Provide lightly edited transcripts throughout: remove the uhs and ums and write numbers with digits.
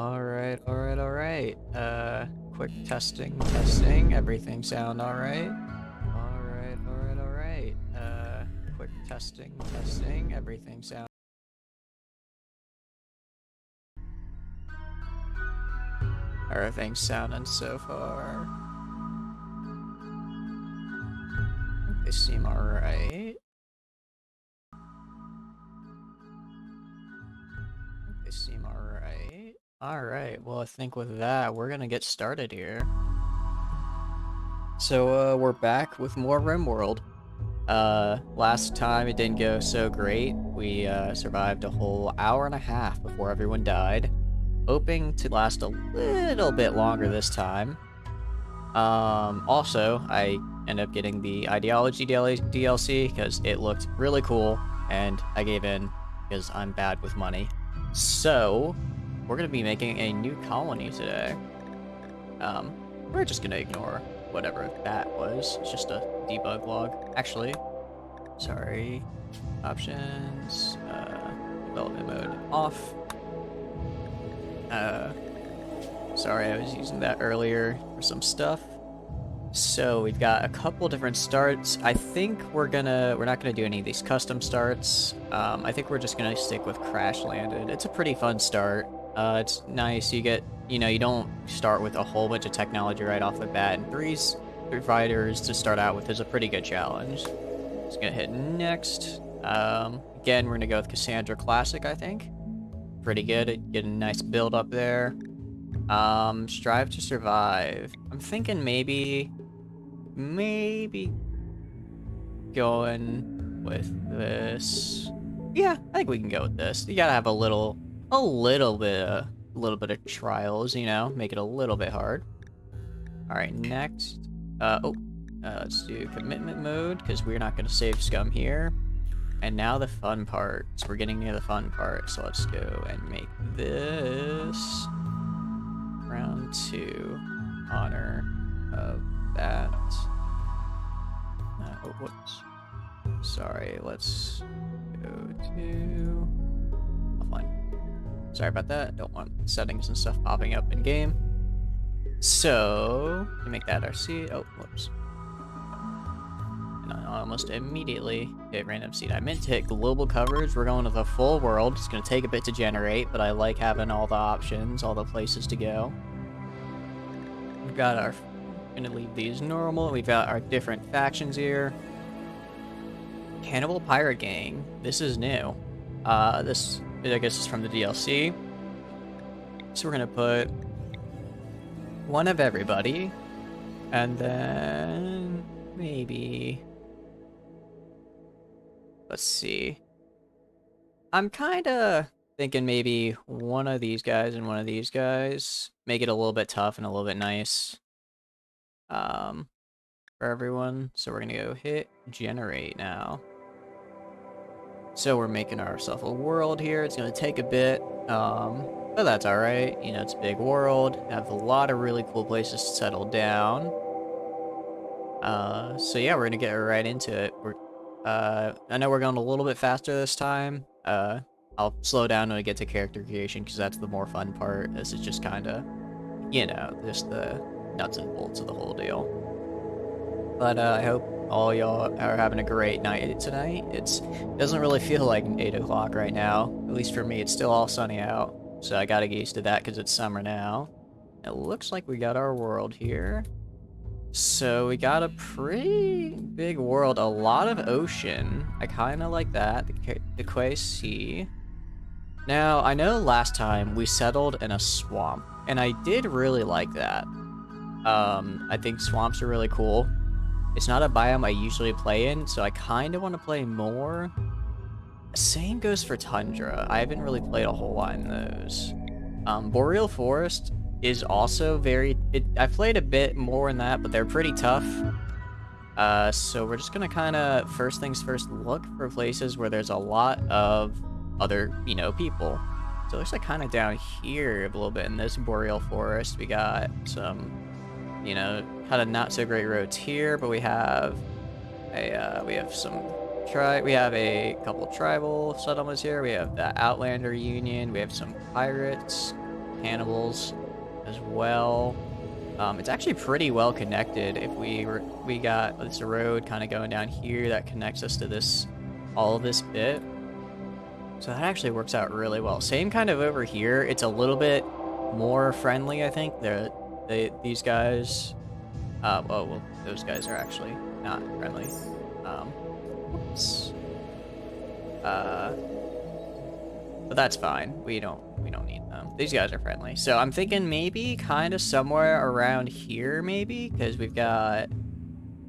Alright, alright. Quick testing. Everything sound alright? Alright. Quick testing. Everything sound. Everything's sounding so far. They seem alright. Alright, well I think with that, we're gonna get started here. So, we're back with more Rimworld. Last time it didn't go so great. We, survived a whole hour and a half before everyone died. Hoping to last a little bit longer this time. Also, I ended up getting the Ideology DLC because it looked really cool, and I gave in because I'm bad with money. So, we're gonna be making a new colony today. We're just gonna ignore whatever that was. It's just a debug log. Actually, sorry. Options, development mode off. Sorry, I was using that earlier for some stuff. So we've got a couple different starts. I think we're not gonna do any of these custom starts. I think we're just gonna stick with Crash Landed. It's a pretty fun start. It's nice. You don't start with a whole bunch of technology right off the bat, and three fighters to start out with is a pretty good challenge. Just gonna hit next. Again, we're gonna go with Cassandra Classic, I think. Pretty good. Get a nice build up there. Strive to survive. I'm thinking maybe going with this. Yeah, I think we can go with this. You gotta have a little bit of trials, make it a little bit hard. All right, next. Let's do commitment mode because we're not gonna save scum here. And now the fun part. So we're getting near the fun part. So let's go and make this round 2 honor of that. Oh, whoops. Sorry, let's go to offline. Sorry about that. Don't want settings and stuff popping up in game. So, we make that our seed. Oh, whoops. And I almost immediately hit random seed. I meant to hit global coverage. We're going to the full world. It's going to take a bit to generate, but I like having all the options, all the places to go. We've got our... I'm going to leave these normal. We've got our different factions here. Cannibal Pirate Gang. This is new. This, I guess, is from the DLC. So we're going to put one of everybody. And then... maybe... let's see. I'm kind of thinking maybe one of these guys and one of these guys. Make it a little bit tough and a little bit nice. For everyone. So we're going to go hit generate now. So we're making ourselves a world here. It's going to take a bit. But that's alright. It's a big world. Have a lot of really cool places to settle down. So yeah, we're going to get right into it. I know we're going a little bit faster this time. I'll slow down when I get to character creation because that's the more fun part. This is just kind of, just the nuts and bolts of the whole deal. But I hope all y'all are having a great night tonight. It doesn't really feel like 8 o'clock right now. At least for me, it's still all sunny out. So I gotta get used to that because it's summer now. It looks like we got our world here. So we got a pretty big world, a lot of ocean. I kind of like that, the Quay Sea. Now, I know last time we settled in a swamp, and I did really like that. I think swamps are really cool. It's not a biome I usually play in, so I kind of want to play more. Same goes for Tundra. I haven't really played a whole lot in those. Boreal Forest is also I've played a bit more in that, but they're pretty tough. So we're just gonna kind of, first things first, look for places where there's a lot of other, people. So it looks like kind of down here a little bit in this Boreal Forest, we got some, kind of not so great roads here, but we have a couple tribal settlements here. We have the Outlander Union. We have some pirates. cannibals as well. It's actually pretty well connected. If we got this road kind of going down here that connects us to this, all of this bit. So that actually works out really well. Same kind of over here. It's a little bit more friendly, I think. These guys. Oh well, those guys are actually not friendly. Whoops. But that's fine. We don't need them. These guys are friendly. So I'm thinking maybe kind of somewhere around here, maybe, because we've got.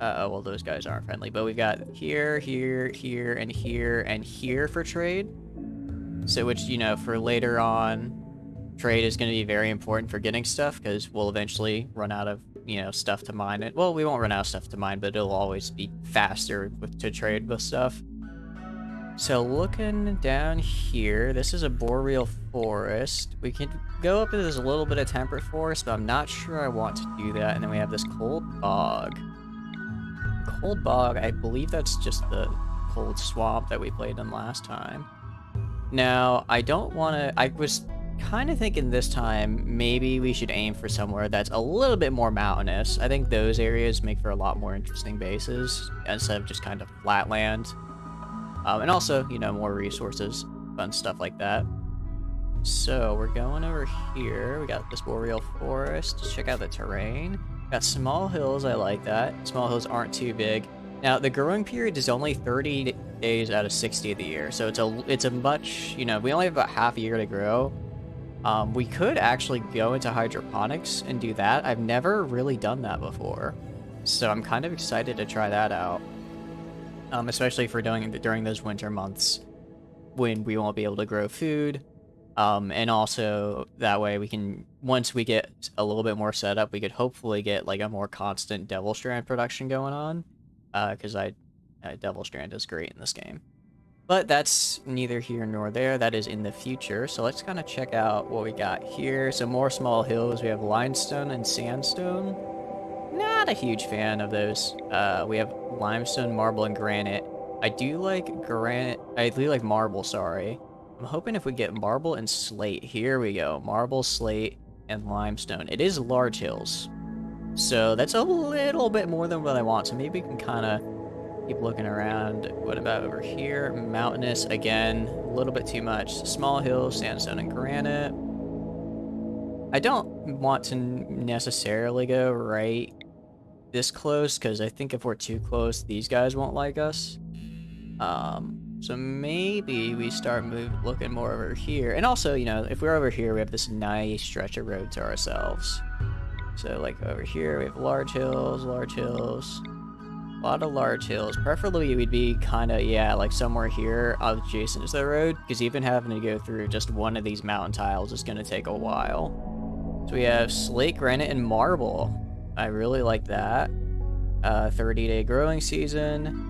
Oh well, those guys aren't friendly, but we've got here, here, here, and here, and here for trade. So which, you know, for later on, trade is going to be very important for getting stuff, because we'll eventually run out of, you know, stuff to mine it. Well, we won't run out of stuff to mine, but it'll always be faster to trade with stuff. So looking down here, this is a Boreal Forest. We can go up to this little bit of Temperate Forest, but I'm not sure I want to do that. And then we have this Cold Bog. Cold Bog, I believe that's just the Cold Swamp that we played in last time. Now, I don't want to... I was kind of thinking this time maybe we should aim for somewhere that's a little bit more mountainous. I think those areas make for a lot more interesting bases instead of just kind of flat land. And also, you know, more resources, fun stuff like that. So we're going over here. We got this Boreal Forest. Let's check out the terrain. Got small hills. I like that. Small hills aren't too big. Now, the growing period is only 30 days out of 60 of the year. So it's a much, you know, we only have about half a year to grow. We could actually go into hydroponics and do that. I've never really done that before. So I'm kind of excited to try that out. Especially for during those winter months when we won't be able to grow food. And also that way we can, once we get a little bit more set up, we could hopefully get like a more constant Devil Strand production going on. Because Devil Strand is great in this game. But that's neither here nor there. That is in the future. So let's kind of check out what we got here. So more small hills. We have limestone and sandstone. Not a huge fan of those. We have limestone, marble, and granite. I do like marble, sorry. I'm hoping if we get marble and slate. Here we go. Marble, slate, and limestone. It is large hills. So that's a little bit more than what I want. So maybe we can kind of keep looking around. What about over here? Mountainous, again, a little bit too much. Small hills, sandstone, and granite. I don't want to necessarily go right this close, because I think if we're too close, these guys won't like us. So maybe we start looking more over here. And also, you know, if we're over here, we have this nice stretch of road to ourselves. So like over here, we have large hills, a lot of large hills. Preferably we'd be kind of, yeah, like somewhere here adjacent to the road, because even having to go through just one of these mountain tiles is going to take a while. So we have slate, granite, and marble. I really like that. 30-day growing season.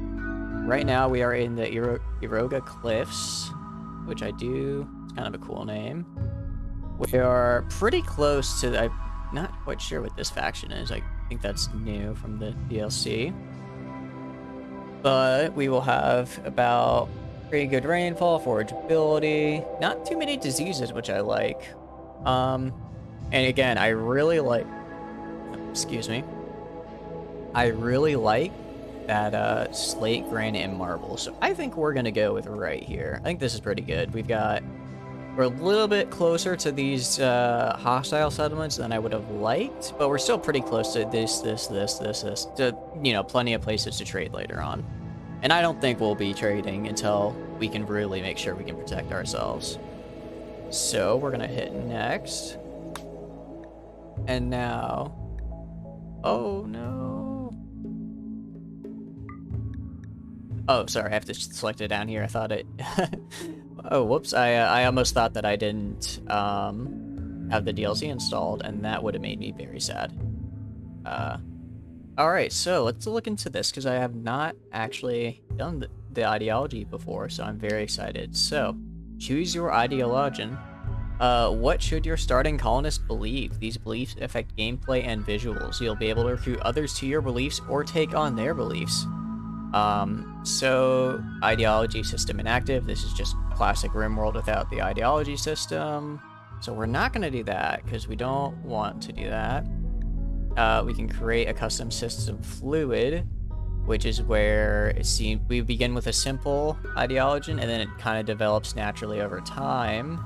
Right now we are in the Iroga Cliffs, which I do. It's kind of a cool name. We are pretty close to... I'm not quite sure what this faction is. I think that's new from the DLC. But we will have about pretty good rainfall, forageability, not too many diseases, which I like. And again, I really like... Excuse me. I really like that slate, granite, and marble. So I think we're going to go with right here. I think this is pretty good. We're a little bit closer to these hostile settlements than I would have liked, but we're still pretty close to this, to, you know, plenty of places to trade later on. And I don't think we'll be trading until we can really make sure we can protect ourselves. So we're going to hit next. And now... Oh, no. Oh, sorry, I have to select it down here. I thought it... Oh, whoops. I almost thought that I didn't have the DLC installed, and that would have made me very sad. Alright, so let's look into this, because I have not actually done the ideology before, so I'm very excited. So, choose your ideologian. What should your starting colonist believe? These beliefs affect gameplay and visuals. You'll be able to recruit others to your beliefs or take on their beliefs. So, ideology system inactive. This is just classic Rimworld without the ideology system. So we're not going to do that because we don't want to do that. We can create a custom system fluid, which is where it seems we begin with a simple ideology and then it kind of develops naturally over time.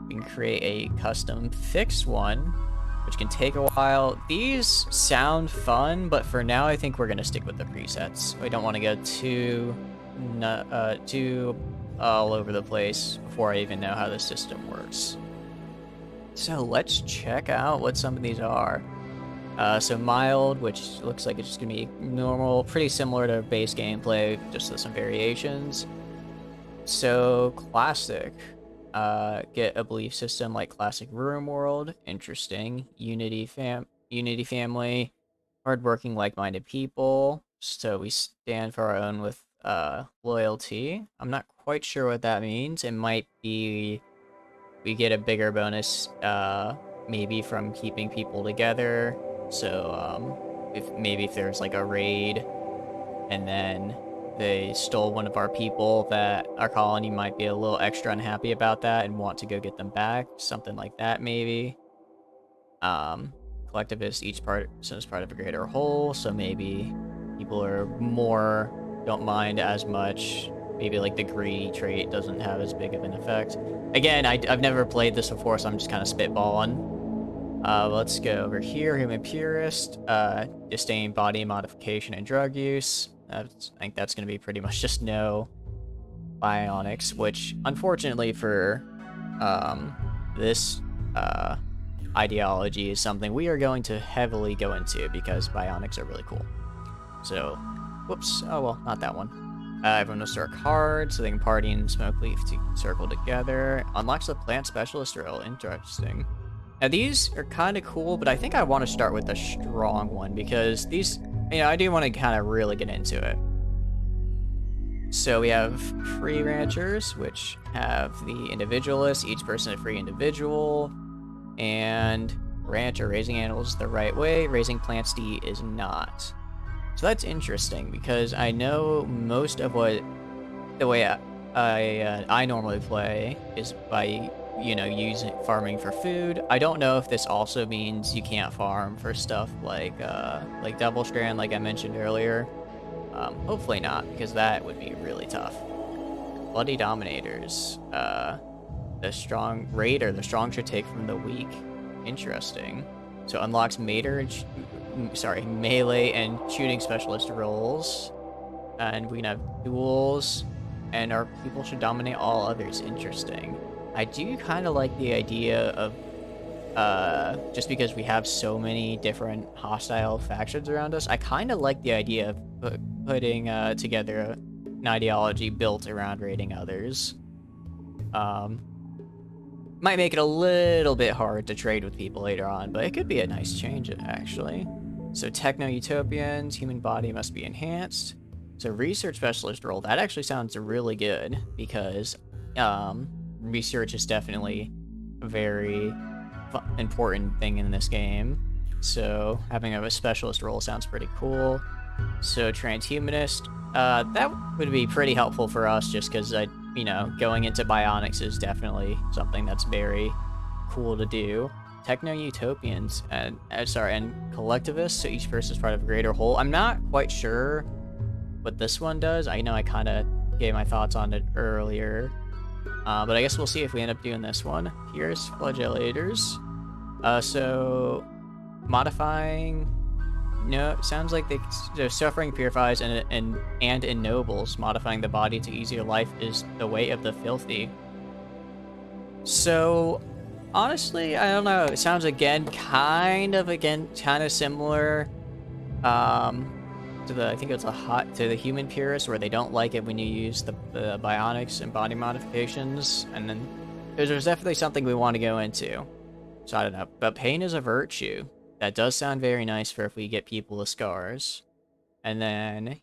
We can create a custom fixed one, which can take a while. These sound fun, but for now I think we're going to stick with the presets. We don't want to go too all over the place before I even know how the system works. So let's check out what some of these are. So mild, which looks like it's just gonna be normal, pretty similar to base gameplay, just with some variations. So classic, get a belief system like classic Rimworld, interesting. Unity family, hardworking, like-minded people. So we stand for our own with loyalty. I'm not quite sure what that means. It might be we get a bigger bonus, maybe from keeping people together. So, if there's like a raid, and then they stole one of our people, that our colony might be a little extra unhappy about that and want to go get them back, something like that maybe. Collectivist, each person is part of a greater whole, so maybe people are more, don't mind as much. Maybe like the greedy trait doesn't have as big of an effect. Again, I've never played this before, so I'm just kind of spitballing. Let's go over here. Human purist, disdain body modification and drug use. I think that's going to be pretty much just no bionics, which unfortunately for this ideology is something we are going to heavily go into because bionics are really cool. So, whoops. Oh well, not that one. Everyone will start cards so they can party and smoke leaf to circle together. Unlocks the plant specialist role. Interesting. Now these are kind of cool, but I think I want to start with the strong one because these, I do want to kind of really get into it. So we have free ranchers, which have the individualist, each person a free individual, and rancher raising animals the right way, raising plants to eat is not. So that's interesting because I know most of the way I normally play is by, using farming for food. I don't know if this also means you can't farm for stuff like double strand, like I mentioned earlier. Hopefully not, because that would be really tough. Bloody Dominators. The strong raider, the strong should take from the weak. Interesting. So unlocks melee and shooting specialist roles. And we can have duels, and our people should dominate all others. Interesting. I do kind of like the idea of, just because we have so many different hostile factions around us, I kind of like the idea of putting together an ideology built around raiding others. Might make it a little bit hard to trade with people later on, but it could be a nice change, actually. So techno-utopians, human body must be enhanced. So research specialist role, that actually sounds really good, because research is definitely a very important thing in this game. So having a specialist role sounds pretty cool. So transhumanist, that would be pretty helpful for us, just because going into bionics is definitely something that's very cool to do. Techno-utopians and collectivists, so each person is part of a greater whole. I'm not quite sure what this one does. I know I kind of gave my thoughts on it earlier, but I guess we'll see if we end up doing this one. Here's flagellators. So modifying. No, sounds like they're suffering purifies and ennobles. Modifying the body to easier life is the way of the filthy. So, honestly, I don't know. It sounds kind of similar to the, I think it's to the human purist, where they don't like it when you use the bionics and body modifications, and then there's definitely something we want to go into. So I don't know, but pain is a virtue. That does sound very nice for if we get people with scars. And then,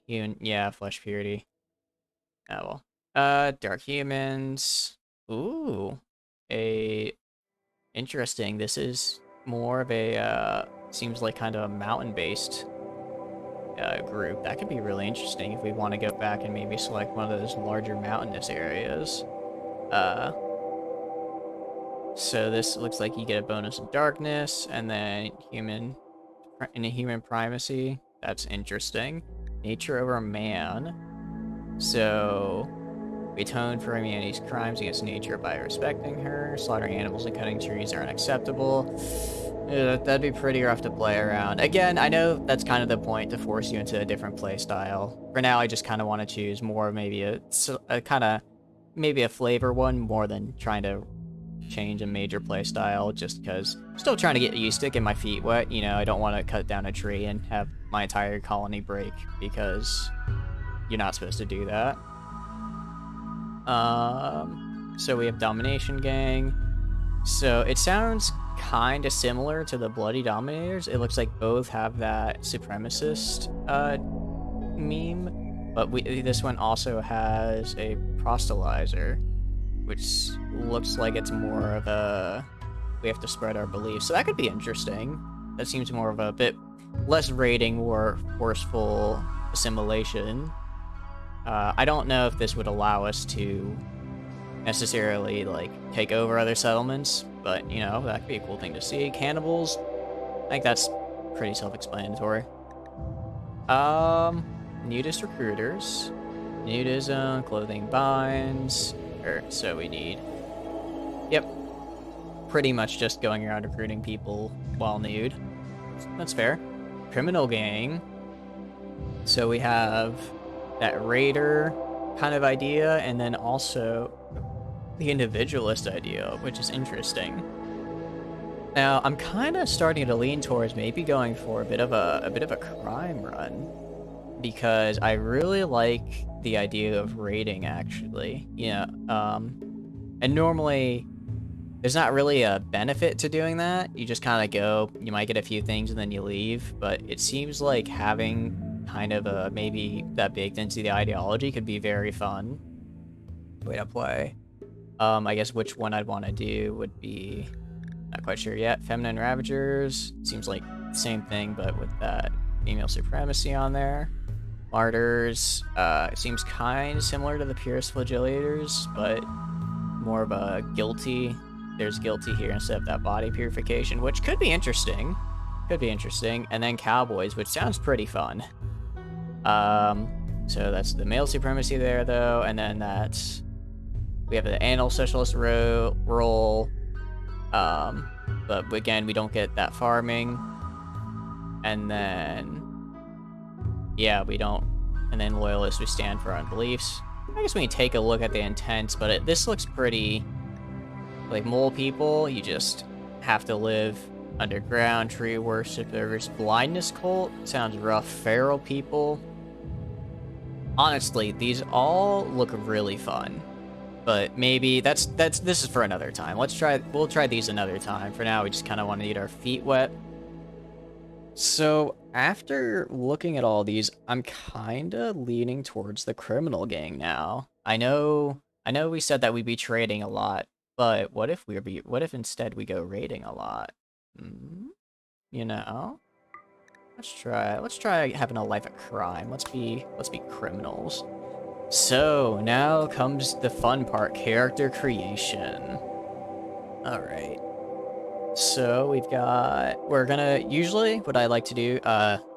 flesh purity. Oh well. Dark humans. Ooh. Interesting. This is more of a, seems like kind of a mountain-based group. That could be really interesting if we want to go back and maybe select one of those larger mountainous areas. So this looks like you get a bonus in darkness, and then human primacy. That's interesting. Nature over man. So we atone for humanity's crimes against nature by respecting her. Slaughtering animals and cutting trees are unacceptable. That'd be pretty rough to play around. Again, I know that's kind of the point, to force you into a different play style. For now, I just kind of want to choose more, maybe a kind of, maybe a flavor one, more than trying to change a major play style, just because I'm still trying to get used to it, get my feet wet. You know, I don't want to cut down a tree and have my entire colony break, because you're not supposed to do that. So we have Domination Gang. So it sounds kind of similar to the Bloody Dominators. It looks like both have that supremacist meme, but this one also has a proselytizer, which looks like it's more of a, we have to spread our beliefs. So that could be interesting. That seems more of a bit less raiding, more forceful assimilation. I don't know if this would allow us to necessarily, like, take over other settlements, but, you know, that could be a cool thing to see. Cannibals, I think that's pretty self-explanatory. Nudist recruiters. Nudism, clothing binds. So we need... Yep. Pretty much just going around recruiting people while nude. That's fair. Criminal gang. So we have that raider kind of idea, and then also the individualist idea, which is interesting. Now, I'm kind of starting to lean towards maybe going for a bit of a crime run, because I really like the idea of raiding, actually. Yeah, and normally there's not really a benefit to doing that. You just kind of go, you might get a few things and then you leave, but it seems like having kind of a, maybe that baked into the ideology could be very fun way to play. I guess which one I'd want to do would be, not quite sure yet. Feminine Ravagers, seems like the same thing, but with that female supremacy on there. Martyrs, it seems kind of similar to the Purist Flagellators, but more of a guilty. There's guilty here instead of that body purification, which could be interesting. Could be interesting. And then Cowboys, which sounds pretty fun. So that's the male supremacy there, though, and then that's, we have the animal socialist role, but again, we don't get that farming, and then, yeah, we don't, and then loyalists, we stand for our own beliefs. I guess we can take a look at the intents, but this looks pretty, like, mole people, you just have to live underground, tree worshippers, blindness cult, sounds rough, feral people. Honestly, these all look really fun, but maybe this is for another time. We'll try these another time. For now, we just kind of want to get our feet wet. So after looking at all these, I'm kind of leaning towards the criminal gang now. I know we said that we'd be trading a lot, but what if instead we go raiding a lot? You know? Let's try having a life of crime. Let's be criminals. So now comes the fun part, character creation. Alright. So we're gonna, usually what I like to do,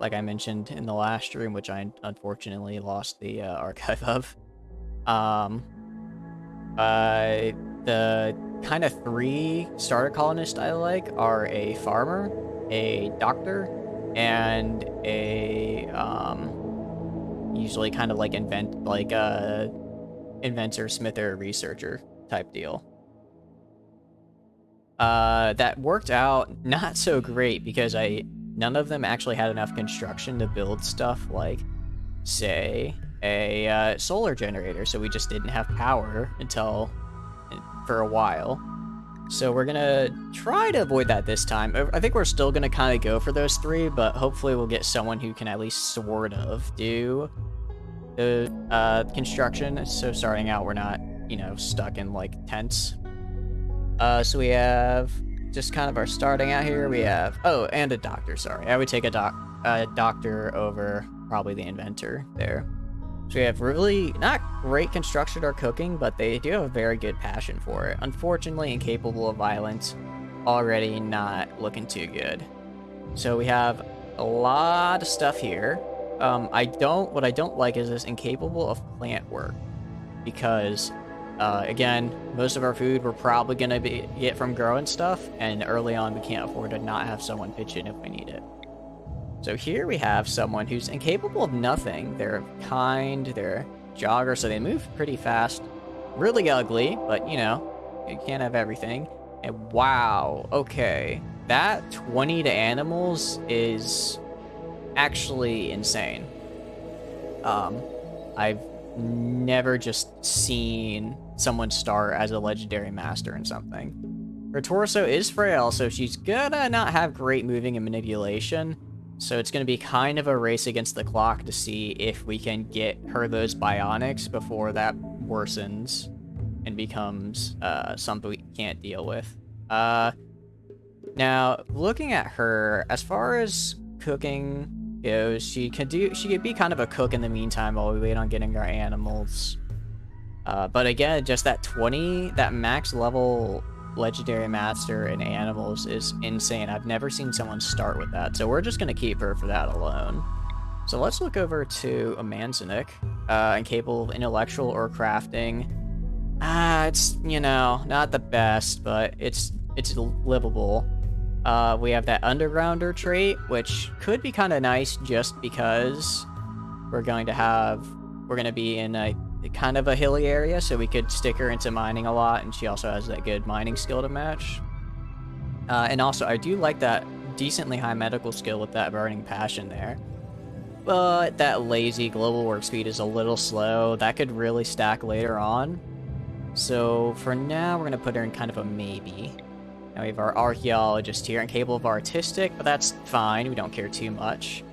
like I mentioned in the last stream, which I unfortunately lost the archive of, the kind of 3 starter colonists I like are a farmer, a doctor, and a usually kind of like inventor, smither, researcher type deal. That worked out not so great because none of them actually had enough construction to build stuff like, say, a solar generator, so we just didn't have power for a while. So we're gonna try to avoid that this time. I think we're still gonna kind of go for those 3, but hopefully we'll get someone who can at least sort of do the construction. So starting out, we're not, you know, stuck in like tents. So we have just kind of our starting out here. We have, oh, and a doctor. Sorry, I would take a doctor over probably the inventor there. So we have really not great construction or cooking, but they do have a very good passion for it. Unfortunately, incapable of violence, already not looking too good. So we have a lot of stuff here. What I don't like is this incapable of plant work, because again, most of our food we're probably gonna get from growing stuff, and early on we can't afford to not have someone pitch in if we need it. So here we have someone who's incapable of nothing. They're kind, they're jogger, so they move pretty fast. Really ugly, but you know, you can't have everything. And wow, okay. That 20 to animals is actually insane. I've never just seen someone start as a legendary master in something. Her torso is frail, so she's gonna not have great moving and manipulation. So it's gonna be kind of a race against the clock to see if we can get her those bionics before that worsens and becomes something we can't deal with. Now, looking at her, as far as cooking goes, she could be kind of a cook in the meantime while we wait on getting our animals. But again, just that 20, that max level legendary master in animals is insane. I've never seen someone start with that, so we're just gonna keep her for that alone. So let's look over to a Manzanik, incapable of intellectual or crafting. It's, you know, not the best, but it's livable. We have that Undergrounder trait, which could be kind of nice just because we're going to be in a kind of a hilly area, so we could stick her into mining a lot, and she also has that good mining skill to match. And also, I do like that decently high medical skill with that burning passion there. But that lazy global work speed is a little slow. That could really stack later on. So for now, we're going to put her in kind of a maybe. Now we have our archaeologist here, incapable of artistic, but that's fine. We don't care too much.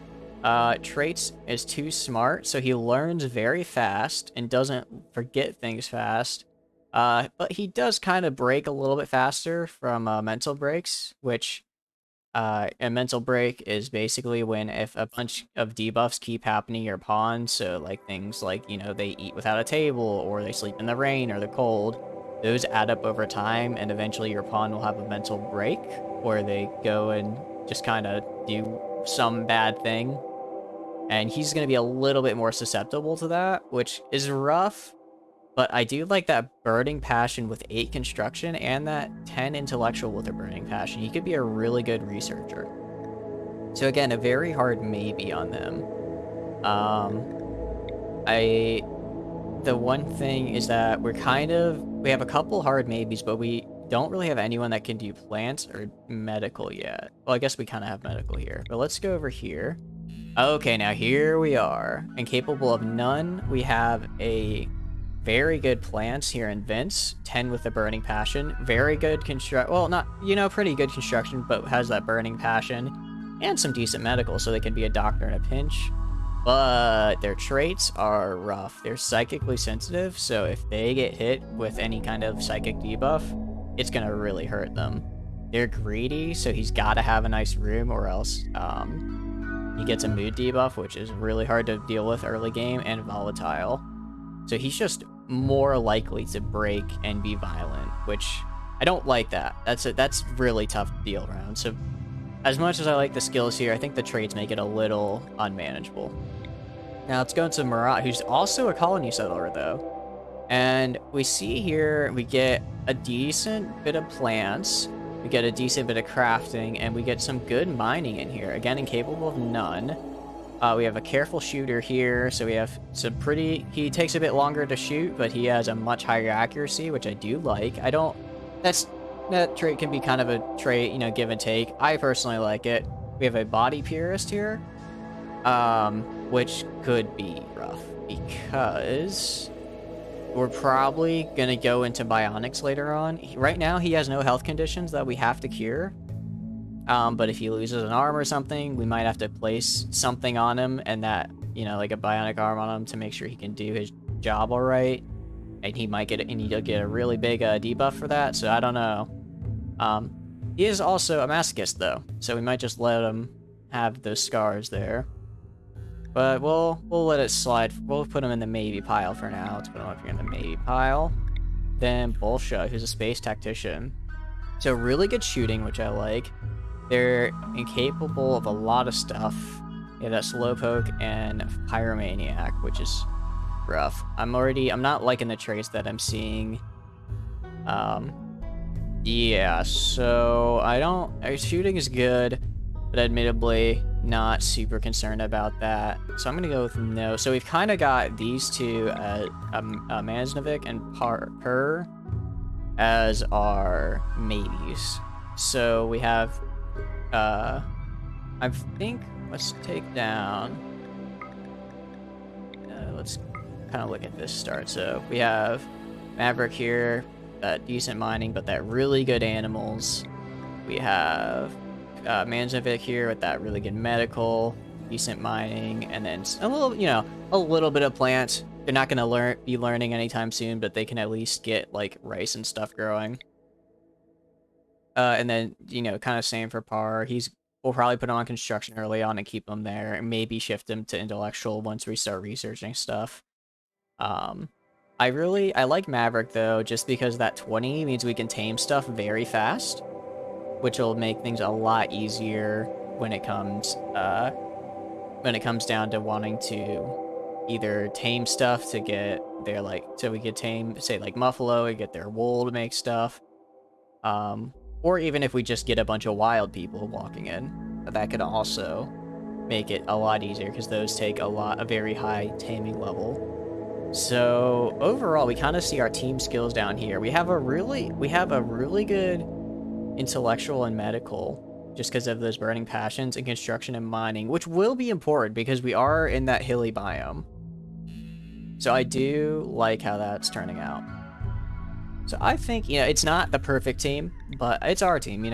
Traits is too smart, so he learns very fast and doesn't forget things fast. But he does kind of break a little bit faster from mental breaks, which a mental break is basically when if a bunch of debuffs keep happening to your pawn, so like things like, you know, they eat without a table, or they sleep in the rain or the cold, those add up over time, and eventually your pawn will have a mental break where they go and just kind of do some bad thing. And he's going to be a little bit more susceptible to that, which is rough. But I do like that Burning Passion with 8 Construction and that 10 Intellectual with a Burning Passion. He could be a really good researcher. So again, a very hard maybe on them. The one thing is that we have a couple hard maybes, but we don't really have anyone that can do plants or medical yet. Well, I guess we kind of have medical here, but let's go over here. Okay, now here we are. Incapable of none, we have a very good plants here in Vince. 10 with the Burning Passion. Very good well, not, you know, pretty good construction, but has that Burning Passion. And some decent medical, so they can be a doctor in a pinch. But their traits are rough. They're psychically sensitive, so if they get hit with any kind of psychic debuff, it's gonna really hurt them. They're greedy, so he's gotta have a nice room, or else, he gets a mood debuff, which is really hard to deal with early game, and volatile. So he's just more likely to break and be violent, which I don't like that. That's really tough to deal around. So as much as I like the skills here, I think the traits make it a little unmanageable. Now let's go into Marat, who's also a colony settler though. And we see here, we get a decent bit of plants, we get a decent bit of crafting, and we get some good mining in here. Again, incapable of none. We have a careful shooter here, so we have some pretty... He takes a bit longer to shoot, but he has a much higher accuracy, which I do like. That trait can be kind of a trait, you know, give and take. I personally like it. We have a body purist here, which could be rough, because we're probably gonna go into bionics later on. Right now, he has no health conditions that we have to cure. But if he loses an arm or something, we might have to place something on him, and that, you know, like a bionic arm on him to make sure he can do his job all right. And he might get a really big debuff for that, so I don't know. He is also a masochist though, so we might just let him have those scars there. But we'll let it slide. We'll put him in the maybe pile for now. Let's put him up here in the maybe pile. Then Bolsha, who's a space tactician. So really good shooting, which I like. They're incapable of a lot of stuff. Yeah, that Slowpoke and Pyromaniac, which is rough. I'm not liking the traits that I'm seeing. Yeah, so shooting is good, but admittedly not super concerned about that. So I'm gonna go with no. So we've kind of got these two, Maznavik and Purr as our maybes. So we have, I think, let's take down, let's kind of look at this start. So we have Maverick here, that decent mining, but that really good animals. We have Manzovic here with that really good medical, decent mining, and then a little bit of plant. They're not gonna be learning anytime soon, but they can at least get like rice and stuff growing. And then kind of same for Par. We'll probably put him on construction early on and keep him there, and maybe shift him to intellectual once we start researching stuff. I like Maverick though, just because that 20 means we can tame stuff very fast, which will make things a lot easier when it comes down to wanting to either tame stuff to get their so we could tame, say, like Muffalo and get their wool to make stuff, or even if we just get a bunch of wild people walking in, that could also make it a lot easier because those take a very high taming level. So overall, we kind of see our team skills down here. We have a really good intellectual and medical, just because of those burning passions, and construction and mining, which will be important because we are in that hilly biome. So I do like how that's turning out. So I think, it's not the perfect team, but it's our team,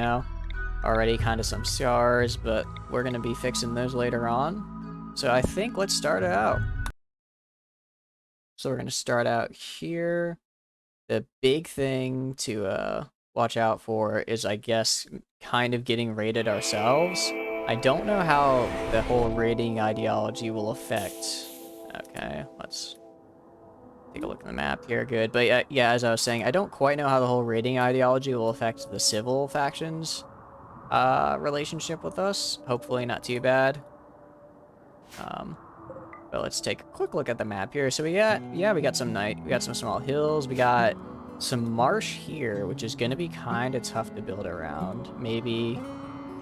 Already kind of some scars, but we're going to be fixing those later on. So I think let's start it out. So we're going to start out here. The big thing to watch out for is, I guess, kind of getting raided ourselves. I don't know how the whole raiding ideology will affect. Okay, let's take a look at the map here. Good. But yeah, as I was saying, I don't quite know how the whole raiding ideology will affect the civil factions relationship with us. Hopefully not too bad. But let's take a quick look at the map here. So we got some small hills. We got some marsh here, which is going to be kind of tough to build around. Maybe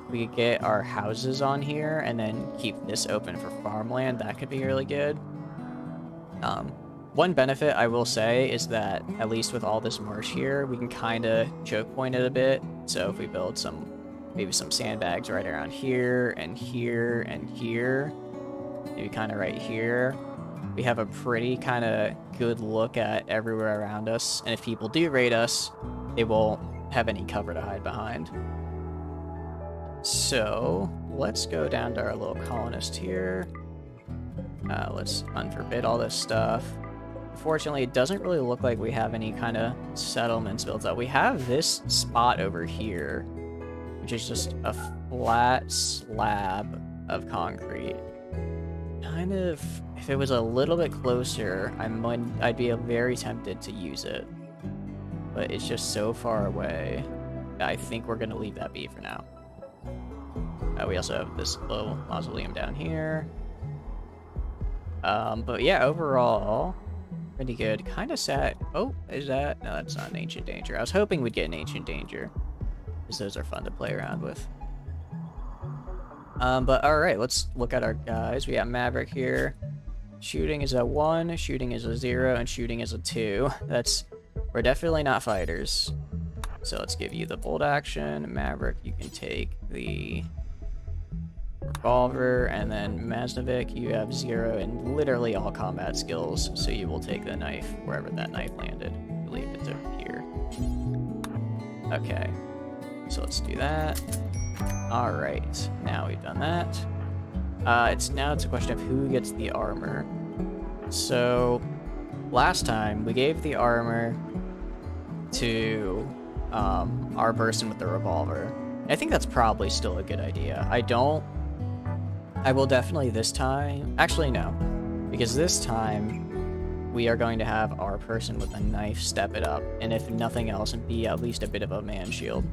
we could get our houses on here and then keep this open for farmland. That could be really good. One benefit I will say is that at least with all this marsh here, we can kind of choke point it a bit. So if we build maybe some sandbags right around here and here and here, maybe kind of right here, we have a pretty kind of good look at everywhere around us, and if people do raid us, they won't have any cover to hide behind. So let's go down to our little colonist here. Let's unforbid all this stuff. Unfortunately, it doesn't really look like we have any kind of settlements built up. We have this spot over here, which is just a flat slab of concrete. Kind of, if it was a little bit closer, I'd be very tempted to use it, but it's just so far away. I think we're gonna leave that be for now. We also have this little mausoleum down here. But yeah, overall, pretty good. Kind of sad. Oh, is that? No, that's not an ancient danger. I was hoping we'd get an ancient danger, because those are fun to play around with. But alright, let's look at our guys. We got Maverick here. Shooting is a 1, shooting is a 0, and shooting is a 2. We're definitely not fighters. So let's give you the bolt action. Maverick, you can take the revolver, and then Maznavik, you have 0 in literally all combat skills, so you will take the knife wherever that knife landed. I believe it's over here. Okay, so let's do that. Alright, now we've done that. It's a question of who gets the armor. So last time we gave the armor to our person with the revolver. I think that's probably still a good idea. I don't I will definitely this time... Actually, no. Because this time, we are going to have our person with a knife step it up. And if nothing else, be at least a bit of a man shield.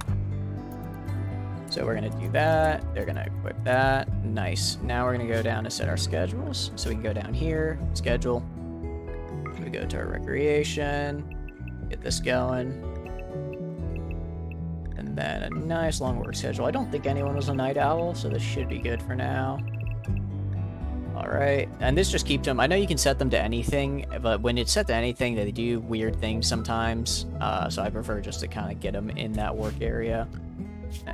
So we're going to do that. They're going to equip that. Nice. Now we're going to go down to set our schedules. So we can go down here, schedule. We go to our recreation. Get this going. And then a nice long work schedule. I don't think anyone was a night owl, so this should be good for now. Alright, and this just keeps them... I know you can set them to anything, but when it's set to anything, they do weird things sometimes. So I prefer just to kind of get them in that work area.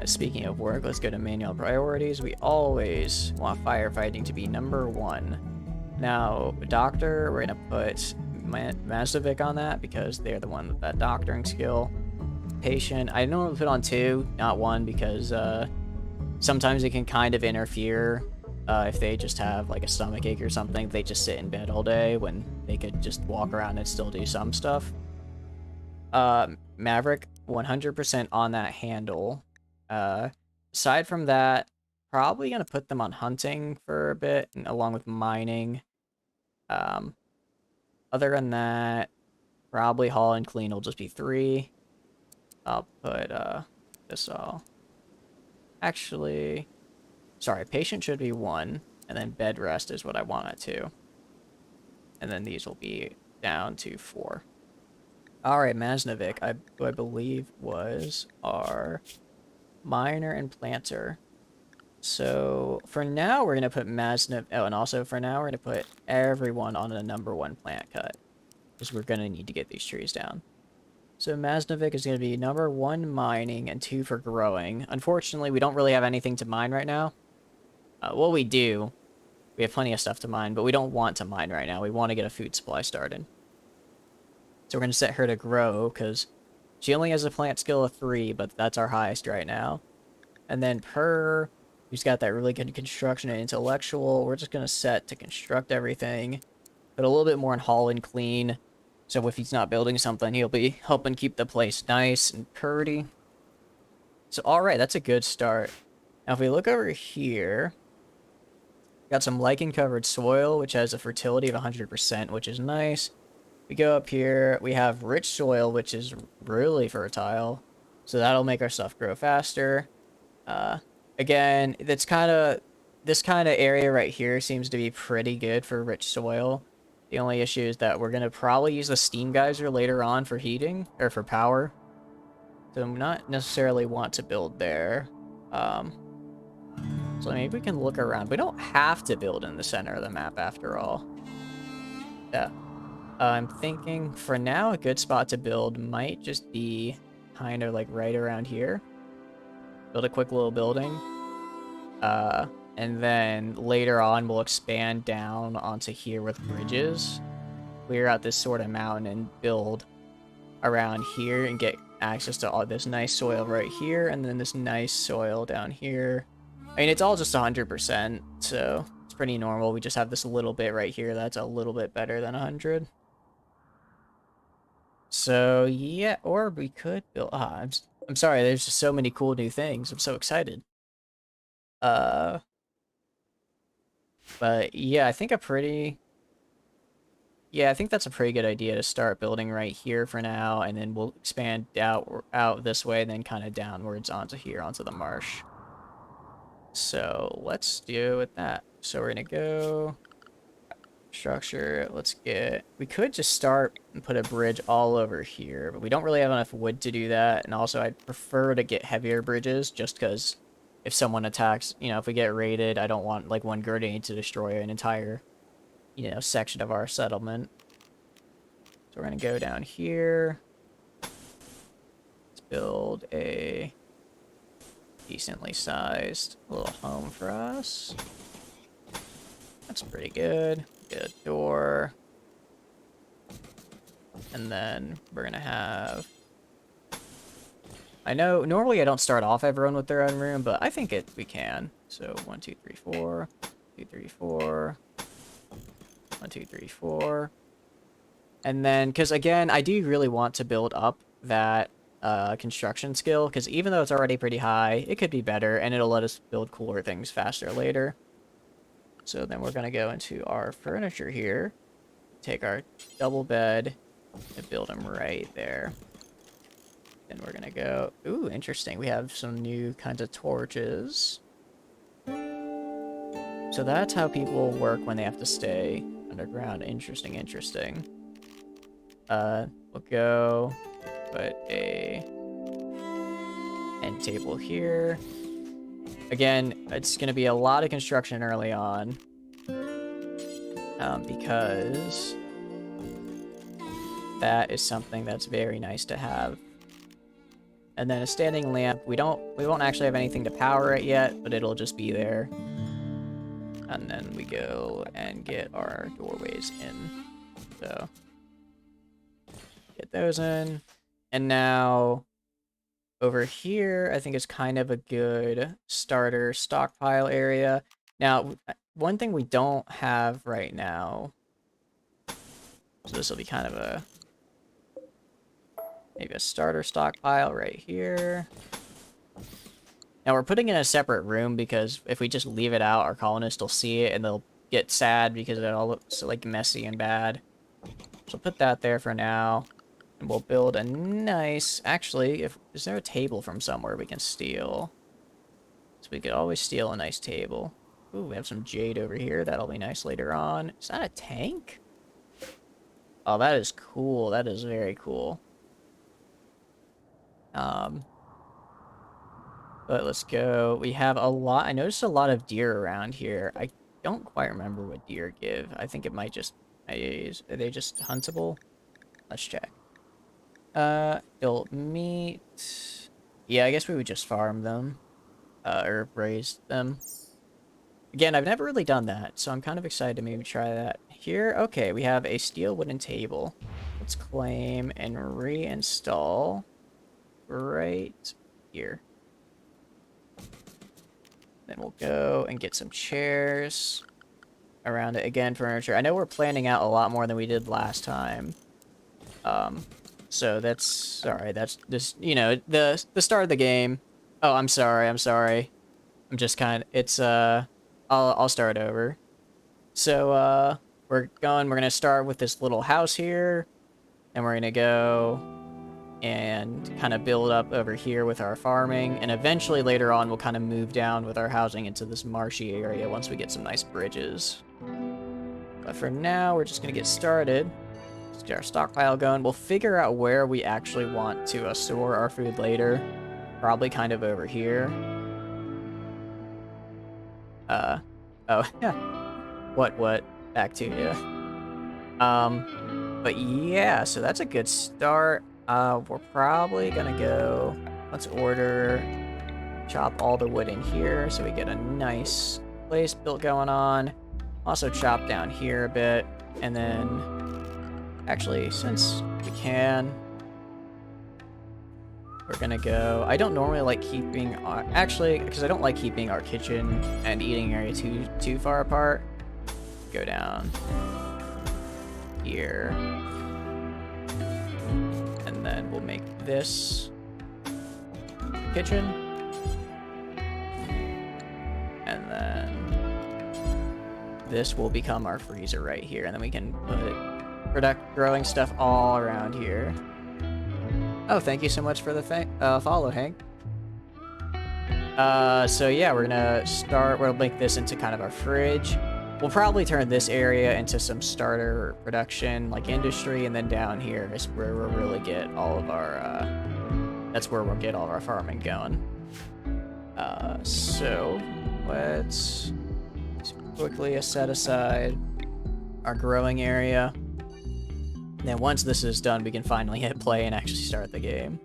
Speaking of work, let's go to manual priorities. We always want firefighting to be number 1. Now, doctor, we're going to put Mazdovic on that because they're the one with that doctoring skill. Patient, I normally put on 2, not 1, because sometimes it can kind of interfere. If they just have like a stomach ache or something, they just sit in bed all day when they could just walk around and still do some stuff. Maverick, 100% on that handle. Aside from that, probably gonna put them on hunting for a bit, and along with mining. Other than that, probably haul and clean will just be 3. I'll put this all. Actually, sorry, patient should be 1, and then bed rest is what I want it to. And then these will be down to 4. Alright, Maznovic, who I believe was our miner and planter. So, for now, we're going to put Maznovic... Oh, and also for now, we're going to put everyone on a number 1 plant cut. Because we're going to need to get these trees down. So Maznovic is going to be number 1 mining and 2 for growing. Unfortunately, we don't really have anything to mine right now. Well, we do. We have plenty of stuff to mine, but we don't want to mine right now. We want to get a food supply started. So we're going to set her to grow, because she only has a plant skill of 3, but that's our highest right now. And then Per, who's got that really good construction and intellectual, we're just going to set to construct everything. Put a little bit more in haul and clean. So if he's not building something, he'll be helping keep the place nice and pretty. So alright, that's a good start. Now if we look over here, got some lichen-covered soil, which has a fertility of 100%, which is nice. We go up here, we have rich soil, which is really fertile. So that'll make our stuff grow faster. Again, this kind of area right here seems to be pretty good for rich soil. The only issue is that we're going to probably use the steam geyser later on for heating, or for power. So not necessarily want to build there. So maybe we can look around. We don't have to build in the center of the map after all. Yeah. I'm thinking for now a good spot to build might just be kind of like right around here. Build a quick little building. And then later on, we'll expand down onto here with bridges. Clear out this sort of mountain and build around here and get access to all this nice soil right here. And then this nice soil down here. I mean, it's all just 100%, so it's pretty normal. We just have this little bit right here that's a little bit better than 100. So, yeah, or we could build... I'm sorry, there's just so many cool new things. I'm so excited. But yeah, I think that's a pretty good idea to start building right here for now, and then we'll expand out this way, and then kind of downwards onto here, onto the marsh. So let's do with that. So we're gonna go structure. We could just start and put a bridge all over here, but we don't really have enough wood to do that, and also I'd prefer to get heavier bridges just because if someone attacks, if we get raided, I don't want like one grenade to destroy an entire, section of our settlement. So we're gonna go down here. Let's build a decently sized little home for us. That's pretty good. Get a door. And then we're gonna have... I know, normally I don't start off everyone with their own room, but I think we can. So 1, 2, 3, 4. 2, 3, 4. 1, 2, 3, 4. And then, because again, I do really want to build up that construction skill, because even though it's already pretty high, it could be better, and it'll let us build cooler things faster later. So then we're gonna go into our furniture here, take our double bed, and build them right there. Then we're gonna go, ooh, interesting. We have some new kinds of torches. So that's how people work when they have to stay underground. Interesting, interesting. We'll go put a end table here. Again, it's gonna be a lot of construction early on. Because that is something that's very nice to have. And then a standing lamp, we won't actually have anything to power it yet, but it'll just be there. And then we go and get our doorways in. So get those in. And now over here, I think is kind of a good starter stockpile area. Now, one thing we don't have right now, so this will be kind of maybe a starter stockpile right here. Now we're putting it in a separate room because if we just leave it out, our colonists will see it and they'll get sad because it all looks like messy and bad. So put that there for now. And we'll build a nice... Actually, is there a table from somewhere we can steal? So we could always steal a nice table. Ooh, we have some jade over here. That'll be nice later on. Is that a tank? Oh, that is cool. That is very cool. But let's go. We have a lot. I noticed a lot of deer around here. I don't quite remember what deer give. I think it might just... Are they just huntable? Let's check. Built meat. Yeah, I guess we would just farm them. Or raise them. Again, I've never really done that, so I'm kind of excited to maybe try that. Here, okay, we have a steel wooden table. Let's claim and reinstall right here. Then we'll go and get some chairs around it. Again, furniture. I know we're planning out a lot more than we did last time. So that's... Sorry, that's just, you know, the start of the game. Oh, I'm sorry. I'm just kind of... It's, I'll start over. So, we're gonna start with this little house here. And we're gonna go and kind of build up over here with our farming. And eventually later on, we'll kind of move down with our housing into this marshy area once we get some nice bridges. But for now, we're just gonna get started. Let's get our stockpile going. We'll figure out where we actually want to store our food later. Probably kind of over here. Oh, yeah. What? Back to you. But yeah, so that's a good start. We're probably gonna go, let's order, chop all the wood in here so we get a nice place built going on. Also chop down here a bit, and then, actually, since we can, we're gonna go, I don't normally like keeping, actually, because I don't like keeping our kitchen and eating area too far apart. Go down here. And then we'll make this kitchen. And then this will become our freezer right here. And then we can put growing stuff all around here. Oh, thank you so much for the follow, Hank. So yeah, we'll make this into kind of our fridge. We'll probably turn this area into some starter production, like industry, and then down here is where we'll really get all of our, that's where we'll get all of our farming going. So let's quickly set aside our growing area. Then once this is done, we can finally hit play and actually start the game.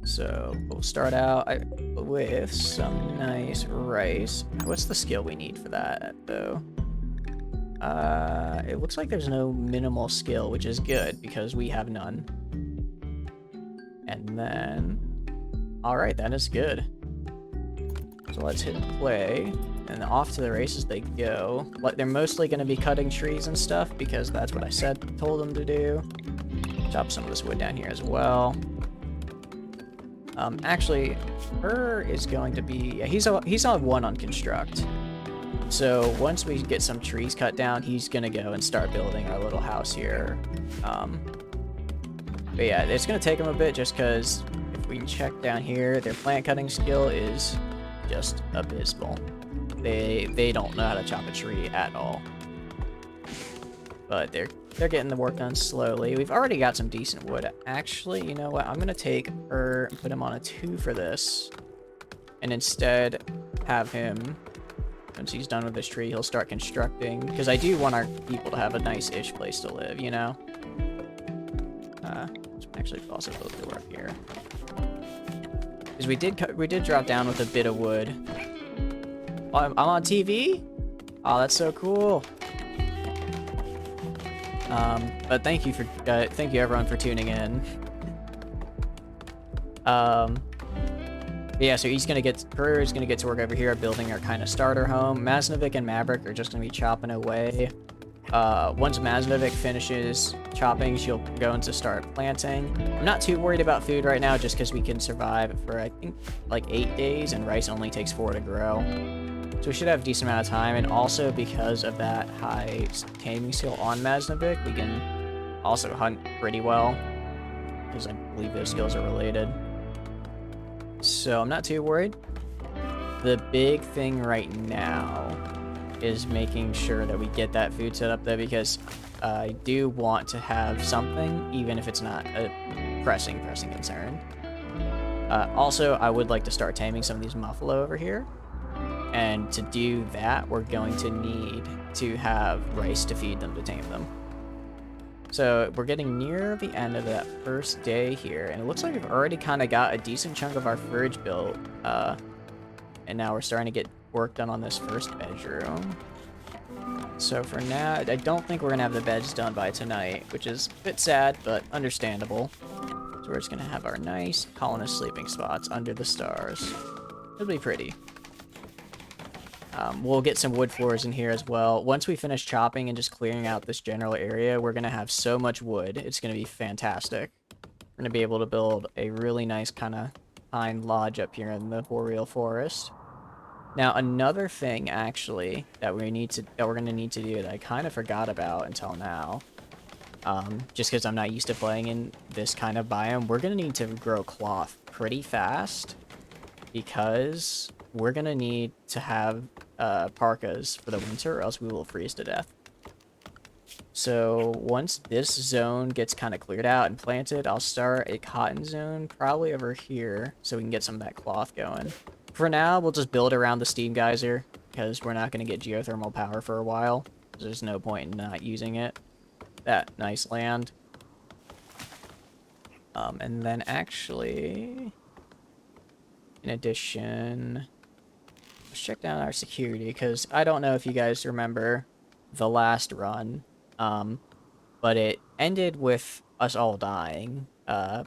So we'll start out with some nice rice. What's the skill we need for that, though? It looks like there's no minimal skill, which is good because we have none. And then, all right, that is good. So let's hit play, and off to the races they go. They're mostly going to be cutting trees and stuff because that's what I told them to do. Chop some of this wood down here as well. Actually, her is going to be... Yeah, he's on 1 on construct. So once we get some trees cut down, he's gonna go and start building our little house here. But yeah, it's gonna take him a bit just because if we can check down here, their plant cutting skill is just abysmal. They don't know how to chop a tree at all. But they're getting the work done slowly. We've already got some decent wood. Actually, you know what? I'm gonna take her and put him on a 2 for this, and instead have him. Once he's done with this tree, he'll start constructing, because I do want our people to have a nice-ish place to live, you know? Let's actually also build a door up here. Because we did drop down with a bit of wood. Oh, I'm on TV? Oh, that's so cool. But thank you everyone for tuning in. Yeah, so Pereira is gonna get to work over here building our kind of starter home. Masnovic and Maverick are just gonna be chopping away. Once Masnovic finishes chopping, she'll go into start planting. I'm not too worried about food right now, just because we can survive for I think like 8 days, and rice only takes 4 to grow. So we should have a decent amount of time, and also because of that high taming skill on Masnovic, we can also hunt pretty well, because I believe those skills are related. So I'm not too worried. The big thing right now is making sure that we get that food set up though, because I do want to have something, even if it's not a pressing concern. Also, I would like to start taming some of these muffalo over here. And to do that, we're going to need to have rice to feed them to tame them. So we're getting near the end of that first day here, and it looks like we've already kind of got a decent chunk of our fridge built. And now we're starting to get work done on this first bedroom. So for now, I don't think we're going to have the beds done by tonight, which is a bit sad, but understandable. So we're just going to have our nice colonist sleeping spots under the stars. It'll be pretty. We'll get some wood floors in here as well. Once we finish chopping and just clearing out this general area, we're going to have so much wood. It's going to be fantastic. We're going to be able to build a really nice kind of pine lodge up here in the Boreal Forest. Now, another thing, actually, that we're going to need to do that I kind of forgot about until now, just because I'm not used to playing in this kind of biome, we're going to need to grow cloth pretty fast, because we're going to need to have parkas for the winter, or else we will freeze to death. So once this zone gets kind of cleared out and planted, I'll start a cotton zone probably over here so we can get some of that cloth going. For now, we'll just build around the steam geyser, because we're not going to get geothermal power for a while. There's no point in not using it. That nice land. And then actually, in addition, let's check down our security, because I don't know if you guys remember the last run, but it ended with us all dying,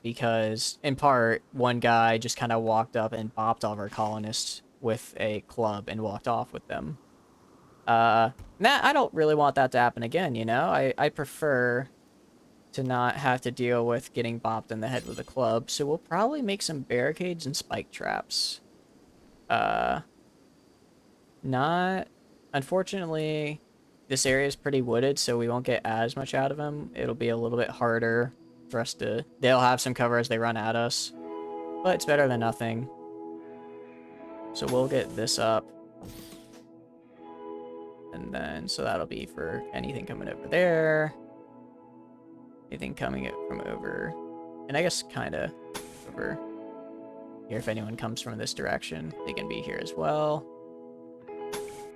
because in part, one guy just kind of walked up and bopped all of our colonists with a club and walked off with them. I don't really want that to happen again, you know? I prefer to not have to deal with getting bopped in the head with a club, so we'll probably make some barricades and spike traps. Unfortunately, this area is pretty wooded, so we won't get as much out of them. It'll be a little bit harder for us to... They'll have some cover as they run at us, but it's better than nothing. So we'll get this up. And then, so that'll be for anything coming over there. Anything coming from over... And I guess kind of over here. If anyone comes from this direction, they can be here as well.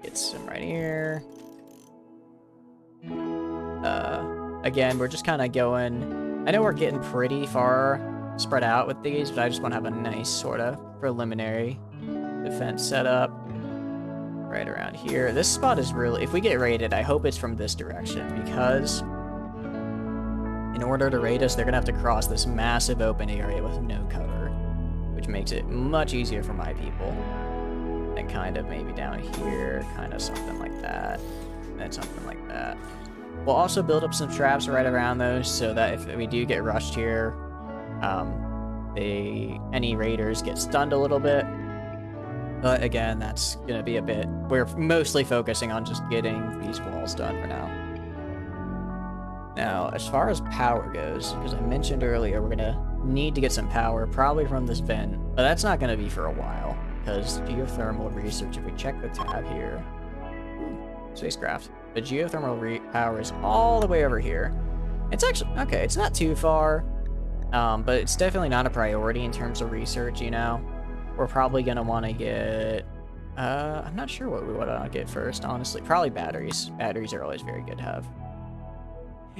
Get some right here. Again, we're just kind of going... I know we're getting pretty far spread out with these, but I just want to have a nice sort of preliminary defense setup right around here. This spot is really... If we get raided, I hope it's from this direction, because in order to raid us, they're going to have to cross this massive open area with no cover, which makes it much easier for my people. And kind of maybe down here, kind of something like that, and then something like that. We'll also build up some traps right around those, so that if we do get rushed here, any raiders get stunned a little bit. But again, that's gonna be a bit... We're mostly focusing on just getting these walls done for now. Now, as far as power goes, because I mentioned earlier, we're gonna need to get some power, probably from this vent, but that's not gonna be for a while, because geothermal research, if we check the tab here... Spacecraft. The geothermal power is all the way over here. It's actually... Okay, it's not too far, but it's definitely not a priority in terms of research, you know? We're probably going to want to get... I'm not sure what we want to get first, honestly. Probably batteries. Batteries are always very good to have.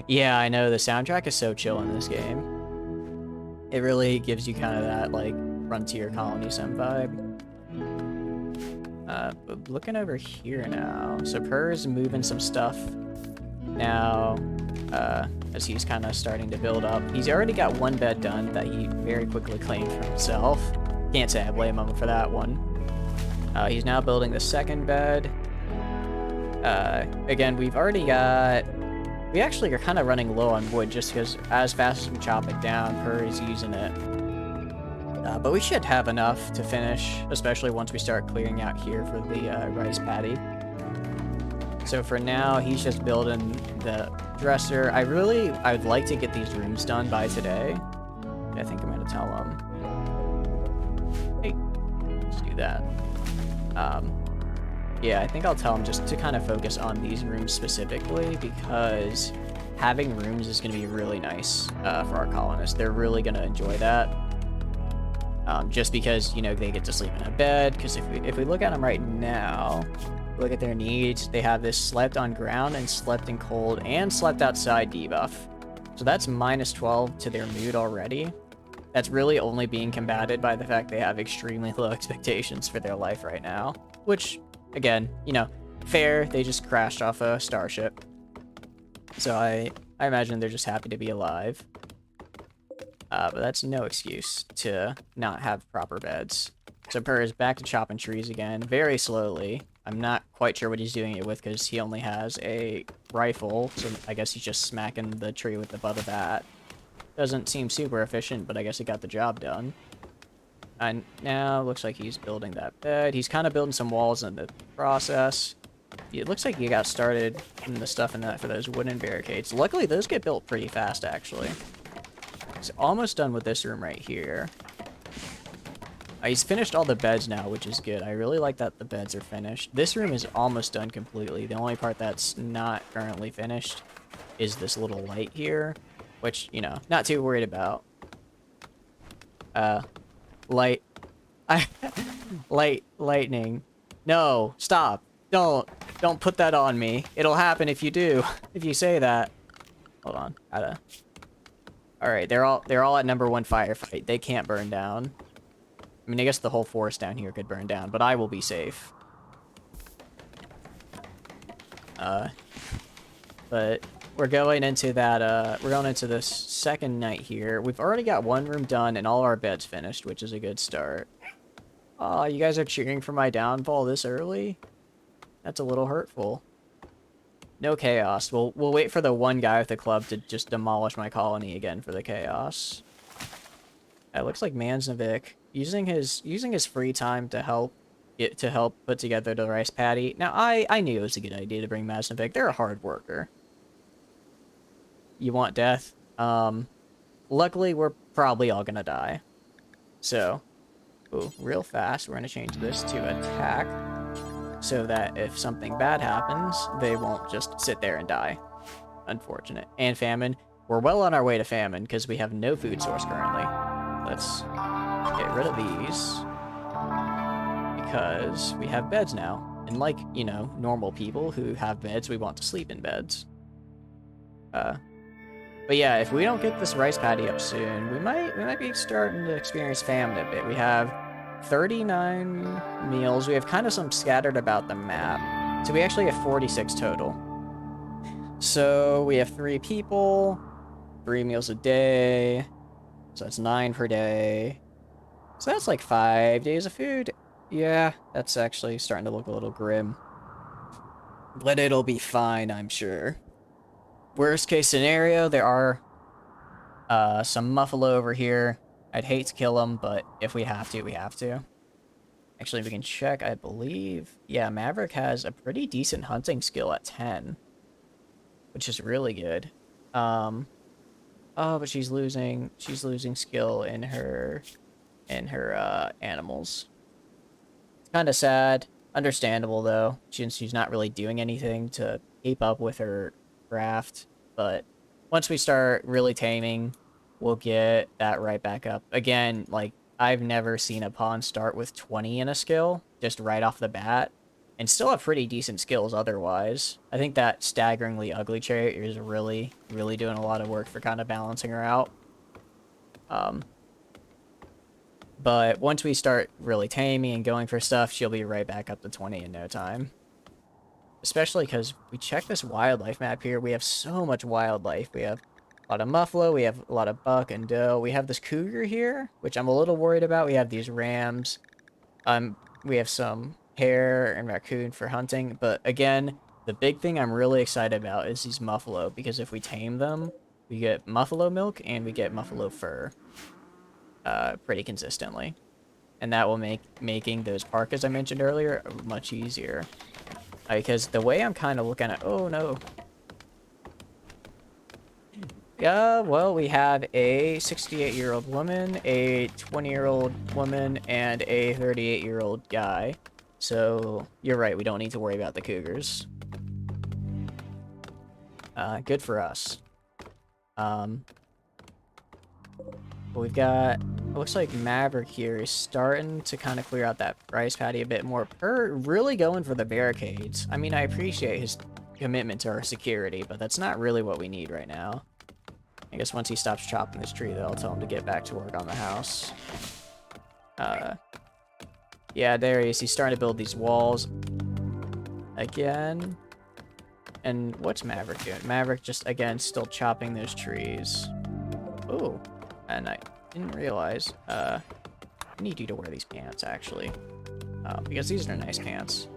Yeah, I know. The soundtrack is so chill in this game. It really gives you kind of that, like, Frontier Colony Sim vibe. But looking over here now. So Purr's moving some stuff now, as he's kind of starting to build up. He's already got one bed done that he very quickly claimed for himself. Can't say I blame him for that one. He's now building the second bed. Again, we've already got... We actually are kind of running low on wood just because as fast as we chop it down, Purr is using it. But we should have enough to finish, especially once we start clearing out here for the rice paddy. So for now, he's just building the dresser. I'd like to get these rooms done by today. I think I'm going to tell him. Hey, let's do that. Yeah, I think I'll tell him just to kind of focus on these rooms specifically because having rooms is going to be really nice for our colonists. They're really going to enjoy that. Just because, you know, they get to sleep in a bed. Because if we look at them right now, look at their needs, they have this slept on ground and slept in cold and slept outside debuff. So that's -12 to their mood already. That's really only being combated by the fact they have extremely low expectations for their life right now. Which, again, you know, fair, they just crashed off a starship. So I imagine they're just happy to be alive. But that's no excuse to not have proper beds. So Purr is back to chopping trees again, very slowly. I'm not quite sure what he's doing it with because he only has a rifle, so I guess he's just smacking the tree with the butt of that. Doesn't seem super efficient, but I guess it got the job done. And now looks like he's building that bed. He's kind of building some walls in the process. It looks like he got started in the stuff in that for those wooden barricades. Luckily, those get built pretty fast, actually. He's almost done with this room right here. He's finished all the beds now, which is good. I really like that the beds are finished. This room is almost done completely. The only part that's not currently finished is this little light here, which, you know, not too worried about. Lightning. No, stop. Don't put that on me. It'll happen if you do. If you say that. Hold on. Alright, they're all at #1 firefight. They can't burn down. I mean, I guess the whole forest down here could burn down, but I will be safe. But we're going into that, we're going into this second night here. We've already got one room done and all our beds finished, which is a good start. Aw, you guys are cheering for my downfall this early? That's a little hurtful. No chaos. We'll wait for the one guy with the club to just demolish my colony again for the chaos. It looks like Manznovic using his free time to help put together the rice paddy. Now I knew it was a good idea to bring Manznovic. They're a hard worker. You want death? Luckily we're probably all gonna die. So, ooh, real fast we're gonna change this to attack. So that if something bad happens, they won't just sit there and die. Unfortunate. And famine. We're well on our way to famine because we have no food source currently. Let's get rid of these. Because we have beds now. And like, you know, normal people who have beds, we want to sleep in beds. But yeah, if we don't get this rice paddy up soon, we might be starting to experience famine a bit. We have 39 meals. We have kind of some scattered about the map. So we actually have 46 total. So we have 3 people, 3 meals a day. So that's 9 per day. So that's like 5 days of food. Yeah, that's actually starting to look a little grim. But it'll be fine, I'm sure. Worst case scenario, there are some muffalo over here. I'd hate to kill them, but if we have to, we have to. Actually, we can check, I believe. Yeah, Maverick has a pretty decent hunting skill at 10, which is really good. Oh, but she's losing skill in her animals. It's kind of sad. Understandable though, since she's not really doing anything to keep up with her craft. But once we start really taming, we'll get that right back up. Again, like, I've never seen a pawn start with 20 in a skill, just right off the bat, and still have pretty decent skills otherwise. I think that staggeringly ugly trait is really, really doing a lot of work for kind of balancing her out. But once we start really taming and going for stuff, she'll be right back up to 20 in no time. Especially because we check this wildlife map here. We have so much wildlife. We have a lot of muffalo. We have a lot of buck and doe. We have this cougar here, which I'm a little worried about. We have these rams. We have some hare and raccoon for hunting. But again, the big thing I'm really excited about is these muffalo, because if we tame them, we get muffalo milk and we get muffalo fur. Pretty consistently, and that will make making those parkas I mentioned earlier much easier, because the way I'm kind of looking at, oh no, yeah, well, we have a 68-year-old woman, a 20-year-old woman, and a 38-year-old guy, so you're right, we don't need to worry about the cougars. Good for us. We've got, it looks like Maverick here is starting to kind of clear out that rice paddy a bit more. Really going for the barricades. I mean, I appreciate his commitment to our security, but that's not really what we need right now. I guess once he stops chopping this tree, though, I'll tell him to get back to work on the house. Yeah, there he is. He's starting to build these walls again. And what's Maverick doing? Maverick just, again, still chopping those trees. Ooh. And I didn't realize, I need you to wear these pants, actually. Because these are nice pants.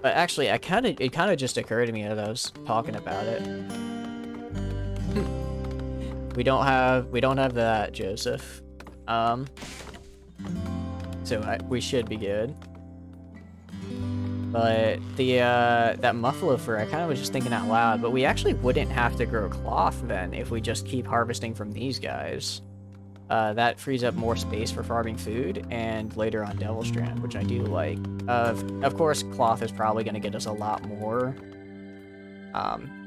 But actually, it kind of just occurred to me as I was talking about it. We don't have that, Joseph. So we should be good. But that muffalo fur, I kind of was just thinking out loud, but we actually wouldn't have to grow cloth then if we just keep harvesting from these guys. That frees up more space for farming food, and later on Devil Strand, which I do like. Of course, cloth is probably going to get us a lot more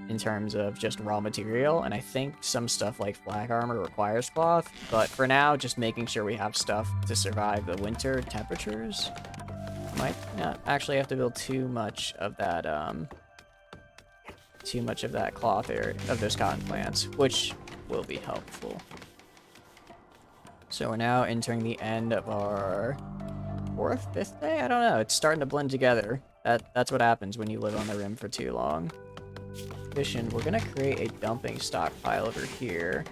in terms of just raw material, and I think some stuff like black armor requires cloth, but for now, just making sure we have stuff to survive the winter temperatures. Might not actually have to build too much of that cloth area, of those cotton plants, which will be helpful. So we're now entering the end of our 4th, 5th day? I don't know. It's starting to blend together. That's what happens when you live on the rim for too long. Addition, we're gonna create a dumping stockpile over here.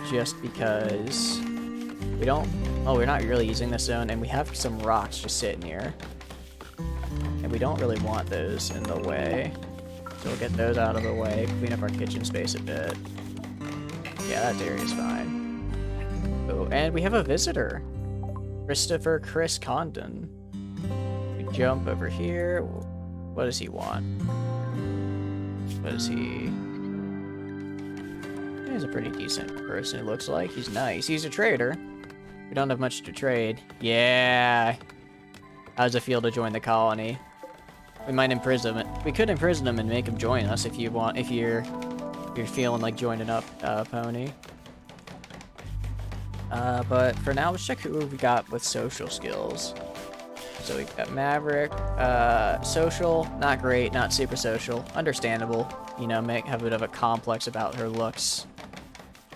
Just because we're not really using this zone, and we have some rocks just sitting here. And we don't really want those in the way. So we'll get those out of the way, clean up our kitchen space a bit. Yeah, that area's fine. Oh, and we have a visitor. Chris Condon. We jump over here. What does he want? What is he? He's a pretty decent person, it looks like. He's nice. He's a trader. We don't have much to trade. Yeah. How does it feel to join the colony? We might imprison him. We could imprison him and make him join us if you want. If you're feeling like joining up, Pony. But for now, let's check who we got with social skills. So we've got Maverick, social, not great, not super social, understandable, you know, have a bit of a complex about her looks.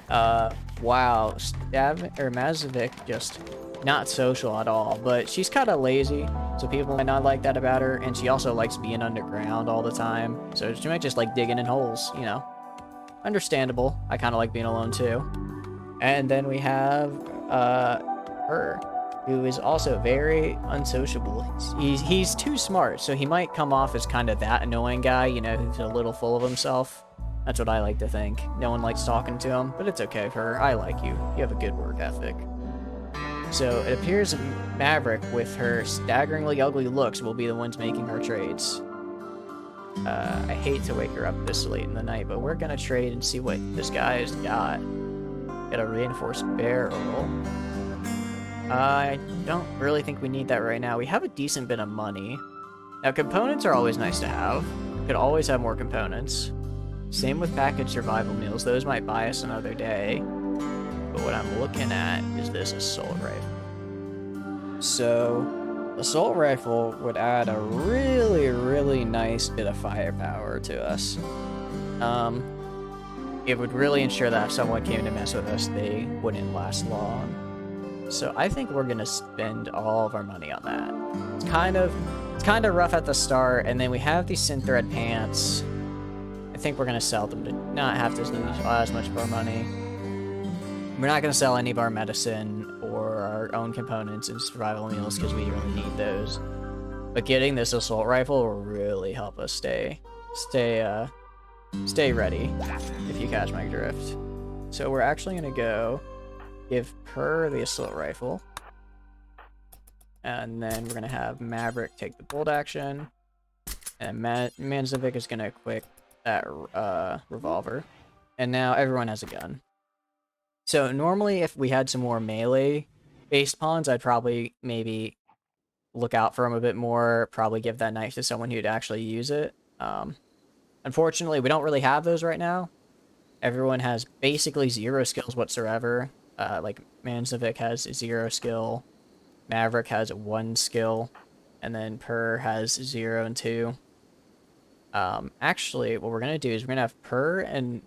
Wow, Mazovic, just not social at all, but she's kind of lazy, so people might not like that about her, and she also likes being underground all the time, so she might just like digging in holes, you know. Understandable, I kind of like being alone too. And then we have, her, who is also very unsociable. He's too smart, so he might come off as kind of that annoying guy, you know, who's a little full of himself. That's what I like to think. No one likes talking to him, but it's okay for her. I like you. You have a good work ethic. So it appears Maverick, with her staggeringly ugly looks, will be the ones making our trades. I hate to wake her up this late in the night, but we're gonna trade and see what this guy's got. Got a reinforced barrel. I don't really think we need that right now. We have a decent bit of money. Now, components are always nice to have. Could always have more components. Same with packaged survival meals. Those might buy us another day. But what I'm looking at is this assault rifle. So, assault rifle would add a really, really nice bit of firepower to us. It would really ensure that if someone came to mess with us, they wouldn't last long. So I think we're gonna spend all of our money on that. It's kind of rough at the start, and then we have these synthread pants. I think we're gonna sell them to not have to lose as much of our money. We're not gonna sell any of our medicine or our own components and survival meals because we really need those. But getting this assault rifle will really help us stay ready, if you catch my drift. So we're actually gonna go give her the assault rifle, and then we're gonna have Maverick take the bolt action, and Manzovic is gonna equip that revolver, and now everyone has a gun. So normally, if we had some more melee based pawns, I'd probably maybe look out for them a bit more, probably give that knife to someone who'd actually use it. Unfortunately, we don't really have those right now. Everyone has basically 0 skills whatsoever. Like Manzovic has 0 skill, Maverick has 1 skill, and then Per has 0 and 2. Actually, what we're gonna do is we're gonna have Per and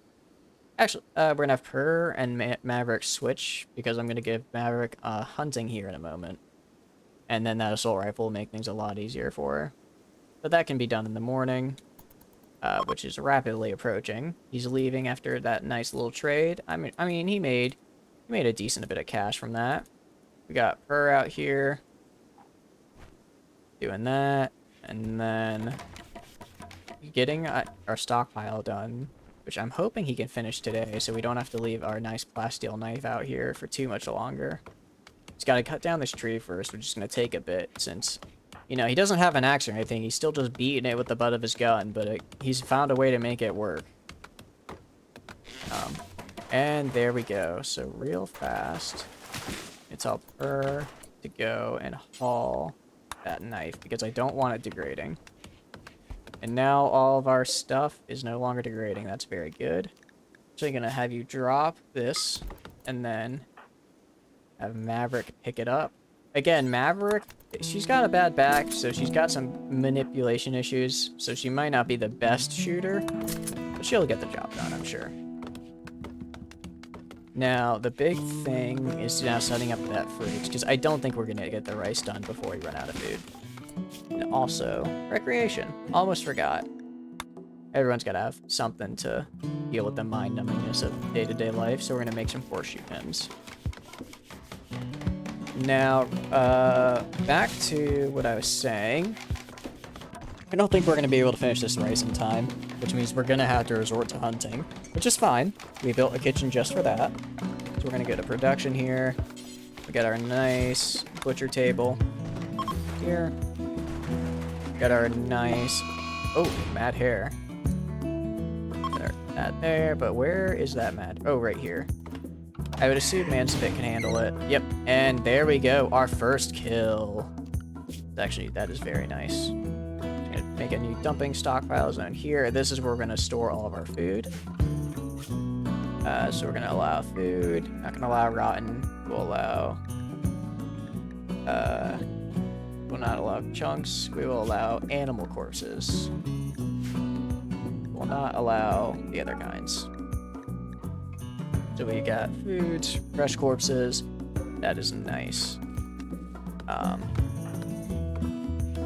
Maverick switch, because I'm gonna give Maverick hunting here in a moment, and then that assault rifle will make things a lot easier for her. But that can be done in the morning, which is rapidly approaching. He's leaving after that nice little trade. I mean, he made a decent bit of cash from that. We got Per out here doing that, and then getting our stockpile done, which I'm hoping he can finish today, so we don't have to leave our nice plasteel knife out here for too much longer. He's got to cut down this tree first, which is going to take a bit, since, you know, he doesn't have an axe or anything. He's still just beating it with the butt of his gun, but he's found a way to make it work. And there we go. So real fast, it's up her to go and haul that knife, because I don't want it degrading. And now all of our stuff is no longer degrading. That's very good. So I'm gonna have you drop this, and then have Maverick pick it up. Again, Maverick, she's got a bad back, so she's got some manipulation issues, so she might not be the best shooter, but she'll get the job done, I'm sure. Now, the big thing is now setting up that fruit, because I don't think we're going to get the rice done before we run out of food. And also, recreation. Almost forgot. Everyone's got to have something to deal with the mind-numbingness of day-to-day life, so we're going to make some horseshoe pins. Now, back to what I was saying. I don't think we're going to be able to finish this rice in time, which means we're going to have to resort to hunting, which is fine. We built a kitchen just for that. So we're going to go to production here. We got our nice butcher table here. We got our nice... Oh, mad hair. That there, but where is that mad? Oh, right here. I would assume Manspit can handle it. Yep, and there we go. Our first kill. Actually, that is very nice. Make a new dumping stockpile zone here. This is where we're going to store all of our food. So we're going to allow food. Not going to allow rotten. We'll allow... we'll not allow chunks. We will allow animal corpses. We'll not allow the other kinds. So we got foods, fresh corpses. That is nice.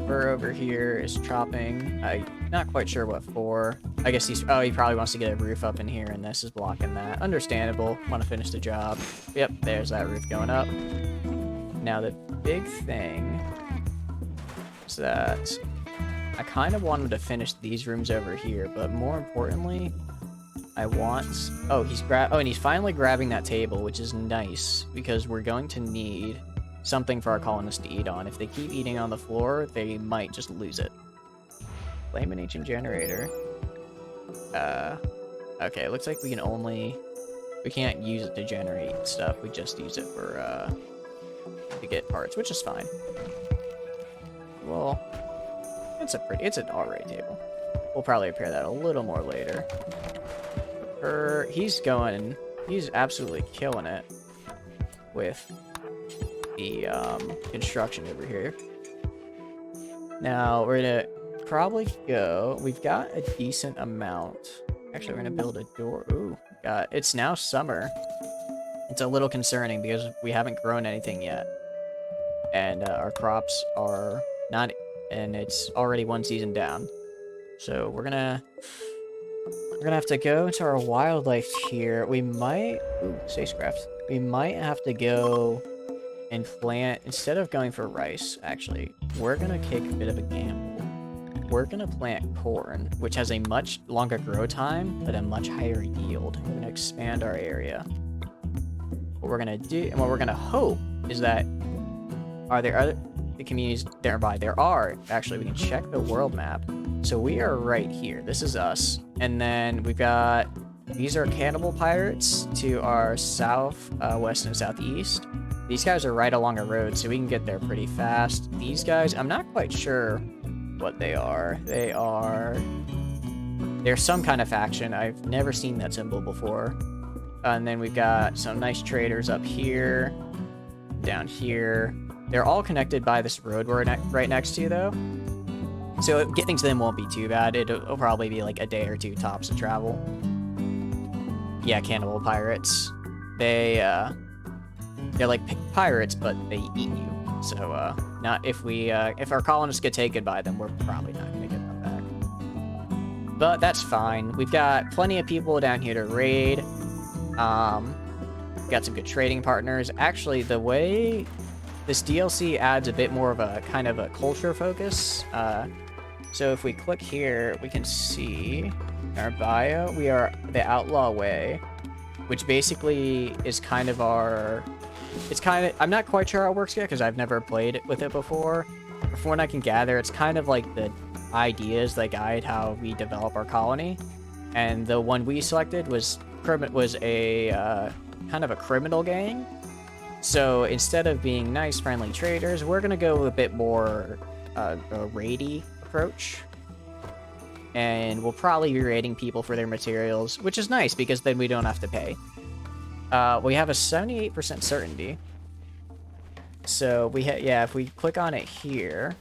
Burr over here is chopping. I'm not quite sure what for. I guess he probably wants to get a roof up in here, and this is blocking that. Understandable. Want to finish the job. Yep, there's that roof going up. Now the big thing is that I kind of want him to finish these rooms over here, but more importantly, I want... Oh, and he's finally grabbing that table, which is nice, because we're going to need something for our colonists to eat on. If they keep eating on the floor, they might just lose it. Flame an ancient generator. Okay, it looks like we can't use it to generate stuff. We just use it for, to get parts, which is fine. Well, it's an alright table. We'll probably repair that a little more later. He's absolutely killing it with the, construction over here. Now, we're gonna probably go, we've got a decent amount. Actually, we're gonna build a door. Ooh, it's now summer. It's a little concerning because we haven't grown anything yet. And our crops are not, and it's already one season down. So we're gonna have to go into our wildlife here. We might, ooh, spacecraft. We might have to go and plant, instead of going for rice, actually, we're gonna take a bit of a gamble. We're gonna plant corn, which has a much longer grow time, but a much higher yield. We're gonna expand our area. What we're gonna do, and what we're gonna hope, is that, are there other communities nearby? There are. Actually, we can check the world map. So we are right here. This is us. And then we've got, these are cannibal pirates to our south, west, and southeast. These guys are right along a road, so we can get there pretty fast. These guys, I'm not quite sure what they are. They're some kind of faction. I've never seen that symbol before. And then we've got some nice traders up here, down here. They're all connected by this road we're right next to, though. So getting to them won't be too bad. It'll probably be like a day or two tops to travel. Yeah, cannibal pirates. They're like pirates, but they eat you. So not if our colonists get taken by them, we're probably not gonna get them back. But that's fine. We've got plenty of people down here to raid. Got some good trading partners. Actually, the way this DLC adds a bit more of a kind of a culture focus. So if we click here, we can see in our bio, we are the Outlaw Way, which basically is kind of our, I'm not quite sure how it works yet because I've never played with it before. From what I can gather, it's kind of like the ideas that guide how we develop our colony. And the one we selected was a kind of a criminal gang. So instead of being nice, friendly traders, we're going to go a bit more a raidy approach. And we'll probably be raiding people for their materials, which is nice because then we don't have to pay. We have a 78% certainty. So if we click on it here,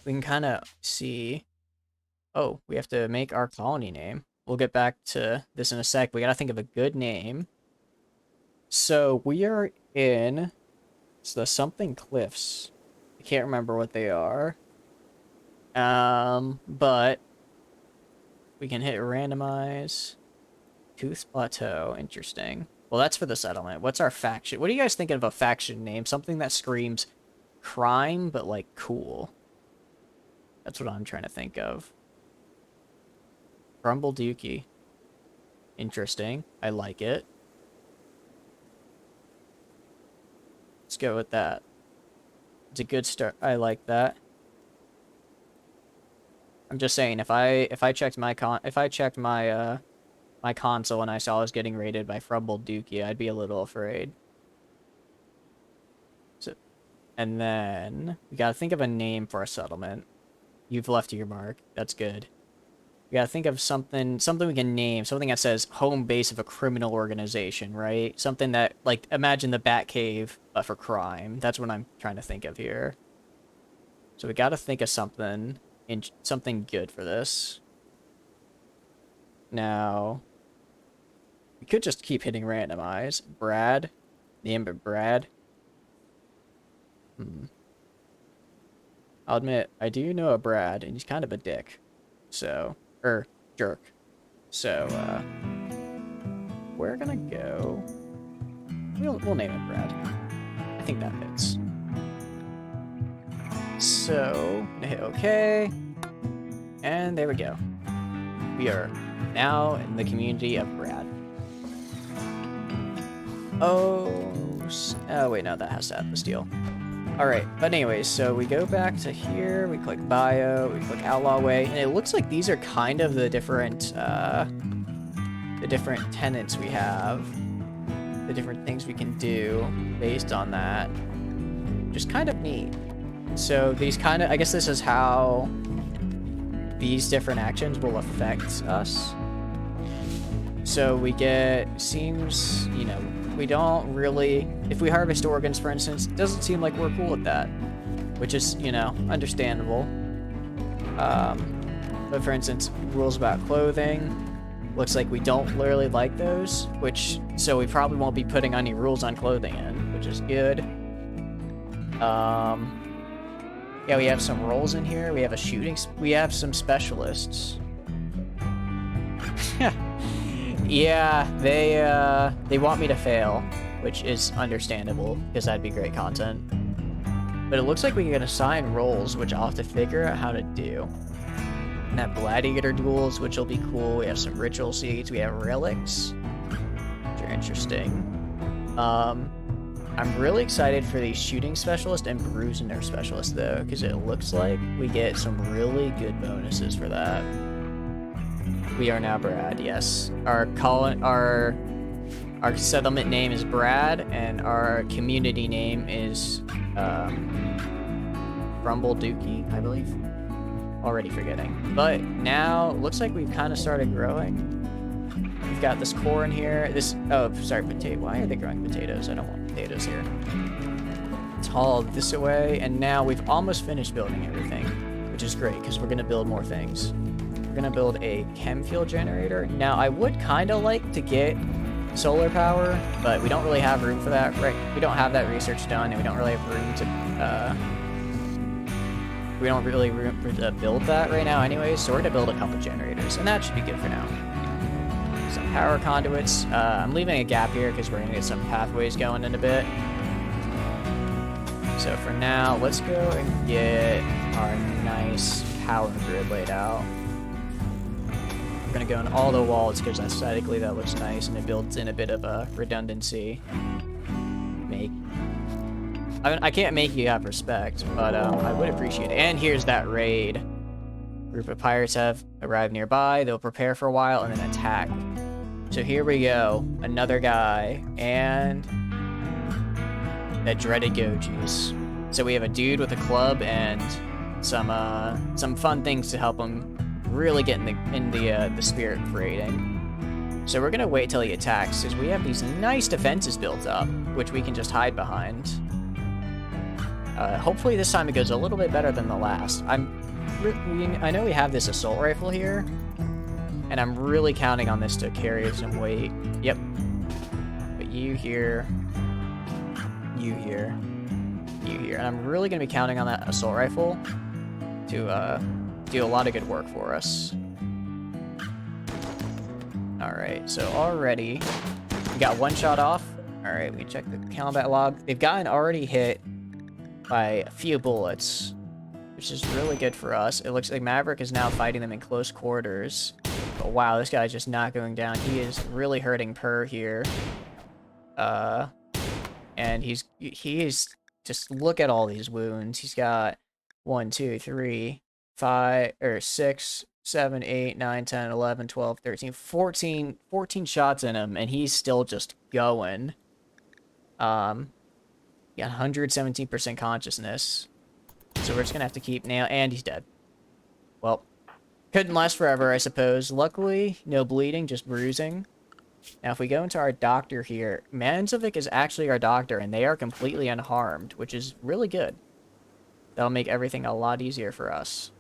we can kind of see, oh, we have to make our colony name. We'll get back to this in a sec. We got to think of a good name. So we are in the something cliffs. I can't remember what they are. But we can hit randomize. Tooth Plateau. Interesting. Well, that's for the settlement. What's our faction? What do you guys think of a faction name? Something that screams crime, but like cool. That's what I'm trying to think of. Rumble Dookie. Interesting. I like it. Let's go with that. It's a good start. I like that. I'm just saying, if I checked my my console and I saw I was getting raided by Frumble Dookie, I'd be a little afraid. So, and then we gotta think of a name for a settlement. You've left your mark. That's good. We gotta think of something we can name, something that says home base of a criminal organization, right? Something that, like, imagine the Batcave, but for crime. That's what I'm trying to think of here. So we gotta think of something good for this. Now, we could just keep hitting randomize. Brad. Name it Brad. I'll admit, I do know a Brad, and he's kind of a dick. So, jerk. So, we're gonna go... We'll name it Brad. I think that fits. So, I'm gonna hit OK. And there we go. We are now in the community of Brad. Oh, close. Oh, wait, no, that has to have the steel. Alright, but anyways, so we go back to here, we click Bio, we click Outlaw Way, and it looks like these are kind of the different tenants we have. The different things we can do based on that. Just kind of neat. So these kind of, I guess this is how these different actions will affect us. So we get, seems, you know, we don't really, if we harvest organs, for instance, it doesn't seem like we're cool with that, which is, you know, understandable. But for instance, rules about clothing, looks like we don't really like those, which, so we probably won't be putting any rules on clothing in, which is good. Yeah, we have some roles in here. We have a shooting, we have some specialists. Yeah, they want me to fail, which is understandable, because that'd be great content. But it looks like we can assign roles, which I'll have to figure out how to do. And have gladiator duels, which will be cool. We have some ritual seeds. We have relics, which are interesting. I'm really excited for these shooting specialist and bruiser specialist, though, because it looks like we get some really good bonuses for that. We are now Brad, yes. Our settlement name is Brad, and our community name is Rumble Dookie, I believe. Already forgetting. But now, looks like we've kind of started growing. We've got this corn here. This, oh, sorry, potato. Why are they growing potatoes? I don't want potatoes here. It's hauled this away, and now we've almost finished building everything, which is great, because we're going to build more things. We're going to build a chem fuel generator. Now, I would kind of like to get solar power, but we don't really have room for that, right? We don't have that research done, and we don't really have room to, we don't really room to build that right now anyways, so we're going to build a couple generators, and that should be good for now. Some power conduits. I'm leaving a gap here because we're going to get some pathways going in a bit. So for now, let's go and get our nice power grid laid out. We're going to go in all the walls because aesthetically that looks nice and it builds in a bit of a redundancy. I can't make you have respect, but I would appreciate it. And here's that raid. Group of pirates have arrived nearby. They'll prepare for a while and then attack. So here we go. Another guy. And that dreaded Gojis. So we have a dude with a club and some fun things to help him really get in the spirit of raiding. So we're gonna wait till he attacks because we have these nice defenses built up, which we can just hide behind. Hopefully this time it goes a little bit better than the last. I know we have this assault rifle here, and I'm really counting on this to carry some weight. Yep. But you here, you here, you here. And I'm really going to be counting on that assault rifle to do a lot of good work for us. Alright, so already we got one shot off. Alright, we check the combat log. They've gotten already hit by a few bullets, which is really good for us. It looks like Maverick is now fighting them in close quarters. But wow, this guy's just not going down. He is really hurting Per here. And he is just, look at all these wounds. He's got 1, 2, 3, 5, or 6, 7, 8, 9, 10, 11, 12, 13, 14 shots in him, and he's still just going. Got 117% consciousness. So we're just gonna have to keep nail, and he's dead. Well, couldn't last forever, I suppose. Luckily, no bleeding, just bruising. Now, if we go into our doctor here, Manzovic is actually our doctor, and they are completely unharmed, which is really good. That'll make everything a lot easier for us.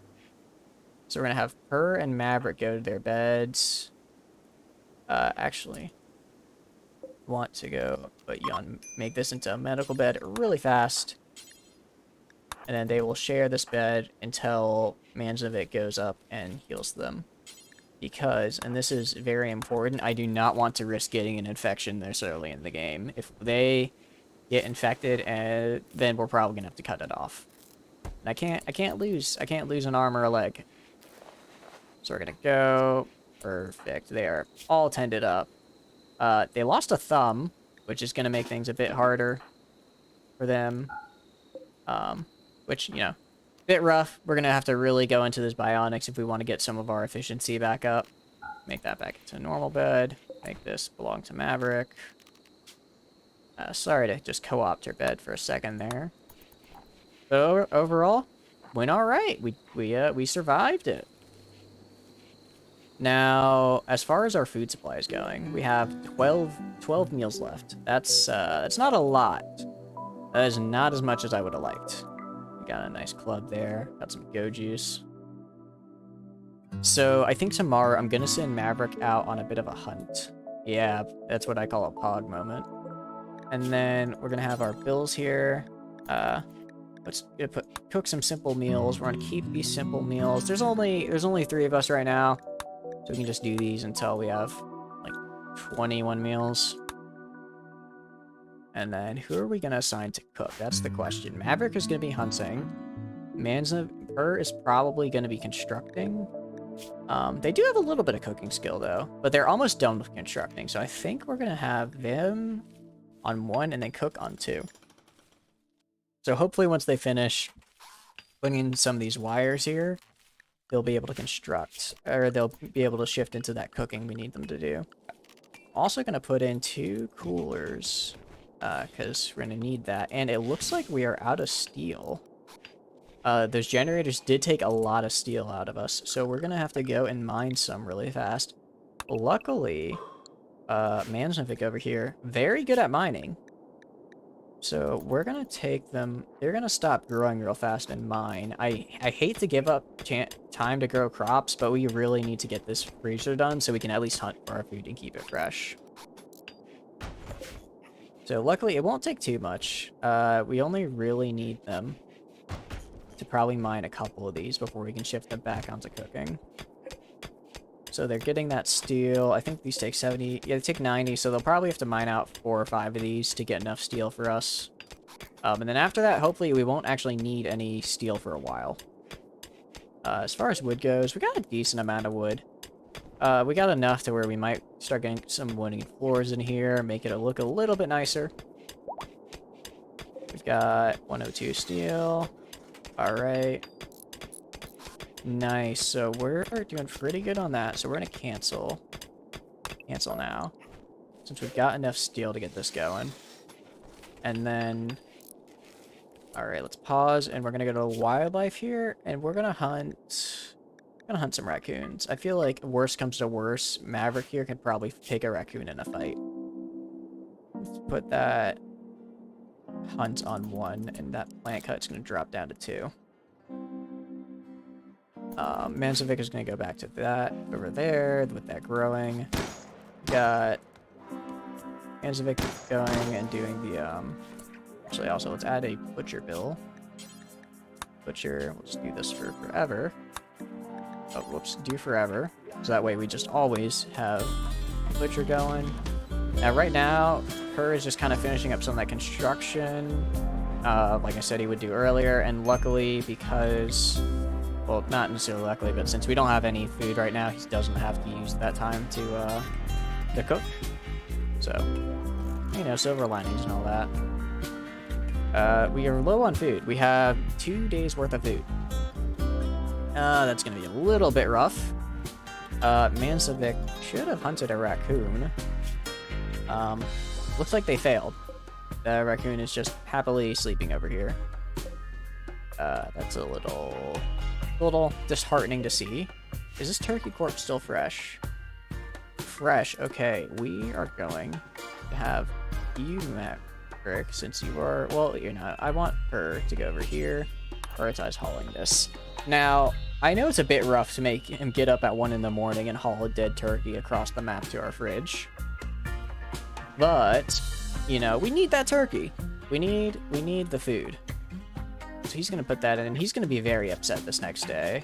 So we're gonna have Per and Maverick go to their beds. Actually, want to go put Yon, make this into a medical bed really fast. And then they will share this bed until Manzovic goes up and heals them. Because, and this is very important, I do not want to risk getting an infection this early in the game. If they get infected, then we're probably gonna have to cut it off. And I can't lose an arm or a leg. So we're gonna go. Perfect. They are all tended up. They lost a thumb, which is going to make things a bit harder for them. Which, you know, a bit rough. We're going to have to really go into this bionics if we want to get some of our efficiency back up. Make that back into a normal bed. Make this belong to Maverick. Sorry to just co-opt her bed for a second there. But overall, went all right. We survived it. Now, as far as our food supply is going, we have 12 meals left. That's not a lot. That is not as much as I would have liked. We got a nice club there. Got some go juice. So I think tomorrow I'm gonna send Maverick out on a bit of a hunt. Yeah, that's what I call a pog moment. And then we're gonna have our bills here. Let's cook some simple meals. We're gonna keep these simple meals. There's only 3 of us right now, so we can just do these until we have like 21 meals. And then who are we gonna assign to cook? That's the question. Maverick is gonna be hunting. Her is probably gonna be constructing. They do have a little bit of cooking skill though, but they're almost done with constructing. So I think we're gonna have them on 1 and then cook on 2. So hopefully once they finish putting in some of these wires here, they'll be able to construct, or they'll be able to shift into that cooking we need them to do. Also gonna put in 2 coolers, because we're gonna need that. And it looks like we are out of steel. Those generators did take a lot of steel out of us, so we're gonna have to go and mine some really fast. Luckily, Manznovic over here, very good at mining. So we're gonna take them, they're gonna stop growing real fast and mine. I hate to give up time to grow crops, but we really need to get this freezer done so we can at least hunt for our food and keep it fresh. So luckily it won't take too much. We only really need them to probably mine a couple of these before we can shift them back onto cooking. So they're getting that steel. I think these take 70. Yeah, they take 90, so they'll probably have to mine out 4 or 5 of these to get enough steel for us. And then after that, hopefully we won't actually need any steel for a while. As far as wood goes, we got a decent amount of wood. We got enough to where we might start getting some wooden floors in here, make it look a little bit nicer. We've got 102 steel. All right. Nice, so we're doing pretty good on that, so we're gonna cancel now, since we've got enough steel to get this going. And then, all right, let's pause, and we're gonna go to wildlife here, and we're gonna hunt some raccoons. I feel like worst comes to worst, Maverick here can probably take a raccoon in a fight. Let's put that hunt on 1, and that plant cut's gonna drop down to 2. Manzovic is going to go back to that over there with that growing. Got Manzovic going and doing the, actually also let's add a butcher bill. Butcher, let's do this for forever. Oh, whoops, do forever. So that way we just always have butcher going. Now right now, her is just kind of finishing up some of that construction. Like I said he would do earlier, and luckily because... Well, not necessarily luckily, but since we don't have any food right now, he doesn't have to use that time to cook. So, you know, silver linings and all that. We are low on food. We have 2 days worth of food. That's going to be a little bit rough. Mansovic should have hunted a raccoon. Looks like they failed. The raccoon is just happily sleeping over here. That's a little disheartening to see. Is this turkey corpse still fresh? Fresh. Okay, we are going to have you, Maverick, since you are... Well, you're not. I want her to go over here. Prioritize hauling this. Now, I know it's a bit rough to make him get up at 1 in the morning and haul a dead turkey across the map to our fridge. But, you know, we need that turkey. We need the food. So he's going to put that in, and he's going to be very upset this next day.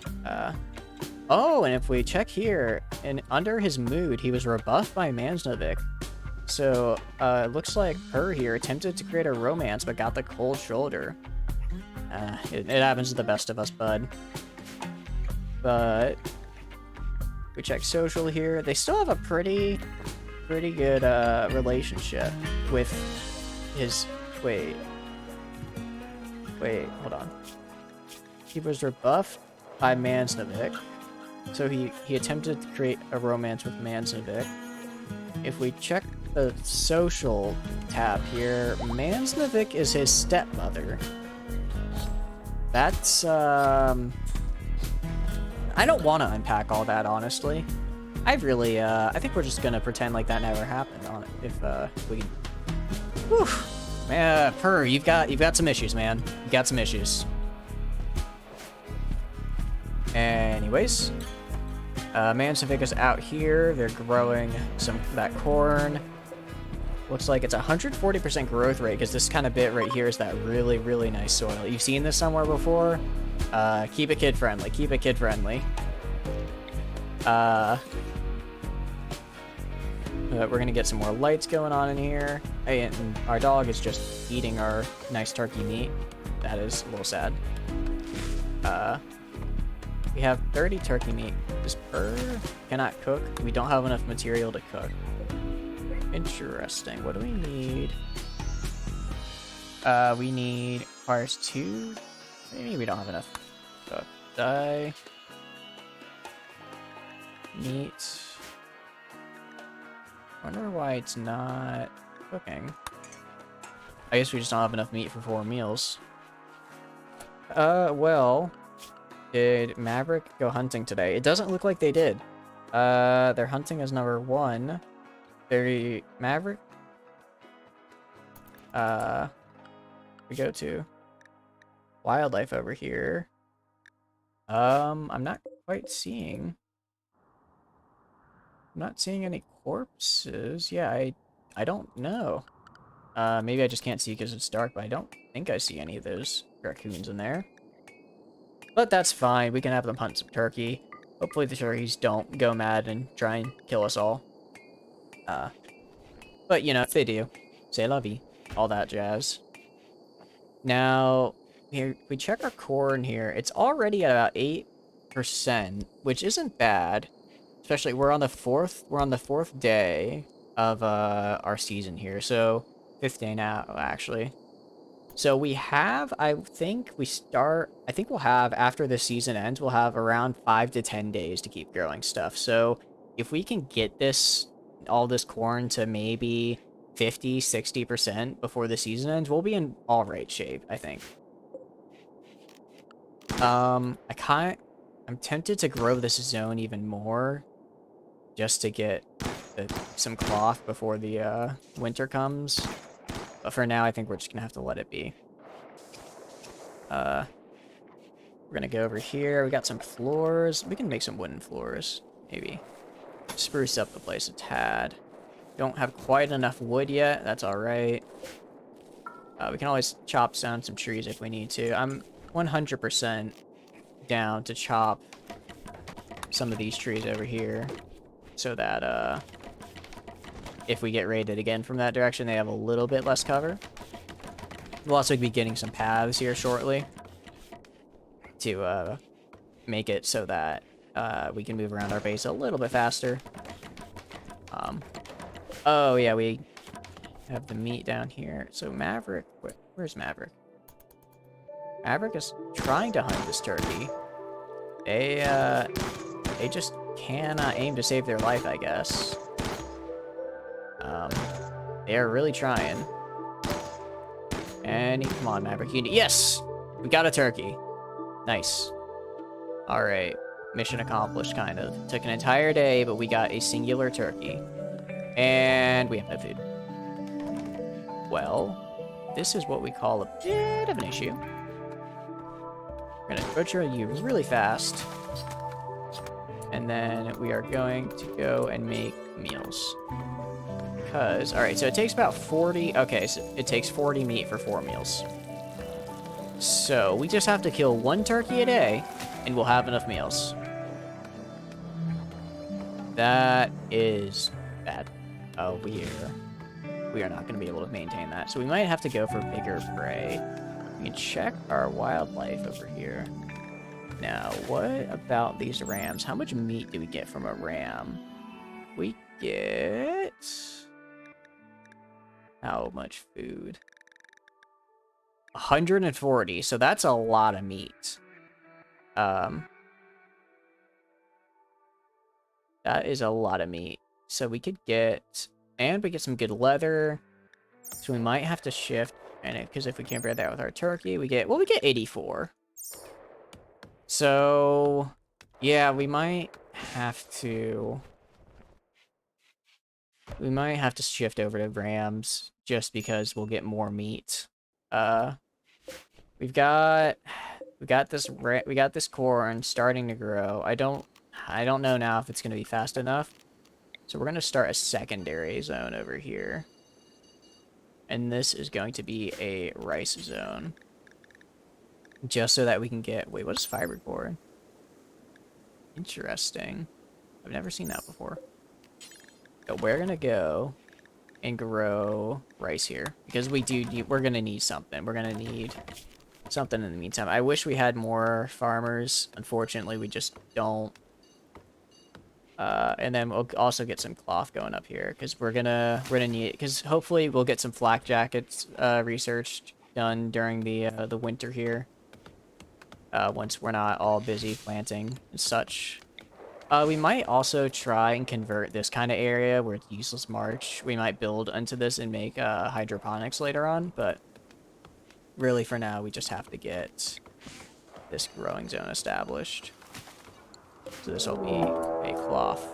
Oh, and if we check here, and under his mood, he was rebuffed by Manznovic. So, it looks like her here attempted to create a romance, but got the cold shoulder. It happens to the best of us, bud. But, we check social here. They still have a pretty pretty good relationship with his... Wait, hold on. He was rebuffed by Mansnavik, so he attempted to create a romance with Mansnavik. If we check the social tab here, Mansnavik is his stepmother. That's, I don't want to unpack all that, honestly. I really, I think we're just gonna pretend like that never happened on it, if we can... Whew! Man, Purr, you've got some issues, man. You've got some issues. Anyways, Mansnavik is out here. They're growing that corn. Looks like it's 140% growth rate, because this kind of bit right here is that really, really nice soil. You've seen this somewhere before? Keep it kid-friendly. Keep it kid-friendly. We're gonna get some more lights going on in here. Hey, and our dog is just eating our nice turkey meat. That is a little sad. We have 30 turkey meat. This Purr cannot cook. We don't have enough material to cook. Interesting. What do we need? We need... requires 2? Maybe we don't have enough. So, dye. Meat. Wonder why it's not cooking. I guess we just don't have enough meat for 4 meals. Well... Did Maverick go hunting today? It doesn't look like they did. Their hunting is number 1. Maverick. We go to wildlife over here. I'm not quite seeing. I'm not seeing any corpses. Yeah, I don't know. Maybe I just can't see because it's dark, but I don't think I see any of those raccoons in there. But that's fine. We can have them hunt some turkey. Hopefully the turkeys don't go mad and try and kill us all. But, you know, if they do, c'est la vie. All that jazz. Now, here we check our corn here. It's already at about 8%, which isn't bad. Especially, we're on the 4th day of our season here. So, 5th day now, actually. So we have, I think we'll have, after the season ends, we'll have around 5 to 10 days to keep growing stuff. So if we can get all this corn to maybe 50, 60% before the season ends, we'll be in all right shape, I think. I'm tempted to grow this zone even more just to get some cloth before the winter comes. But for now, I think we're just gonna have to let it be. We're gonna go over here. We got some floors. We can make some wooden floors, maybe. Spruce up the place a tad. Don't have quite enough wood yet. That's all right. We can always chop down some trees if we need to. I'm 100% down to chop some of these trees over here, so that if we get raided again from that direction, they have a little bit less cover. We'll also be getting some paths here shortly to make it so that we can move around our base a little bit faster. Oh yeah, we have the meat down here. So Maverick, where's Maverick? Maverick is trying to hunt this turkey. They just cannot aim to save their life, I guess. They are really trying. And come on, Maverick. Yes! We got a turkey. Nice. Alright. Mission accomplished, kind of. Took an entire day, but we got a singular turkey. And we have no food. Well, this is what we call a bit of an issue. We're gonna butcher you really fast. And then we are going to go and make meals. Because, alright, so it takes about 40... Okay, so it takes 40 meat for 4 meals. So, we just have to kill 1 turkey a day, and we'll have enough meals. That is bad. Oh, we are not going to be able to maintain that. So we might have to go for bigger prey. We can check our wildlife over here. Now, what about these rams? How much meat do we get from a ram? We get how much food? 140, so that's a lot of meat. That is a lot of meat. So we could get, and we get some good leather. So we might have to shift, and because if we can't pair that with our turkey, we get, well, we get 84. So, yeah, we might have to shift over to rams just because we'll get more meat. We got this corn starting to grow. I don't know now if it's going to be fast enough. So we're going to start a secondary zone over here. And this is going to be a rice zone. Just so that we can get... Wait, what is fiberboard? Interesting. I've never seen that before. But we're going to go and grow rice here. Because we're going to need something. We're going to need something in the meantime. I wish we had more farmers. Unfortunately, we just don't. And then we'll also get some cloth going up here because we're gonna need, because hopefully we'll get some flak jackets research done during the winter here. Once we're not all busy planting and such. We might also try and convert this kind of area where it's useless march. We might build into this and make hydroponics later on, but really for now we just have to get this growing zone established. So this will be a cloth.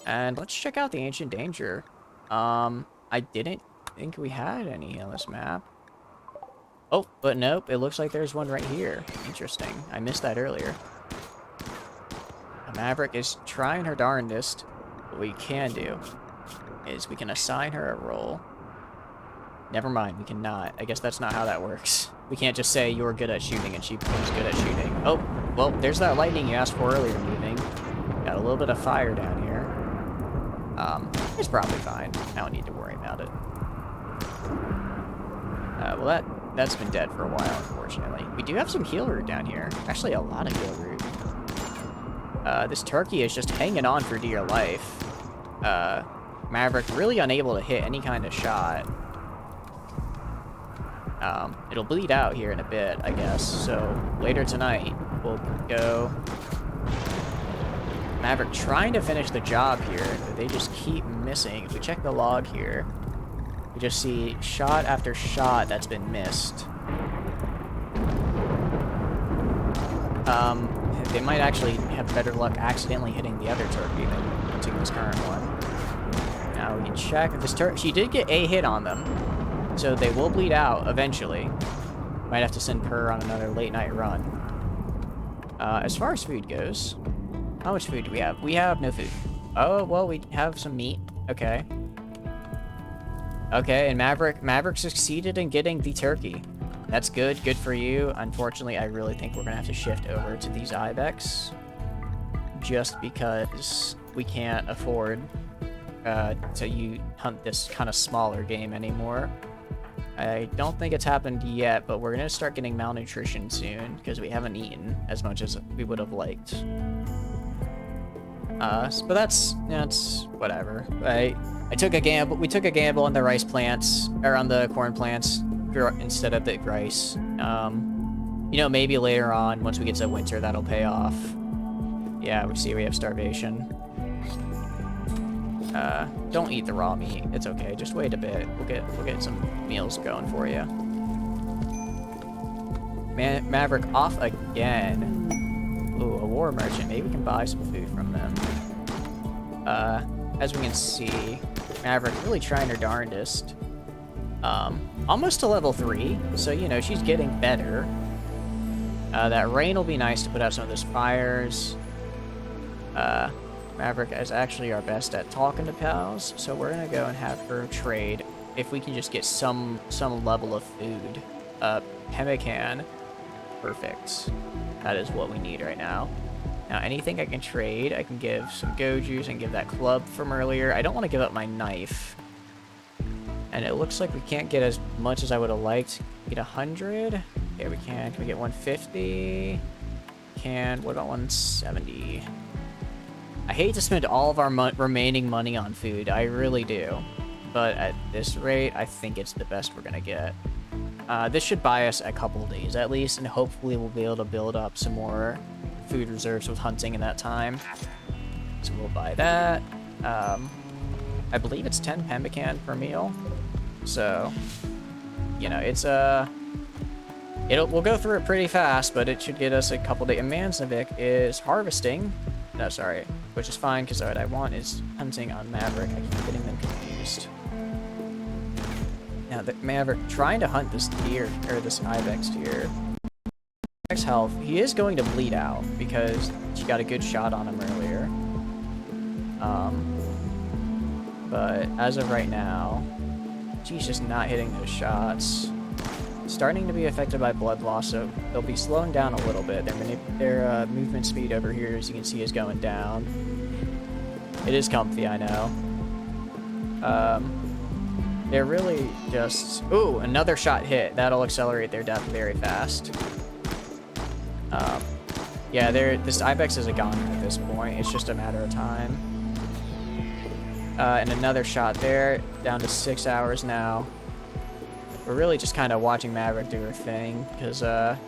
And let's check out the ancient danger. I didn't think we had any on this map. Oh, but nope, it looks like there's one right here. Interesting. I missed that earlier. Maverick is trying her darndest. What we can do is we can assign her a role. Never mind, we cannot. I guess that's not how that works. We can't just say you're good at shooting and she becomes good at shooting. Oh, well, there's that lightning you asked for earlier moving. Got a little bit of fire down here. It's probably fine. I don't need to worry about it. Well, that's been dead for a while, unfortunately. We do have some heal root down here. Actually, a lot of heal root. This turkey is just hanging on for dear life. Maverick really unable to hit any kind of shot. It'll bleed out here in a bit, I guess. So later tonight, we'll go. Maverick trying to finish the job here, but they just keep missing. If we check the log here, we just see shot after shot that's been missed. They might actually have better luck accidentally hitting the other turkey than hitting this current one. Now we can check if this turkey... She did get a hit on them, so they will bleed out eventually. Might have to send her on another late night run. As far as food goes, how much food do we have? We have no food. Oh, well, we have some meat. Okay. Okay, and Maverick succeeded in getting the turkey. That's good. Good for you. Unfortunately, I really think we're going to have to shift over to these ibex. Just because we can't afford to hunt this kind of smaller game anymore. I don't think it's happened yet, but we're going to start getting malnutrition soon because we haven't eaten as much as we would have liked. But that's whatever. I took a gamble. We took a gamble on the rice plants, or on the corn plants, instead of the rice. You know, maybe later on, once we get to winter, that'll pay off. Yeah, we have starvation. Don't eat the raw meat. It's okay. Just wait a bit. We'll get some meals going for you. Maverick off again. Ooh, a war merchant. Maybe we can buy some food from them. As we can see, Maverick really trying her darndest. Almost to level 3, so, you know, she's getting better. That rain will be nice to put out some of those fires. Maverick is actually our best at talking to pals, so we're gonna go and have her trade if we can just get some level of food. Pemmican. Perfect. That is what we need right now. Now, anything I can trade, I can give some go juice and give that club from earlier. I don't want to give up my knife. And it looks like we can't get as much as I would have liked. Get 100? Yeah, we can. Can we get 150? Can. What about 170? I hate to spend all of our remaining money on food. I really do. But at this rate, I think it's the best we're gonna get. This should buy us a couple days at least, and hopefully we'll be able to build up some more food reserves with hunting in that time. So we'll buy that. I believe it's 10 pemmican per meal. So, you know, it's we'll go through it pretty fast, but it should get us a couple days. And Manzavik is harvesting. No, sorry, which is fine because what I want is hunting on Maverick. I keep getting them confused. Now, the Maverick trying to hunt this deer, or this ibex deer. Ibex health, he is going to bleed out because she got a good shot on him earlier. But as of right now, she's just not hitting those shots. Starting to be affected by blood loss, so they'll be slowing down a little bit. Their movement speed over here, as you can see, is going down. It is comfy, I know. They're really just... Ooh, another shot hit. That'll accelerate their death very fast. Yeah, this Ibex is a goner at this point. It's just a matter of time. And another shot there. Down to 6 hours now. We're really just kind of watching Maverick do her thing, because we're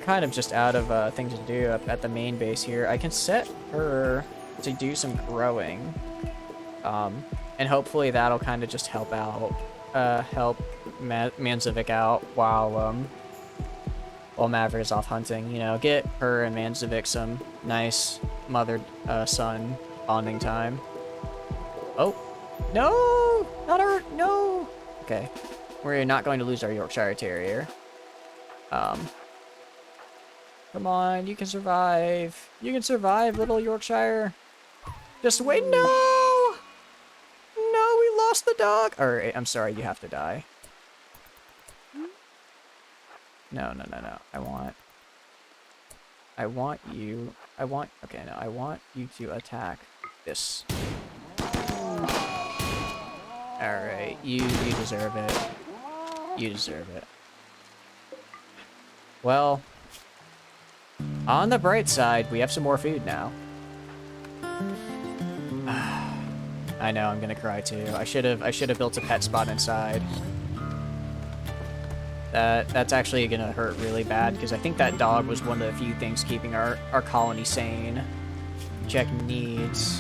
kind of just out of things to do up at the main base here. I can set her to do some growing. And hopefully that'll kind of just help out, help Manzavik out while Maverick is off hunting. You know, get her and Manzavik some nice mother-son bonding time. Oh, no, not her, no. Okay, we're not going to lose our Yorkshire Terrier. Come on, you can survive. You can survive, little Yorkshire. Just wait, no. No, we lost the dog. Or, I'm sorry, you have to die. No. I want you to attack this. Alright, you deserve it. You deserve it. Well, on the bright side, we have some more food now. I know, I'm gonna cry too. I should have built a pet spot inside. That's actually gonna hurt really bad because I think that dog was one of the few things keeping our colony sane. Check needs.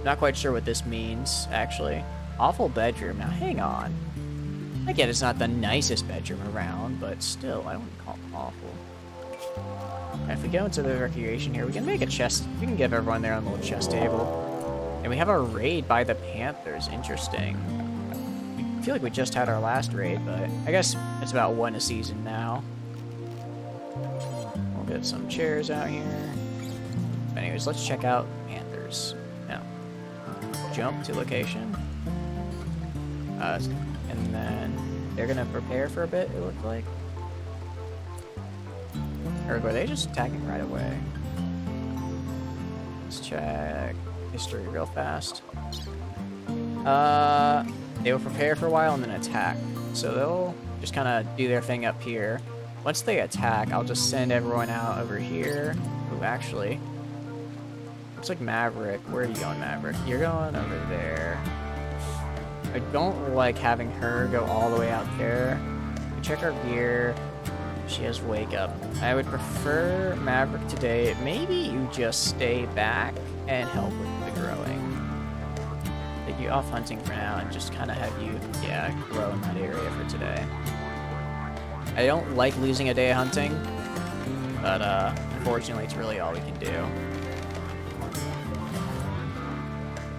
Not quite sure what this means, actually. Awful bedroom. Now, hang on. I get it's not the nicest bedroom around, but still, I wouldn't call it awful. And if we go into the recreation here, we can make a chest. We can give everyone there on the little chest table. And we have a raid by the Panthers. Interesting. I feel like we just had our last raid, but I guess it's about one a season now. We'll get some chairs out here. Anyways, let's check out Panthers. Now, jump to location. And then they're gonna prepare for a bit, it looked like. Or were they just attacking right away? Let's check history real fast. They will prepare for a while and then attack. So they'll just kind of do their thing up here. Once they attack, I'll just send everyone out over here. Oh, actually, looks like Maverick. Where are you going, Maverick? You're going over there. I don't like having her go all the way out there. Check our gear. She has wake up. I would prefer Maverick today. Maybe you just stay back and help with the growing. Take you off hunting for now and just kind of have you, yeah, grow in that area for today. I don't like losing a day of hunting, but unfortunately it's really all we can do.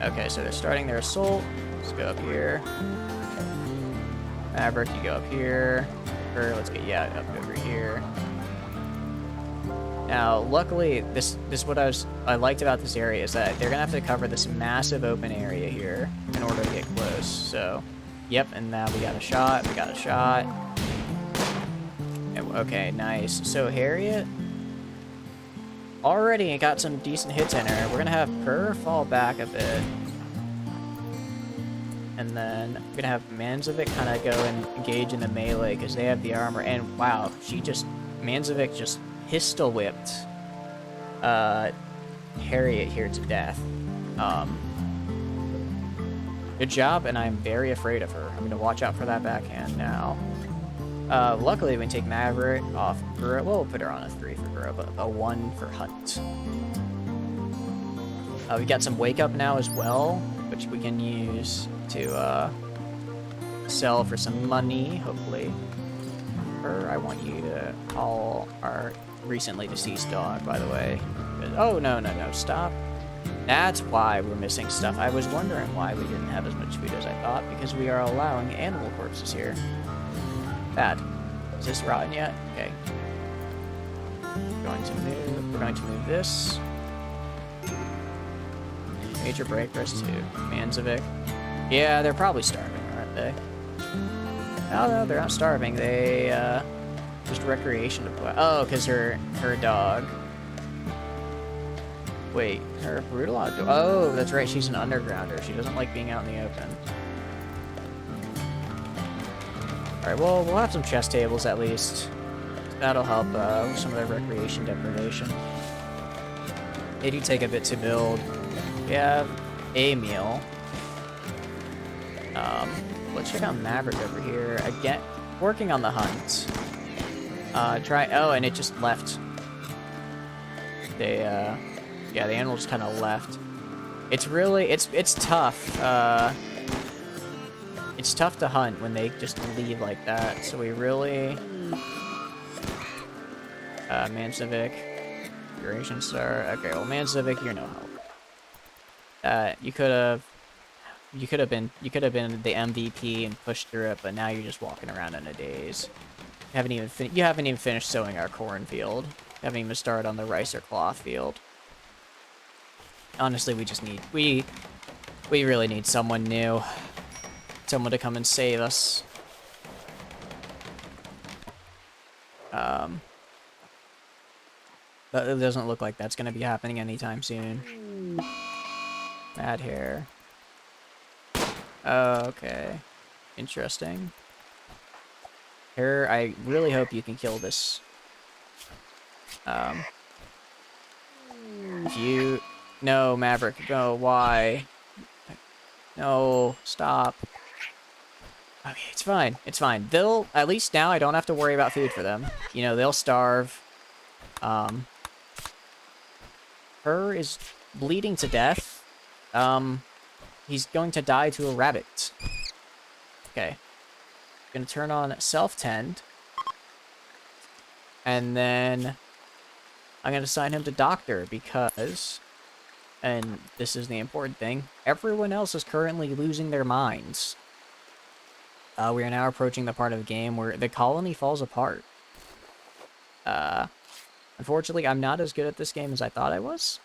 Okay, so they're starting their assault. Let's go up here. Maverick, you go up here. Or let's get up over here. Now, luckily, this what I liked about this area is that they're gonna have to cover this massive open area here in order to get close. So, yep, and now we got a shot. We got a shot. Okay, nice. So Harriet already got some decent hits in her. We're gonna have her fall back a bit. And then we're gonna have Manzavik kind of go and engage in the melee because they have the armor. And wow, Manzavik just pistol whipped harry it here to death. Good job, and I'm very afraid of her. I'm gonna watch out for that backhand now. Luckily, we can take Maverick off Guro. Well, we'll put her on a 3 for Guro, but a 1 for Hunt. We got some Wake Up now as well, which we can use to sell for some money, hopefully. Or I want you to call our recently deceased dog, by the way. Oh, no, stop. That's why we're missing stuff. I was wondering why we didn't have as much food as I thought, because we are allowing animal corpses here. Bad. Is this rotten yet? Okay. We're going to move this. Major breakers to Manzovic. Yeah, they're probably starving, aren't they? Oh, no, they're not starving. They, just recreation to play. Oh, because her dog. Wait, her brutal outdoor. Oh, that's right, she's an undergrounder. She doesn't like being out in the open. Alright, well, we'll have some chess tables at least. That'll help with some of the recreation deprivation. They do take a bit to build. We have a meal. Let's check out Maverick over here. Again, working on the hunt. Oh, and it just left. They, yeah, the animal just kind of left. It's really, it's tough. It's tough to hunt when they just leave like that. So we really, Manzovic, Duration Star. Okay, well, Manzovic, you're no help. You could have been the MVP and pushed through it, but now you're just walking around in a daze. You haven't even finished sowing our cornfield. You haven't even started on the rice or cloth field. Honestly, we really need someone new. Someone to come and save us. But it doesn't look like that's going to be happening anytime soon. Mad hair. Okay. Interesting. Here, I really hope you can kill this. No, Maverick, no, why? No, stop. Okay, it's fine. It's fine. At least now I don't have to worry about food for them. You know, they'll starve. Her is bleeding to death. He's going to die to a rabbit. Okay. Gonna turn on self-tend. And then I'm gonna assign him to doctor because, and this is the important thing, everyone else is currently losing their minds. We are now approaching the part of the game where the colony falls apart. Unfortunately, I'm not as good at this game as I thought I was.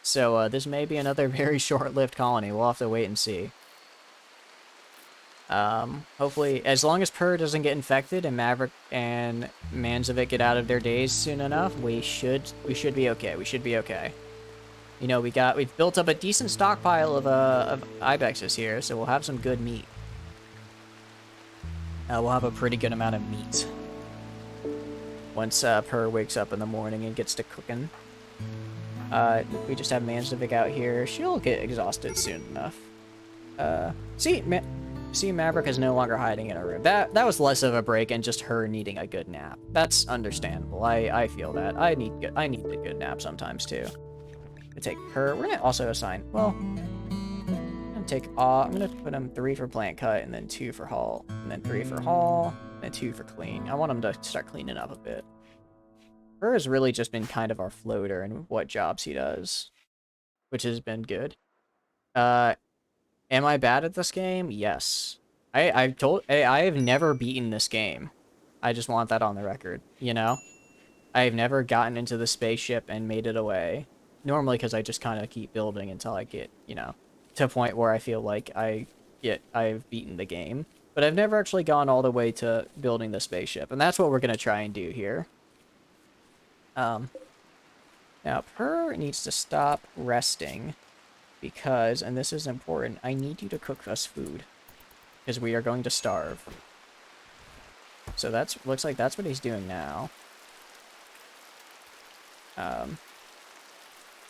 So, this may be another very short-lived colony. We'll have to wait and see. Hopefully, as long as Purr doesn't get infected and Maverick and Manzovic get out of their days soon enough, we should be okay. We should be okay. You know, we've built up a decent stockpile of ibexes here, so we'll have some good meat. We'll have a pretty good amount of meat once Purr wakes up in the morning and gets to cooking. We just have Manzovic out here. She'll get exhausted soon enough. See, Maverick is no longer hiding in a room. That was less of a break and just her needing a good nap. That's understandable. I feel that. I need a good nap sometimes too. I'm gonna take her. We're gonna also assign. Well, I'm gonna put him 3 for plant cut and then 2 for haul, and then 3 for haul, and then 2 for clean. I want him to start cleaning up a bit. Her has really just been kind of our floater and what jobs he does, which has been good. Am I bad at this game? Yes. I have never beaten this game. I just want that on the record, you know? I've never gotten into the spaceship and made it away. Normally because I just kind of keep building until I get, you know, to a point where I feel like I've beaten the game. But I've never actually gone all the way to building the spaceship, and that's what we're going to try and do here. Now, Purr needs to stop resting because, and this is important, I need you to cook us food because we are going to starve. So looks like that's what he's doing now.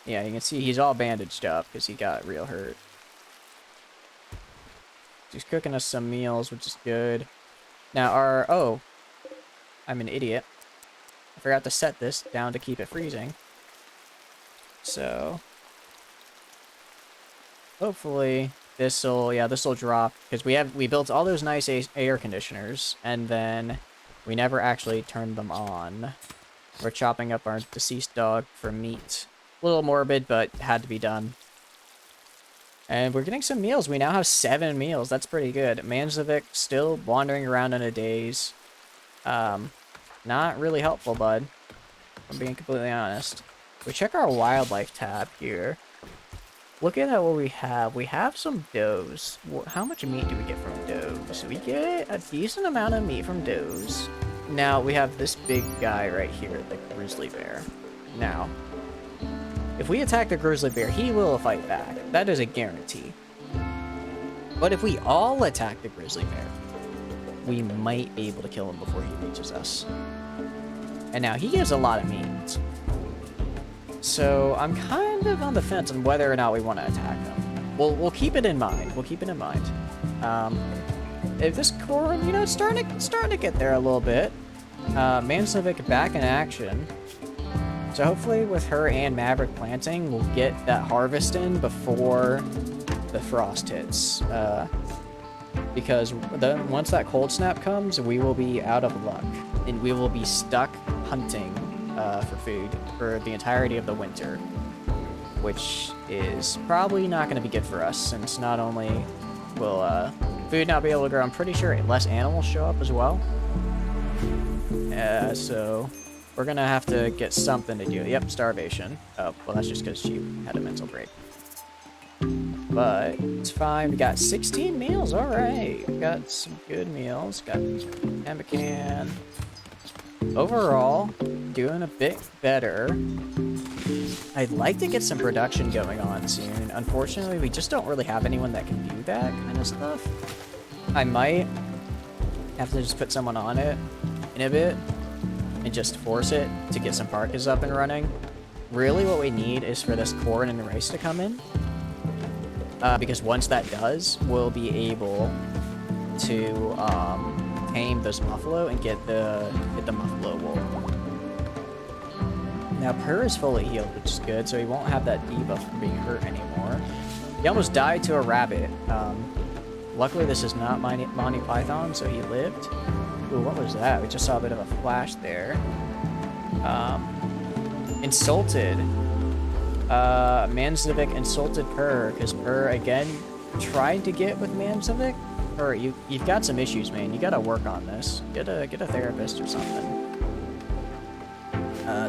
Yeah, you can see he's all bandaged up because he got real hurt. He's cooking us some meals, which is good. Now our... Oh, I'm an idiot. I forgot to set this down to keep it freezing. So... hopefully this'll drop, because we built all those nice air conditioners, and then we never actually turned them on. We're chopping up our deceased dog for meat. A little morbid, but had to be done. And we're getting some meals. We now have 7 meals. That's pretty good. Manzovic still wandering around in a daze. Not really helpful, bud. I'm being completely honest. We check our wildlife tab here. Looking at what we have some does. How much meat do we get from does? We get a decent amount of meat from does. Now, we have this big guy right here, the Grizzly Bear. Now, if we attack the Grizzly Bear, he will fight back. That is a guarantee. But if we all attack the Grizzly Bear, we might be able to kill him before he reaches us. And now, he gives a lot of meat. So, I'm kind of on the fence on whether or not we want to attack him. We'll keep it in mind. We'll keep it in mind. If this corn, you know, it's starting to get there a little bit. Manzovic back in action. So hopefully with her and Maverick planting, we'll get that harvest in before the frost hits. Because once that cold snap comes, we will be out of luck. And we will be stuck hunting for food for the entirety of the winter. Which is probably not going to be good for us, since not only will food not be able to grow, I'm pretty sure less animals show up as well. So we're going to have to get something to do. Yep, starvation. Oh, well, that's just because she had a mental break. But it's fine. We got 16 meals. All right. We got some good meals. Got pemmican. Overall, doing a bit better. I'd like to get some production going on soon. Unfortunately, we just don't really have anyone that can do that kind of stuff. I might have to just put someone on it in a bit and just force it to get some parkas up and running. Really what we need is for this corn and rice to come in. Because once that does, we'll be able to tame this buffalo and get the buffalo wool. Now, Purr is fully healed, which is good, so he won't have that debuff from being hurt anymore. He almost died to a rabbit. Luckily, this is not Monty Python, so he lived. Ooh, what was that? We just saw a bit of a flash there. Insulted. Manzovic insulted Purr, because Purr, again, tried to get with Manzovic. Purr, you've got some issues, man. You gotta work on this. Get a therapist or something.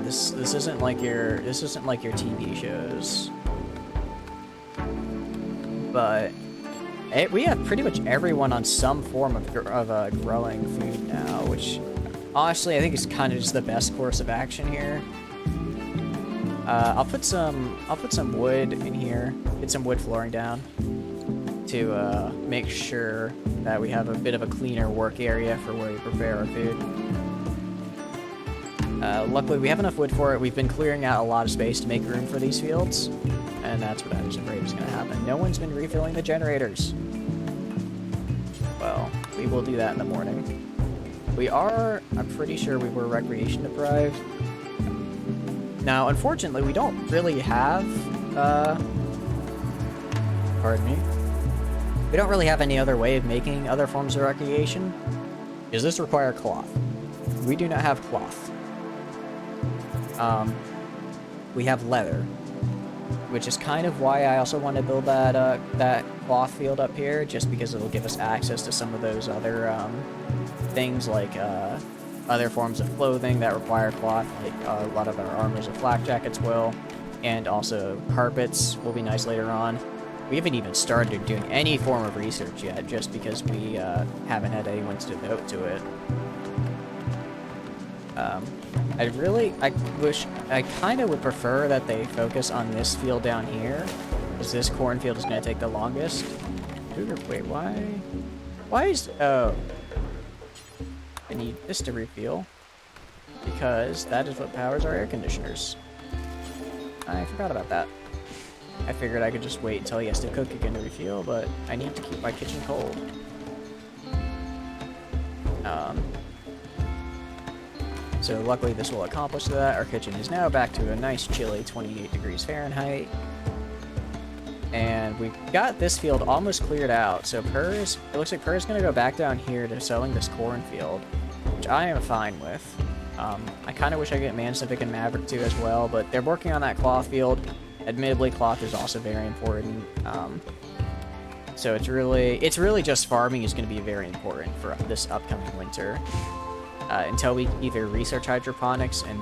This isn't like your TV shows. But we have pretty much everyone on some form of growing food now, which honestly I think is kind of just the best course of action here. I'll put some wood in here, get some wood flooring down to make sure that we have a bit of a cleaner work area for where we prepare our food. Luckily, we have enough wood for it. We've been clearing out a lot of space to make room for these fields, and that's what I was afraid was going to happen. No one's been refilling the generators. Well, we will do that in the morning. I'm pretty sure we were recreation deprived. Now, unfortunately, we don't really have, pardon me. We don't really have any other way of making other forms of recreation. Does this require cloth? We do not have cloth. We have leather, which is kind of why I also want to build that cloth field up here, just because it'll give us access to some of those other things like other forms of clothing that require cloth, like a lot of our armors and flak jackets will, and also carpets will be nice later on. We haven't even started doing any form of research yet, just because we haven't had anyone to devote to it. I kind of would prefer that they focus on this field down here, because this cornfield is going to take the longest. Wait, why is, oh, I need this to refuel, because that is what powers our air conditioners. I forgot about that. I figured I could just wait until he has to cook again to refuel, but I need to keep my kitchen cold. So luckily this will accomplish that. Our kitchen is now back to a nice chilly 28 degrees Fahrenheit. And we got this field almost cleared out. So it looks like Purr's going to go back down here to sowing this cornfield, which I am fine with. I kind of wish I could get Mansivic and Maverick too as well, but they're working on that cloth field. Admittedly, cloth is also very important. So it's really just farming is going to be very important for this upcoming winter. Until we either research hydroponics and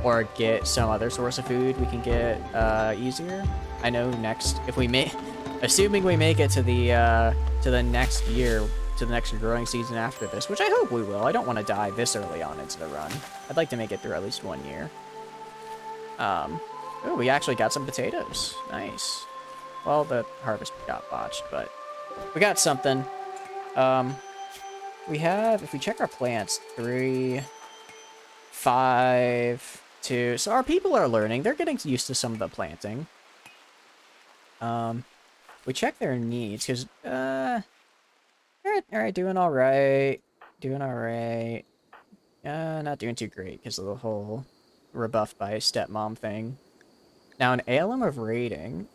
or get some other source of food we can get easier. I know next, if we assuming we make it to the next year, to the next growing season after this, which I hope we will. I don't want to die this early on into the run. I'd like to make it through at least 1 year. Oh, we actually got some potatoes. Nice. Well, the harvest got botched, but we got something. We have, if we check our plants, 3, 5, 2. So our people are learning. They're getting used to some of the planting. We check their needs, because, alright, doing alright. Doing alright. Not doing too great, because of the whole rebuffed by stepmom thing. Now, an alum of rating,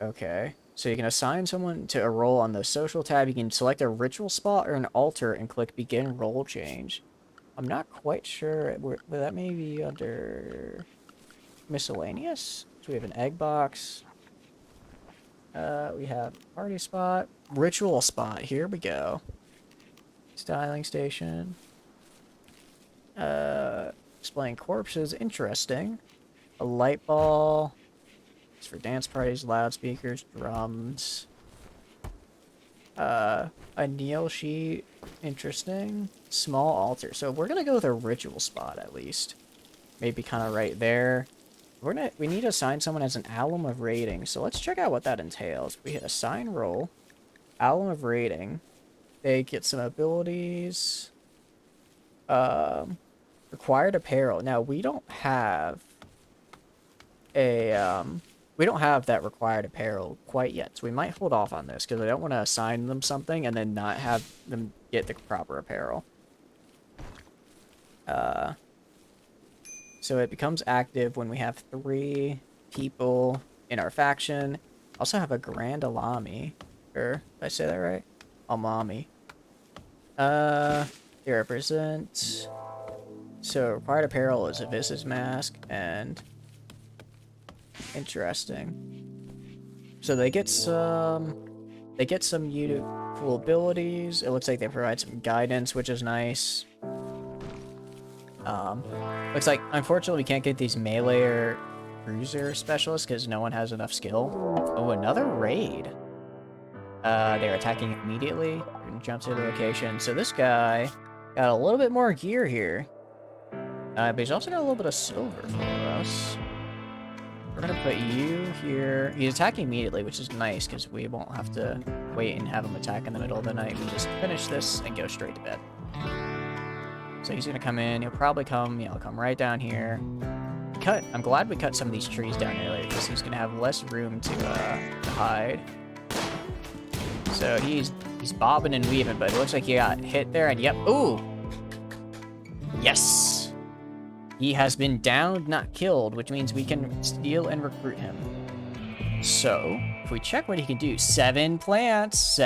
okay. So you can assign someone to a role on the social tab. You can select a ritual spot or an altar and click begin role change. I'm not quite sure. That may be under miscellaneous. So we have an egg box. We have party spot. Ritual spot. Here we go. Styling station. Displaying corpses. Interesting. A light ball. For dance parties, loudspeakers, drums. A kneel sheet. Interesting. Small altar. So we're gonna go with a ritual spot at least. Maybe kind of right there. We need to assign someone as an alum of rating. So let's check out what that entails. We hit assign role. Alum of rating. They get some abilities. Required apparel. Now we don't have we don't have that required apparel quite yet, so we might hold off on this, because I don't want to assign them something and then not have them get the proper apparel. So it becomes active when we have 3 people in our faction. Also have a Grand Alami. Did I say that right? Alami. They represent... So required apparel is a visage mask, and... Interesting. So they get some cool abilities. It looks like they provide some guidance, which is nice. Looks like, unfortunately, we can't get these melee or cruiser specialists because no one has enough skill. Oh, another raid. They're attacking immediately and jumps to the location. So this guy got a little bit more gear here. But he's also got a little bit of silver for us. We're gonna put you here. He's attacking immediately, which is nice because we won't have to wait and have him attack in the middle of the night. We just finish this and go straight to bed. So he's gonna come in. He'll probably come. Yeah, he'll come right down here. I'm glad we cut some of these trees down earlier because he's gonna have less room to hide. So he's bobbing and weaving, but it looks like he got hit there. And yep, ooh, yes. He has been downed, not killed, which means we can steal and recruit him. So, if we check what he can do, 7 plants,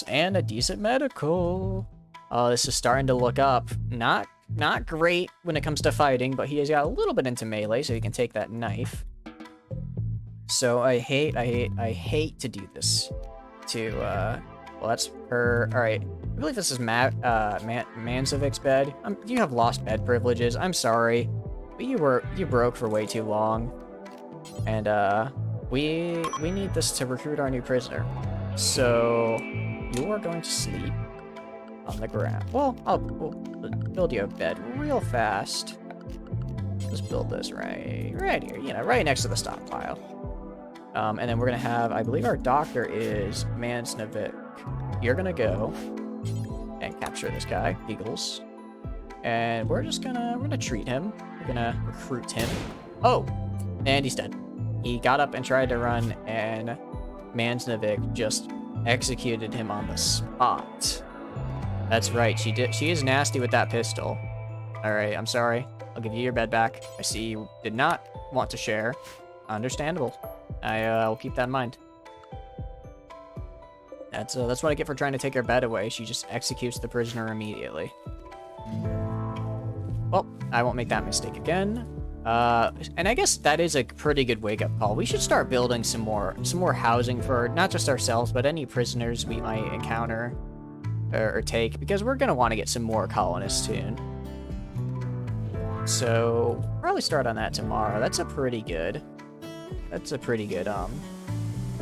and a decent medical. Oh, this is starting to look up. Not great when it comes to fighting, but he has got a little bit into melee, so he can take that knife. So I hate to do this to, well, that's her. All right. I believe this is Mansivic's bed. You have lost bed privileges. I'm sorry, but you broke for way too long, and we need this to recruit our new prisoner. So you are going to sleep on the ground. Well, we'll build you a bed real fast. Let's build this right here. You know, right next to the stockpile. And then we're gonna have, I believe our doctor is Mansnivic. You're gonna go and capture this guy, Eagles. And we're gonna treat him. We're gonna recruit him. Oh, and he's dead. He got up and tried to run, and Mansnevik just executed him on the spot. That's right, she did. She is nasty with that pistol. All right, I'm sorry. I'll give you your bed back. I see you did not want to share. Understandable. I'll keep that in mind. That's what I get for trying to take her bed away. She just executes the prisoner immediately. Well, I won't make that mistake again. And I guess that is a pretty good wake-up call. We should start building some more housing for not just ourselves, but any prisoners we might encounter or take, because we're gonna want to get some more colonists soon. So probably start on that tomorrow. That's a pretty good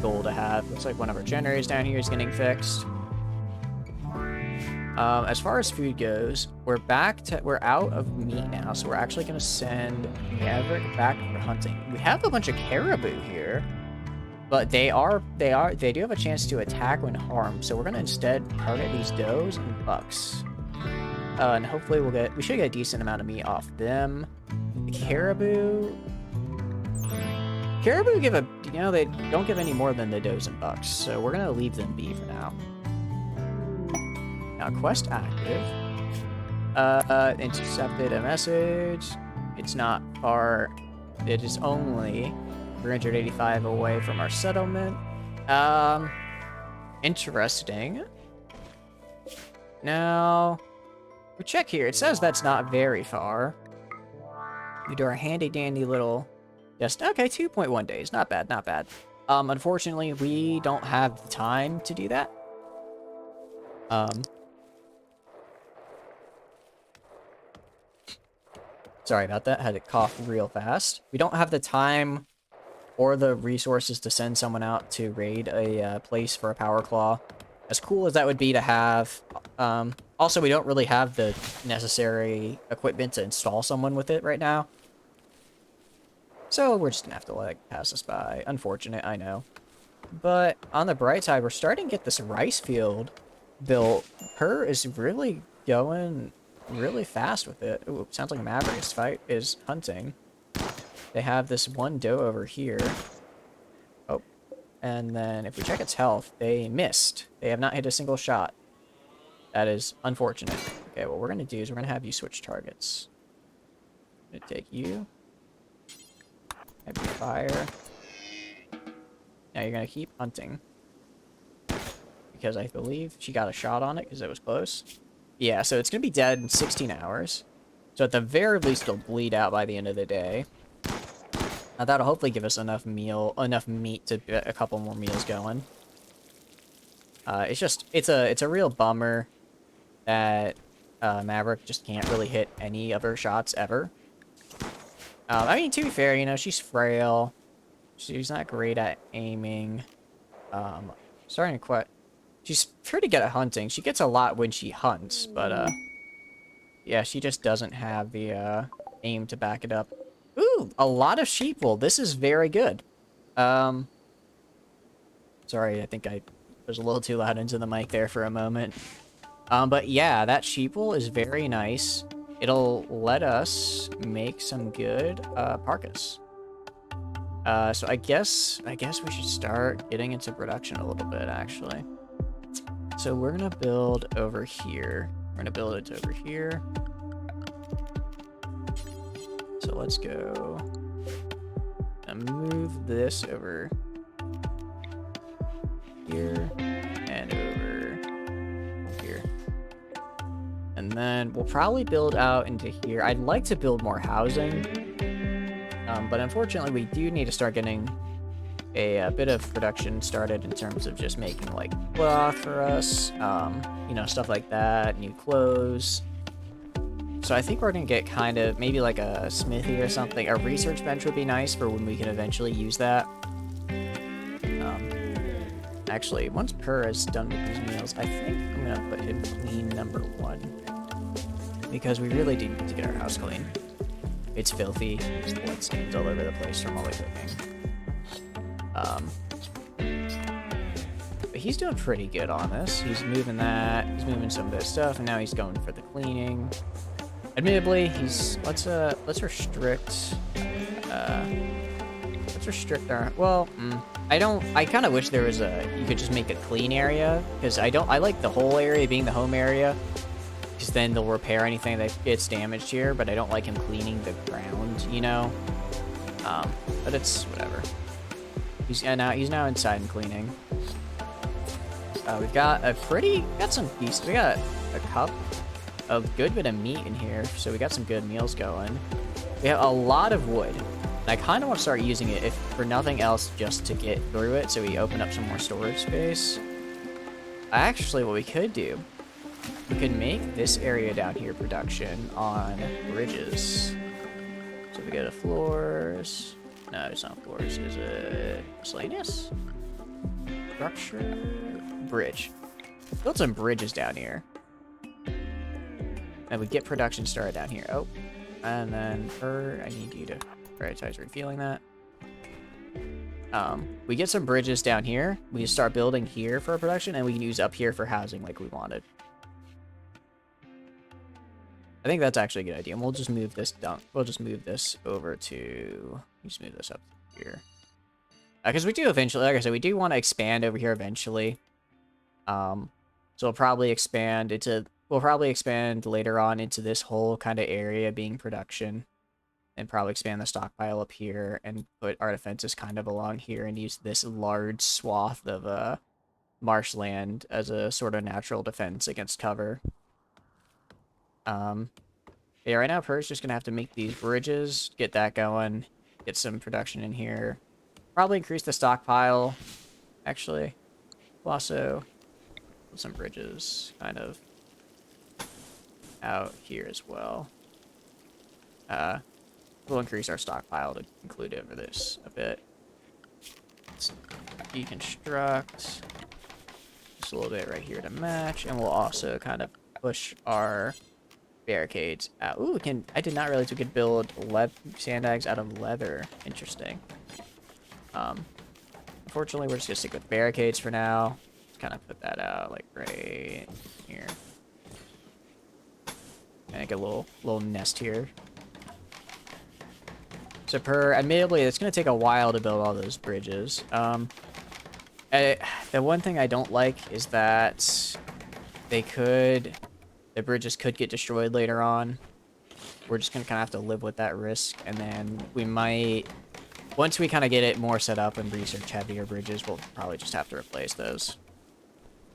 goal to have. Looks like one of our generators down here is getting fixed. As far as food goes, we're out of meat now, so we're actually gonna send Maverick back for hunting. We have a bunch of caribou here, but they do have a chance to attack when harmed, so we're gonna instead target these does and bucks. And hopefully we should get a decent amount of meat off them. The caribou they don't give any more than the does and bucks, so we're gonna leave them be for now. Now, quest active. Intercepted a message. It's not far. It is only 385 away from our settlement. Interesting. Now, we check here. It says that's not very far. We do our handy-dandy little... Just, okay, 2.1 days. Not bad, not bad. Unfortunately, we don't have the time to do that. Sorry about that. Had to cough real fast. We don't have the time or the resources to send someone out to raid a place for a power claw. As cool as that would be to have. Also, we don't really have the necessary equipment to install someone with it right now. So we're just gonna have to let it pass us by. Unfortunate, I know. But on the bright side, we're starting to get this rice field built. Her is really going really fast with it. Ooh, sounds like Maverick's fight is hunting. They have this one doe over here. Oh, and then if we check its health, they missed. They have not hit a single shot. That is unfortunate. Okay, what we're gonna do is we're gonna have you switch targets. I'm gonna take you. Have you fire. Now you're gonna keep hunting. Because I believe she got a shot on it because it was close. Yeah, so it's gonna be dead in 16 hours. So at the very least, it'll bleed out by the end of the day. Now that'll hopefully give us enough meat to get a couple more meals going. It's a real bummer that Maverick just can't really hit any of her shots ever. I mean, to be fair, you know, she's frail. She's not great at aiming. Starting to quit. She's pretty good at hunting. She gets a lot when she hunts, but yeah, she just doesn't have the aim to back it up. Ooh, a lot of sheep wool. This is very good. Sorry, I think I was a little too loud into the mic there for a moment. But yeah, that sheep wool is very nice. It'll let us make some good parkas. So I guess we should start getting into production a little bit, actually. So we're gonna build over here. We're gonna build it over here. So let's go and move this over here and over here. And then we'll probably build out into here. I'd like to build more housing, but unfortunately we do need to start getting a bit of production started in terms of just making like cloth for us, you know, stuff like that, new clothes. So I think we're gonna get kind of maybe like a smithy or something. A research bench would be nice for when we can eventually use that. Actually, once Purr is done with these meals, I think I'm gonna put him clean number 1, because we really do need to get our house clean. It's filthy. There's blood stains all over the place from all the cooking. But he's doing pretty good on this. He's moving that. He's moving some of this stuff, and now he's going for the cleaning. Admittedly, let's restrict our, well, I kind of wish there was you could just make a clean area, because I like the whole area being the home area, because then they'll repair anything that gets damaged here, but I don't like him cleaning the ground, you know? But it's whatever. He's now inside and cleaning. We've got some beasts. We got a cup of good bit of meat in here, so we got some good meals going. We have a lot of wood. And I kind of want to start using it, if for nothing else, just to get through it, so we open up some more storage space. Actually, what we could do, we could make this area down here production on bridges. So we go to floors. No, it's not floors. Is it miscellaneous? Structure. Bridge. Build some bridges down here. And we get production started down here. Oh. And then I need you to prioritize refueling that. We get some bridges down here. We start building here for production, and we can use up here for housing like we wanted. I think that's actually a good idea. And we'll just move this down. We'll just move this over to... Just move this up here. Because we do eventually, like I said, we do want to expand over here eventually. So we'll probably expand later on into this whole kind of area being production. And probably expand the stockpile up here and put our defenses kind of along here and use this large swath of marshland as a sort of natural defense against cover. Yeah, right now Per's just gonna have to make these bridges, get that going, get some production in here. Probably increase the stockpile, actually. We'll also put some bridges kind of out here as well. We'll increase our stockpile to include over this a bit. Let's deconstruct just a little bit right here to match, and we'll also kind of push our barricades out. Ooh, I did not realize we could build sandbags out of leather. Interesting. Unfortunately, we're just gonna stick with barricades for now. Let's kind of put that out like right here. And make a little nest here. So admittedly, it's gonna take a while to build all those bridges. The one thing I don't like is that the bridges could get destroyed later on. We're just gonna kind of have to live with that risk, and then we might, once we kind of get it more set up and research heavier bridges, we'll probably just have to replace those.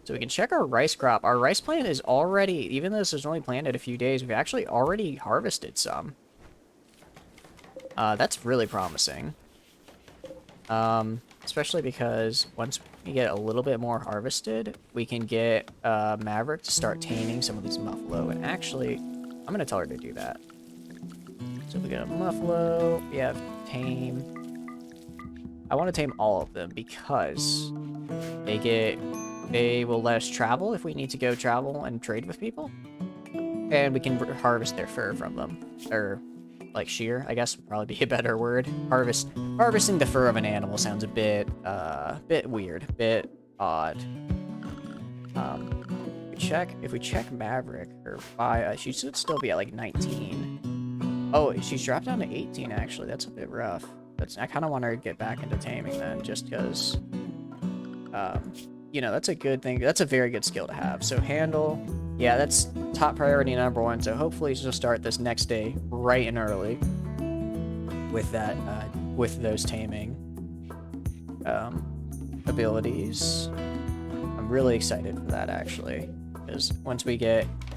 So we can check our rice crop. Our rice plant is already, even though this was only planted a few days, we've actually already harvested some. That's really promising. Especially because once we get a little bit more harvested, we can get Maverick to start taming some of these Muffalo. And actually, I'm going to tell her to do that. So we got a Muffalo, we have tame. I want to tame all of them because they will let us travel if we need to go travel and trade with people. And we can harvest their fur from them. Or, like, shear, I guess would probably be a better word. Harvesting the fur of an animal sounds a bit weird, a bit odd. If we check Maverick, she should still be at like 19. Oh, she's dropped down to 18 actually. That's a bit rough. I kind of want her to get back into taming then, just because, you know, that's a good thing. That's a very good skill to have. So handle, yeah, that's top priority #1. So hopefully she'll start this next day bright and early with that, with those taming abilities. I'm really excited for that actually, because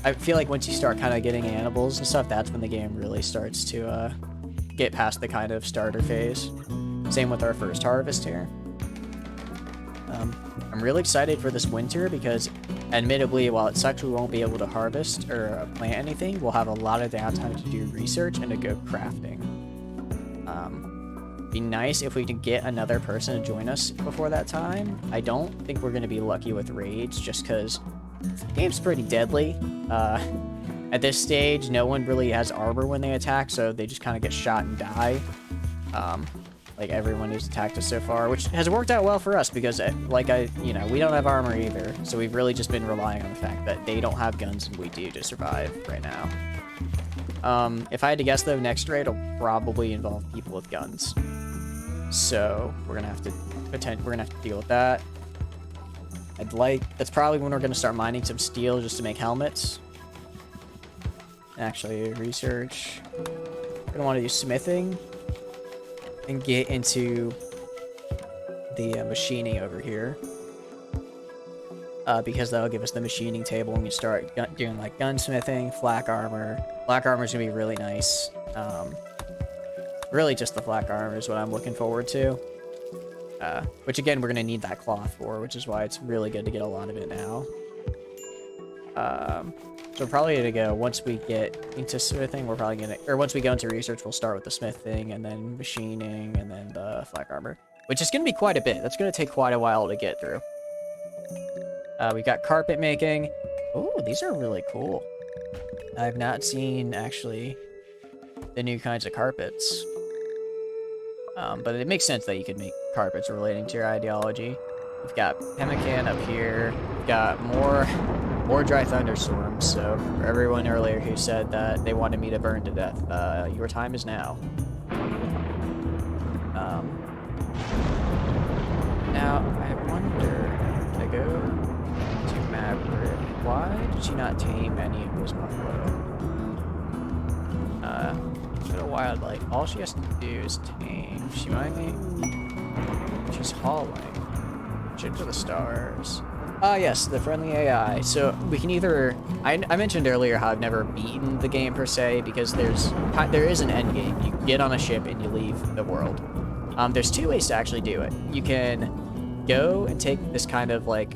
I feel like once you start kind of getting animals and stuff, that's when the game really starts to get past the kind of starter phase. Same with our first harvest here. I'm really excited for this winter because, admittedly, while it sucks we won't be able to harvest or plant anything, we'll have a lot of downtime to do research and to go crafting. Be nice if we can get another person to join us before that time. I don't think we're going to be lucky with raids just because the game's pretty deadly. At this stage, no one really has armor when they attack, so they just kind of get shot and die. Like everyone who's attacked us so far, which has worked out well for us because, we don't have armor either. So we've really just been relying on the fact that they don't have guns and we do to survive right now. If I had to guess though, next raid will probably involve people with guns. So we're gonna have to deal with that. That's probably when we're gonna start mining some steel just to make helmets. Actually, research. We're gonna want to do smithing and get into the machining over here. Because that'll give us the machining table when we start doing like gunsmithing, flak armor. Flak armor is gonna be really nice. Really just the flak armor is what I'm looking forward to. Which again, we're gonna need that cloth for, which is why it's really good to get a lot of it now. So we're probably gonna go, once we get into smithing, once we go into research, we'll start with the smithing, and then machining, and then the flak armor. Which is gonna be quite a bit. That's gonna take quite a while to get through. We got carpet making. Ooh, these are really cool. I've not seen, actually, the new kinds of carpets. But it makes sense that you could make carpets relating to your ideology. We've got pemmican up here. We've got more dry thunderstorms. So for everyone earlier who said that they wanted me to burn to death, your time is now. Now I wonder if I go to Maverick, why did she not tame any of those buffalo? For the wildlife, all she has to do is tame. She might be. She's hauling. Ship to the stars. Yes, the friendly AI. So we can either. I mentioned earlier how I've never beaten the game per se because there is an end game. You get on a ship and you leave the world. There's two ways to actually do it. You can go and take this kind of like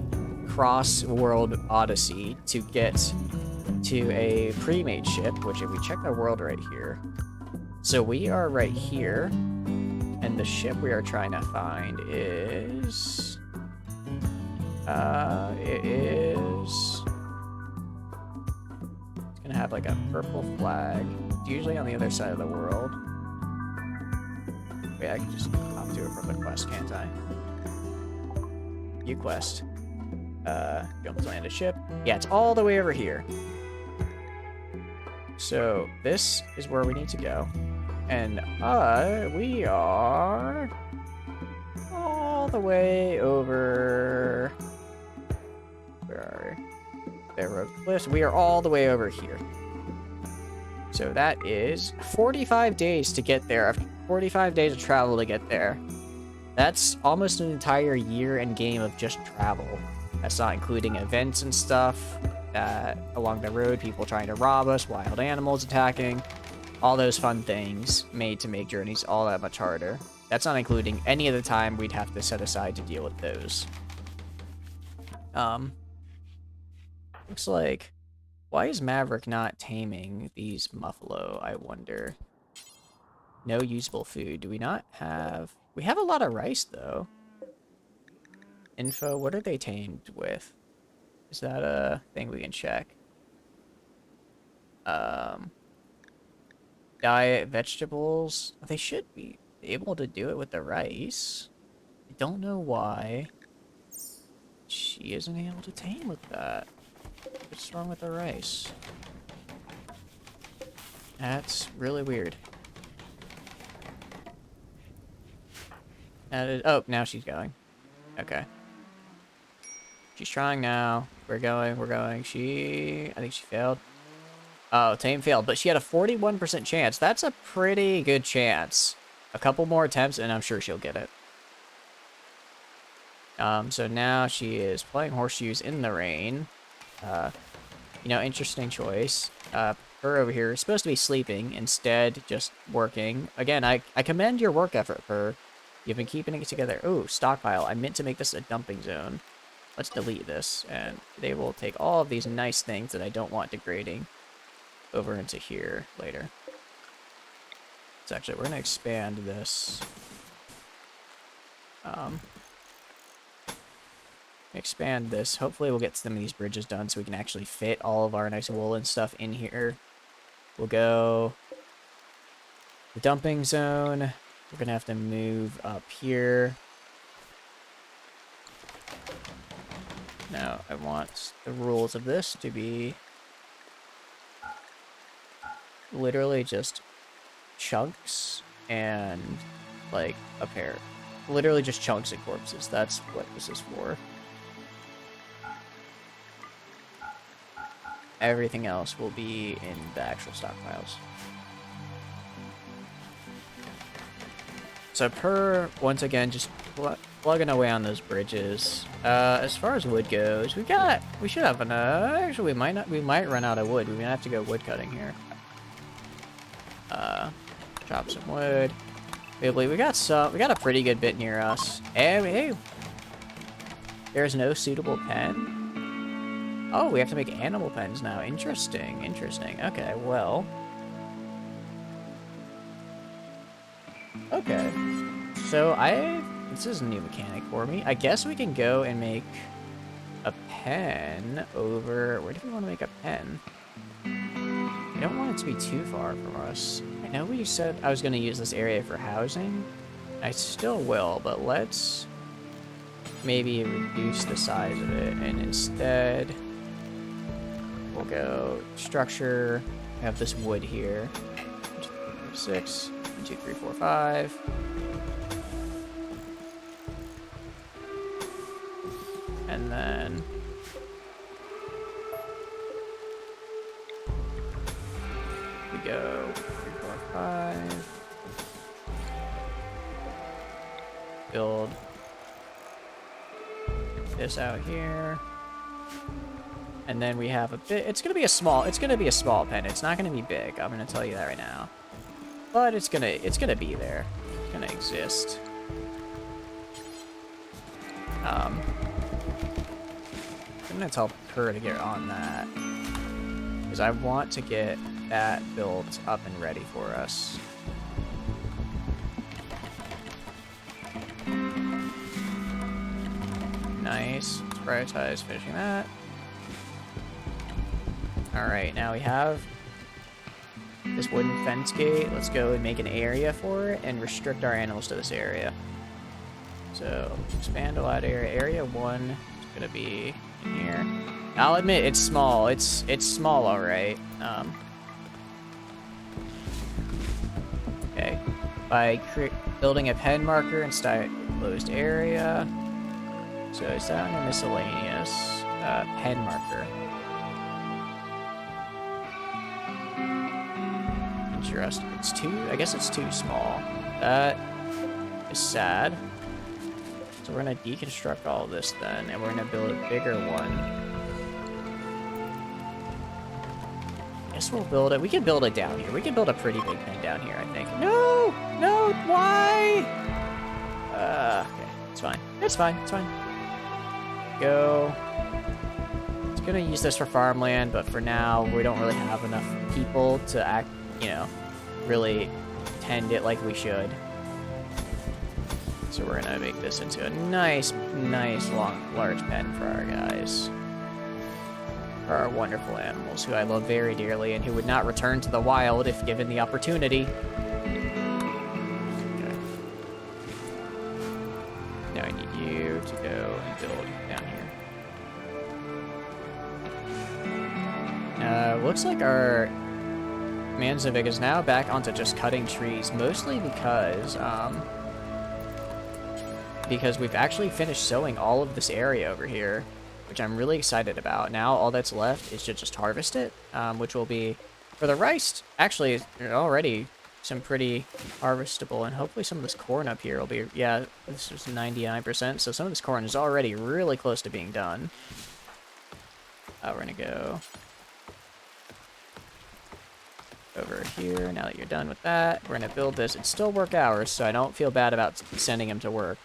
cross-world odyssey to get to a pre-made ship, which if we check our world right here. So we are right here, and the ship we are trying to find is... it's gonna have like a purple flag. It's usually on the other side of the world. Wait, I can just hop to it from the quest, can't I? View quest. Jump to land a ship. Yeah, it's all the way over here. So this is where we need to go. And we are all the way over. Where are we? There, road cliffs. We are all the way over here. So that is 45 days to get there. After 45 days of travel to get there. That's almost an entire year and game of just travel. That's not including events and stuff. Along the road, people trying to rob us, wild animals attacking, all those fun things made to make journeys all that much harder. That's not including any of the time we'd have to set aside to deal with those. Looks like, why is Maverick not taming these buffalo, I wonder? No usable food. Do we not have... We have a lot of rice, though. Info, what are they tamed with? Is that a thing we can check? Diet, vegetables. They should be able to do it with the rice. I don't know why she isn't able to tame with that. What's wrong with the rice? That's really weird. Oh, now she's going. Okay. She's trying now. We're going. I think she failed. Oh, tame failed, but she had a 41% chance. That's a pretty good chance. A couple more attempts, and I'm sure she'll get it. So now she is playing horseshoes in the rain. Interesting choice. Her over here is supposed to be sleeping, instead just working. Again, I commend your work effort, Her. You've been keeping it together. Oh, stockpile. I meant to make this a dumping zone. Let's delete this, and they will take all of these nice things that I don't want degrading over into here later. So actually, we're going to expand this. Expand this. Hopefully we'll get some of these bridges done so we can actually fit all of our nice woolen stuff in here. We'll go the dumping zone. We're going to have to move up here. Now, I want the rules of this to be literally just chunks and, like, a pair. Literally just chunks and corpses. That's what this is for. Everything else will be in the actual stockpiles. So once again, just plugging away on those bridges. As far as wood goes, we should have enough. Actually, we might run out of wood. We might have to go wood cutting here. Chop some wood. We got a pretty good bit near us. Hey, there's no suitable pen. Oh, we have to make animal pens now. Interesting. Okay, well. Okay. So this is a new mechanic for me. I guess we can go and make a pen over, where do we want to make a pen? I don't want it to be too far from us. I know we said I was going to use this area for housing. I still will, but let's maybe reduce the size of it, and instead we'll go structure. I have this wood here. 1, 2, 3, 4, 6. 1, 2, 3, 4, 5. And then we go 3, 4, 5. Build this out here. And then we have a bit, it's gonna be a small pen. It's not gonna be big, I'm gonna tell you that right now. But it's gonna be there. It's gonna exist. I'm gonna tell her to get on that, because I want to get that built up and ready for us. Nice. Let's prioritize finishing that. Alright, now we have this wooden fence gate. Let's go and make an area for it and restrict our animals to this area. So, expand a lot area. Area 1 is going to be in here. I'll admit, it's small. It's small, alright. Okay. By building a pen marker and start closed area. So, is that under miscellaneous? Pen marker. Interesting. I guess it's too small. That is sad. So we're gonna deconstruct all of this then, and we're gonna build a bigger one. I guess we'll build it. We can build it down here. We can build a pretty big thing down here, I think. No! No! Why? Okay. It's fine. It's fine. It's fine. Go. It's gonna use this for farmland, but for now, we don't really have enough people to act, really tend it like we should. So we're gonna make this into a nice, large pen for our guys. For our wonderful animals, who I love very dearly and who would not return to the wild if given the opportunity. Okay. Now I need you to go and build down here. Looks like our Manzovic is now back onto just cutting trees, mostly because we've actually finished sowing all of this area over here, which I'm really excited about. Now all that's left is to just harvest it, which will be, for the rice, actually already some pretty harvestable, and hopefully some of this corn up here will be, yeah, this is 99%, so some of this corn is already really close to being done. We're gonna go over here. Now that you're done with that, we're gonna build this. It's still work hours, so I don't feel bad about sending him to work.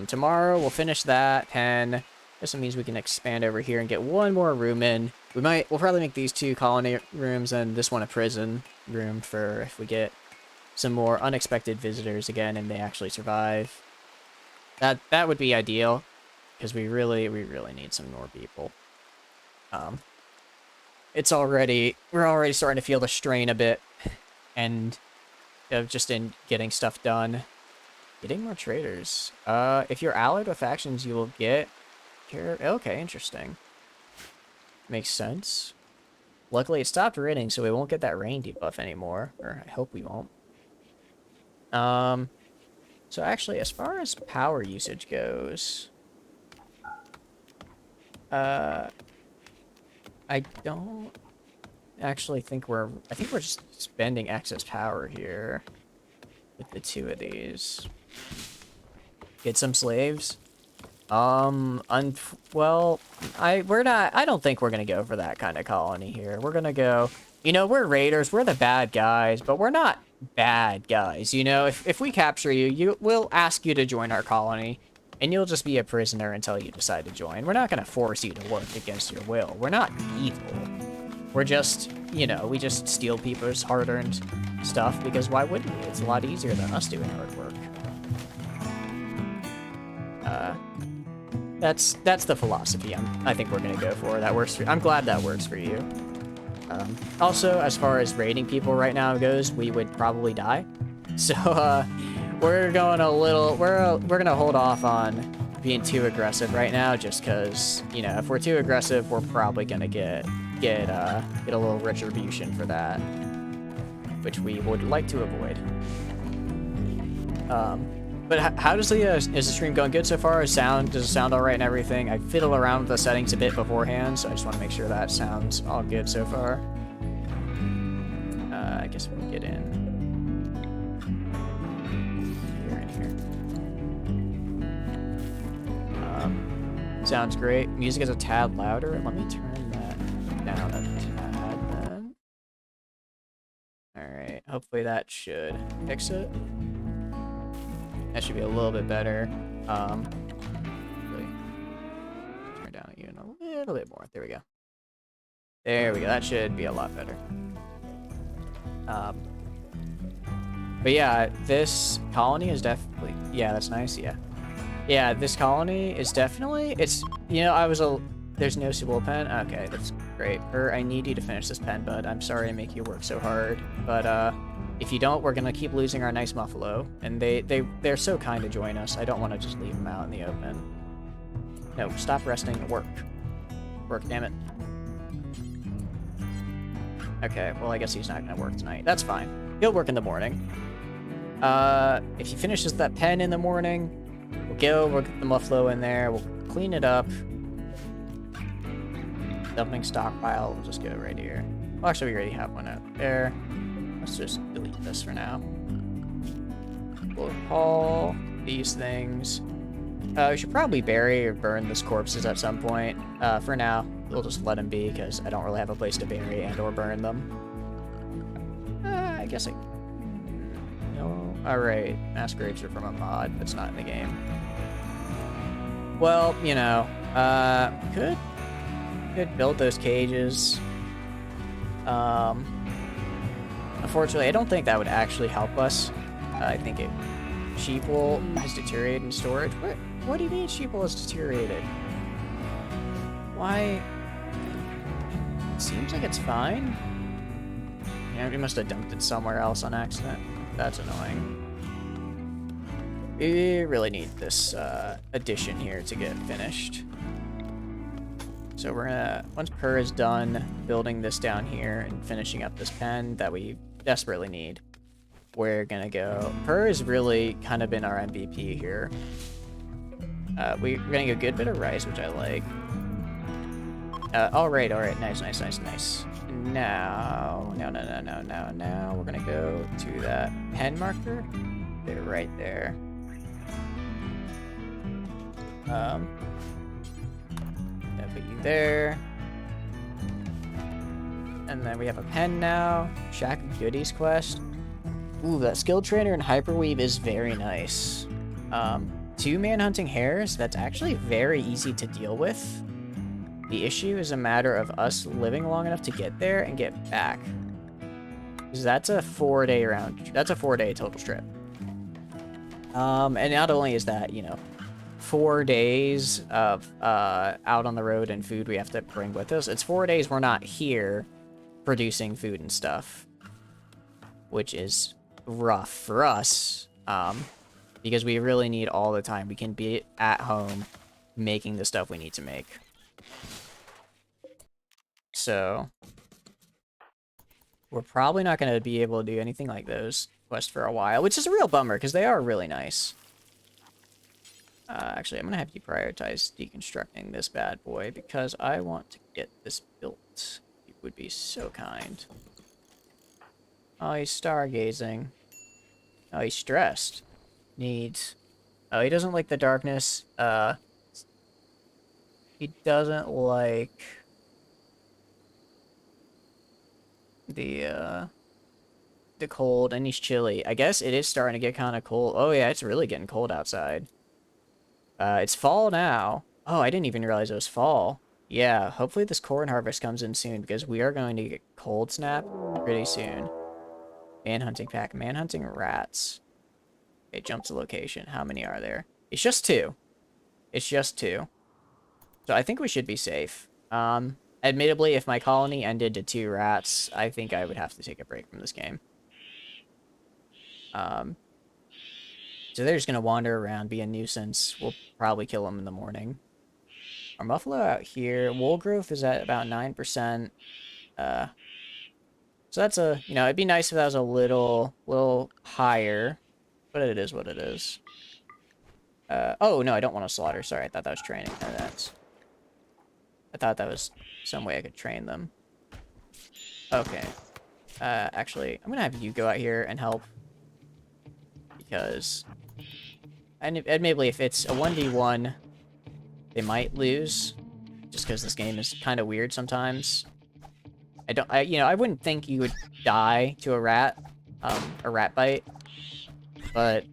Tomorrow we'll finish that pen. This means we can expand over here and get one more room in. We'll probably make these 2 colony rooms and this one a prison room for if we get some more unexpected visitors again and they actually survive. That would be ideal, because we really need some more people. We're already starting to feel the strain a bit, and just in getting stuff done. Getting more traders. If you're allied with factions, you will get care. Okay, interesting. Makes sense. Luckily, it stopped raining, so we won't get that rain debuff anymore. Or I hope we won't. So actually, as far as power usage goes, I don't actually think we're... I think we're just spending excess power here with the two of these. Get some slaves. Well, I don't think we're gonna go for that kind of colony here. We're gonna go, you know, we're raiders, we're the bad guys, but we're not bad guys, you know? If we capture you, we'll ask you to join our colony, and you'll just be a prisoner until you decide to join. We're not gonna force you to work against your will. We're not evil. We're just, you know, we just steal people's hard-earned stuff, because why wouldn't we? It's a lot easier than us doing hard work. That's the philosophy I think we're gonna go for. That works for, I'm glad that works for you. Also, as far as raiding people right now goes, we would probably die. So, we're going a little, we're gonna hold off on being too aggressive right now, just because, you know, if we're too aggressive, we're probably gonna get a little retribution for that, which we would like to avoid. But how does is the stream going good so far? Does it sound all right and everything? I fiddled around with the settings a bit beforehand, so I just want to make sure that sounds all good so far. I guess we'll get in. Here. Sounds great. Music is a tad louder. Let me turn that down a tad then. Alright, hopefully that should fix it. That should be a little bit better. Really turn down even a little bit more. There we go. There we go. That should be a lot better. But yeah, this colony is definitely... Yeah, that's nice. Yeah. Yeah, this colony is definitely... It's... You know, There's no suitable pen? Okay, that's great. I need you to finish this pen, bud. I'm sorry to make you work so hard. But, if you don't, we're gonna keep losing our nice Muffalo. And they're so kind to join us. I don't want to just leave them out in the open. No, stop resting and work. Work, damn it. Okay, well, I guess he's not gonna work tonight. That's fine. He'll work in the morning. If he finishes that pen in the morning, we'll get the Muffalo in there, we'll clean it up. Dumping stockpile, we'll just go right here. Well, actually, we already have one out there. Let's just delete this for now. We'll haul these things. We should probably bury or burn these corpses at some point. For now, we'll just let them be, because I don't really have a place to bury and or burn them. I guess no. Alright, mass graves are from a mod that's not in the game. Well, you know, could build those cages. Unfortunately, I don't think that would actually help us. I think sheep wool has deteriorated in storage. What do you mean sheep wool has deteriorated? Why? It seems like it's fine. Yeah, we must have dumped it somewhere else on accident. That's annoying. We really need this addition here to get finished. So we're gonna, once Per is done building this down here and finishing up this pen that we desperately need, we're gonna go. Per has really kind of been our MVP here. We're getting a good bit of rice, which I like. All right, nice. Now, we're gonna go to that pen marker. They're right there. Put you there. And then we have a pen now. Shack of Goodies quest. Ooh, that skill trainer and hyperweave is very nice. 2 man-hunting hares, that's actually very easy to deal with. The issue is a matter of us living long enough to get there and get back. Because that's a 4-day round. That's a 4-day total trip. And not only is that, you know, 4 days of out on the road and food we have to bring with us. It's 4 days we're not here producing food and stuff, which is rough for us, because we really need all the time. We can be at home making the stuff we need to make. So we're probably not going to be able to do anything like those quests for a while, which is a real bummer because they are really nice. Actually, I'm going to have you prioritize deconstructing this bad boy because I want to get this built. You would be so kind. Oh, he's stargazing. Oh, he's stressed. Needs... Oh, he doesn't like the darkness. He doesn't like... the cold, and he's chilly. I guess it is starting to get kind of cold. Oh, yeah, it's really getting cold outside. It's fall now. Oh, I didn't even realize it was fall. Yeah, hopefully this corn harvest comes in soon because we are going to get cold snap pretty soon. Manhunting pack. Manhunting rats. Okay, jump to location. How many are there? It's just 2. It's just 2. So I think we should be safe. Admittedly, if my colony ended to 2 rats, I think I would have to take a break from this game. So they're just going to wander around, be a nuisance. We'll probably kill them in the morning. Our Muffalo out here. Wool growth is at about 9%. So that's a, you know, it'd be nice if that was a little higher. But it is what it is. Oh, no, I don't want to slaughter. Sorry, I thought that was training. No, I thought that was some way I could train them. Okay. Actually, I'm going to have you go out here and help. Because... And admittedly, if it's a 1v1, they might lose. Just because this game is kind of weird sometimes. You know, I wouldn't think you would die to a rat bite. But,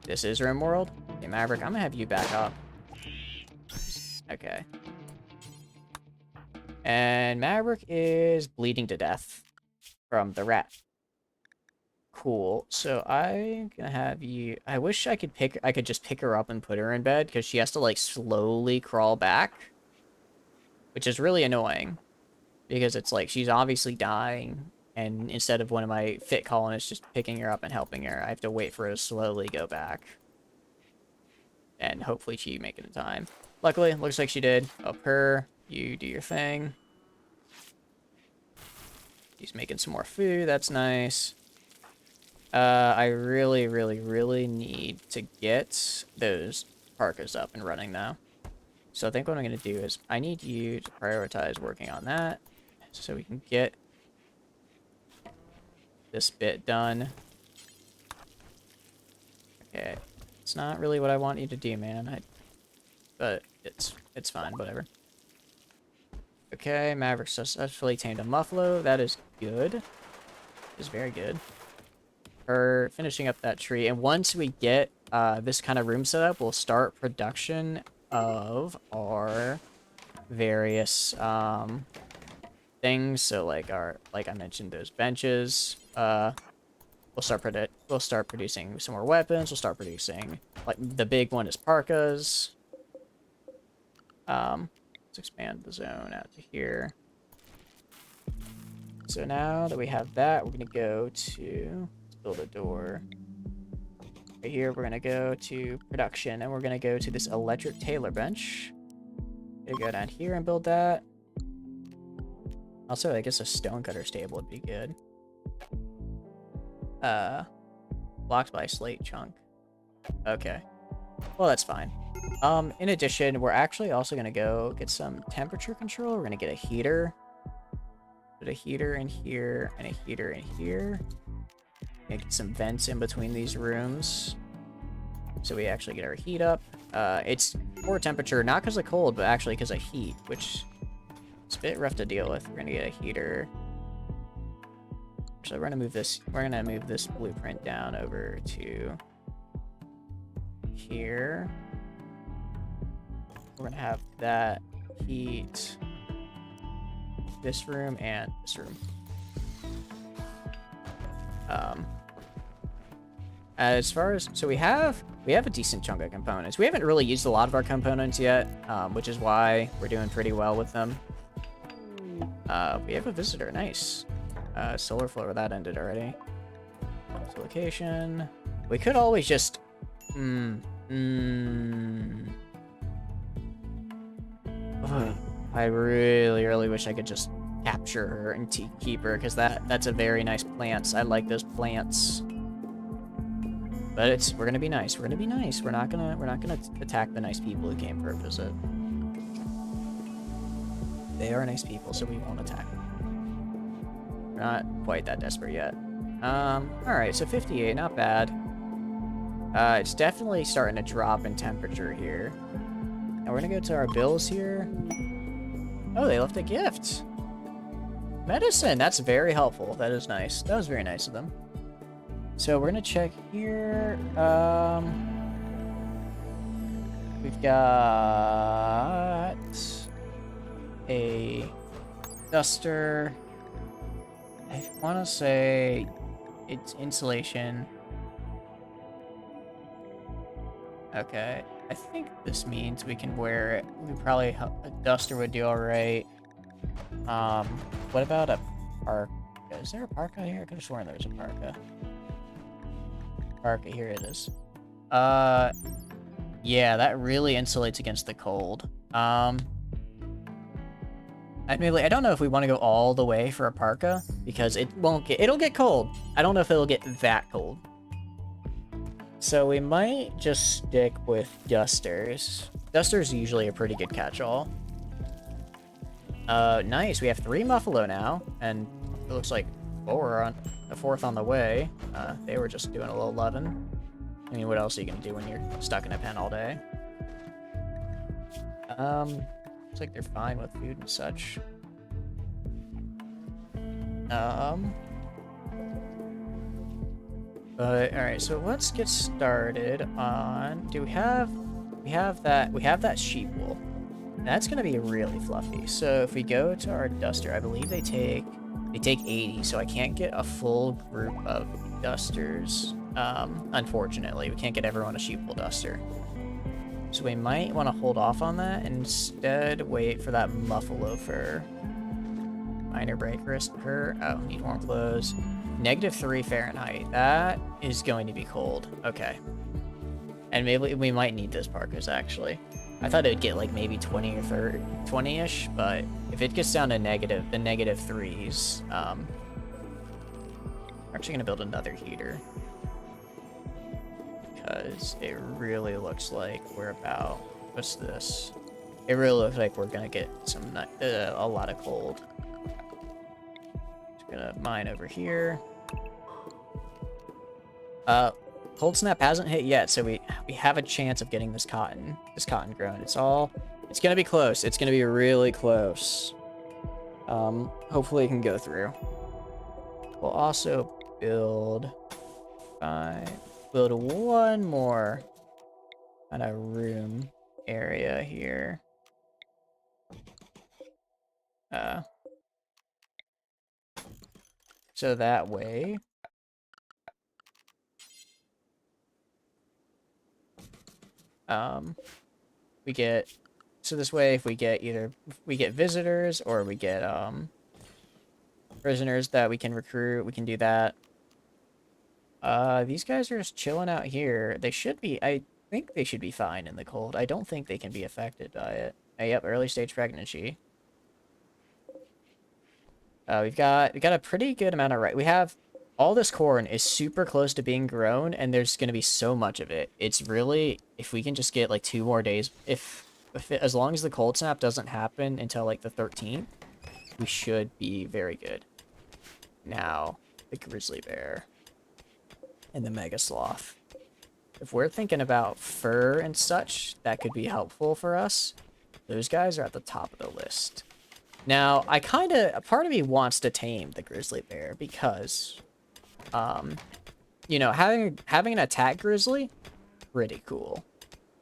this is Rimworld. Okay, Maverick, I'm gonna have you back up. Okay. And Maverick is bleeding to death from the rat. Cool. So I'm gonna have you... I wish I could just pick her up and put her in bed, because she has to, like, slowly crawl back. Which is really annoying. Because it's like, she's obviously dying, and instead of one of my fit colonists just picking her up and helping her, I have to wait for her to slowly go back. And hopefully she make it in time. Luckily, looks like she did. Up her, you do your thing. She's making some more food, that's nice. I really, really, really need to get those parkas up and running now. So I think what I'm going to do is I need you to prioritize working on that so we can get this bit done. Okay. It's not really what I want you to do, man. But it's fine, whatever. Okay, Maverick successfully tamed a Muffalo. That is good. Is very good. For finishing up that tree. And once we get this kind of room set up, we'll start production of our various things. So like I mentioned, those benches. We'll start producing some more weapons. We'll start producing, like, the big one is parkas. Let's expand the zone out to here. So now that we have that, we're gonna go to build a door. Right here, we're gonna go to production, and we're gonna go to this electric tailor bench. Gonna go down here and build that. Also, I guess a stonecutter stable would be good. Blocked by a slate chunk. Okay. Well, that's fine. In addition, we're actually also gonna go get some temperature control. We're gonna get a heater. Put a heater in here and a heater in here. Gonna get some vents in between these rooms. So we actually get our heat up. It's poor temperature, not because of cold, but actually because of heat, which is a bit rough to deal with. We're gonna get a heater. So we're gonna move this blueprint down over to here. We're gonna have that heat this room and this room. As far as, so we have a decent chunk of components. We haven't really used a lot of our components yet, which is why we're doing pretty well with them. We have a visitor, nice. Solar flare, that ended already. Location. We could always just... Ugh. I really, really wish I could just capture and keeper, because that's a very nice plants. I like those plants. But we're gonna be nice. We're gonna be nice. We're not gonna attack the nice people who came for a visit. They are nice people, so we won't attack them. We're not quite that desperate yet. Alright, so 58, not bad. It's definitely starting to drop in temperature here. Now we're gonna go to our bills here. Oh, they left a gift. Medicine, that's very helpful. That is nice. That was very nice of them. So we're gonna check here. We've got a duster. I want to say it's insulation. Okay, I think this means we can wear it. We probably a duster would do all right. What about a parka? Is there a parka here? I could have sworn there was a parka. Parka, here it is. Yeah, that really insulates against the cold. Admittedly, I don't know if we want to go all the way for a parka, because it'll get cold. I don't know if it'll get that cold. So we might just stick with dusters. Dusters are usually a pretty good catch-all. Nice, we have 3 Muffalo now, and it looks like 4 on a 4th on the way. They were just doing a little loving. I mean, what else are you gonna do when you're stuck in a pen all day? Looks like they're fine with food and such. But alright, so let's get started on we have that sheep wool. That's gonna be really fluffy. So if we go to our duster, I believe they take 80, so I can't get a full group of dusters. Unfortunately, we can't get everyone a sheep wool duster. So we might want to hold off on that and instead wait for that muffalo fur. Minor break risk per. Oh, need warm clothes. -3 Fahrenheit. That is going to be cold. Okay. And maybe we might need those parkas actually. I thought it would get like maybe 20 or 30, 20-ish, but if it gets down to the -3s, we're actually gonna build another heater. Because it really looks like we're about, what's this? It really looks like we're gonna get a lot of cold. Just gonna mine over here. Cold snap hasn't hit yet, so we have a chance of getting this cotton grown. It's gonna be close. It's gonna be really close. Hopefully it can go through. We'll also build one more kind of room area here. So that way this way if we get visitors or we get prisoners that we can recruit, we can do that. These guys are just chilling out here. I think they should be fine in the cold. I don't think they can be affected by it. Yep, early stage pregnancy. We've got a pretty good amount of we have all this corn is super close to being grown, and there's going to be so much of it. It's really, if we can just get like 2 more days, as long as the cold snap doesn't happen until like the 13th, we should be very good. Now, the grizzly bear and the mega sloth. If we're thinking about fur and such, that could be helpful for us. Those guys are at the top of the list. Now, a part of me wants to tame the grizzly bear because, you know, having an attack grizzly, pretty cool.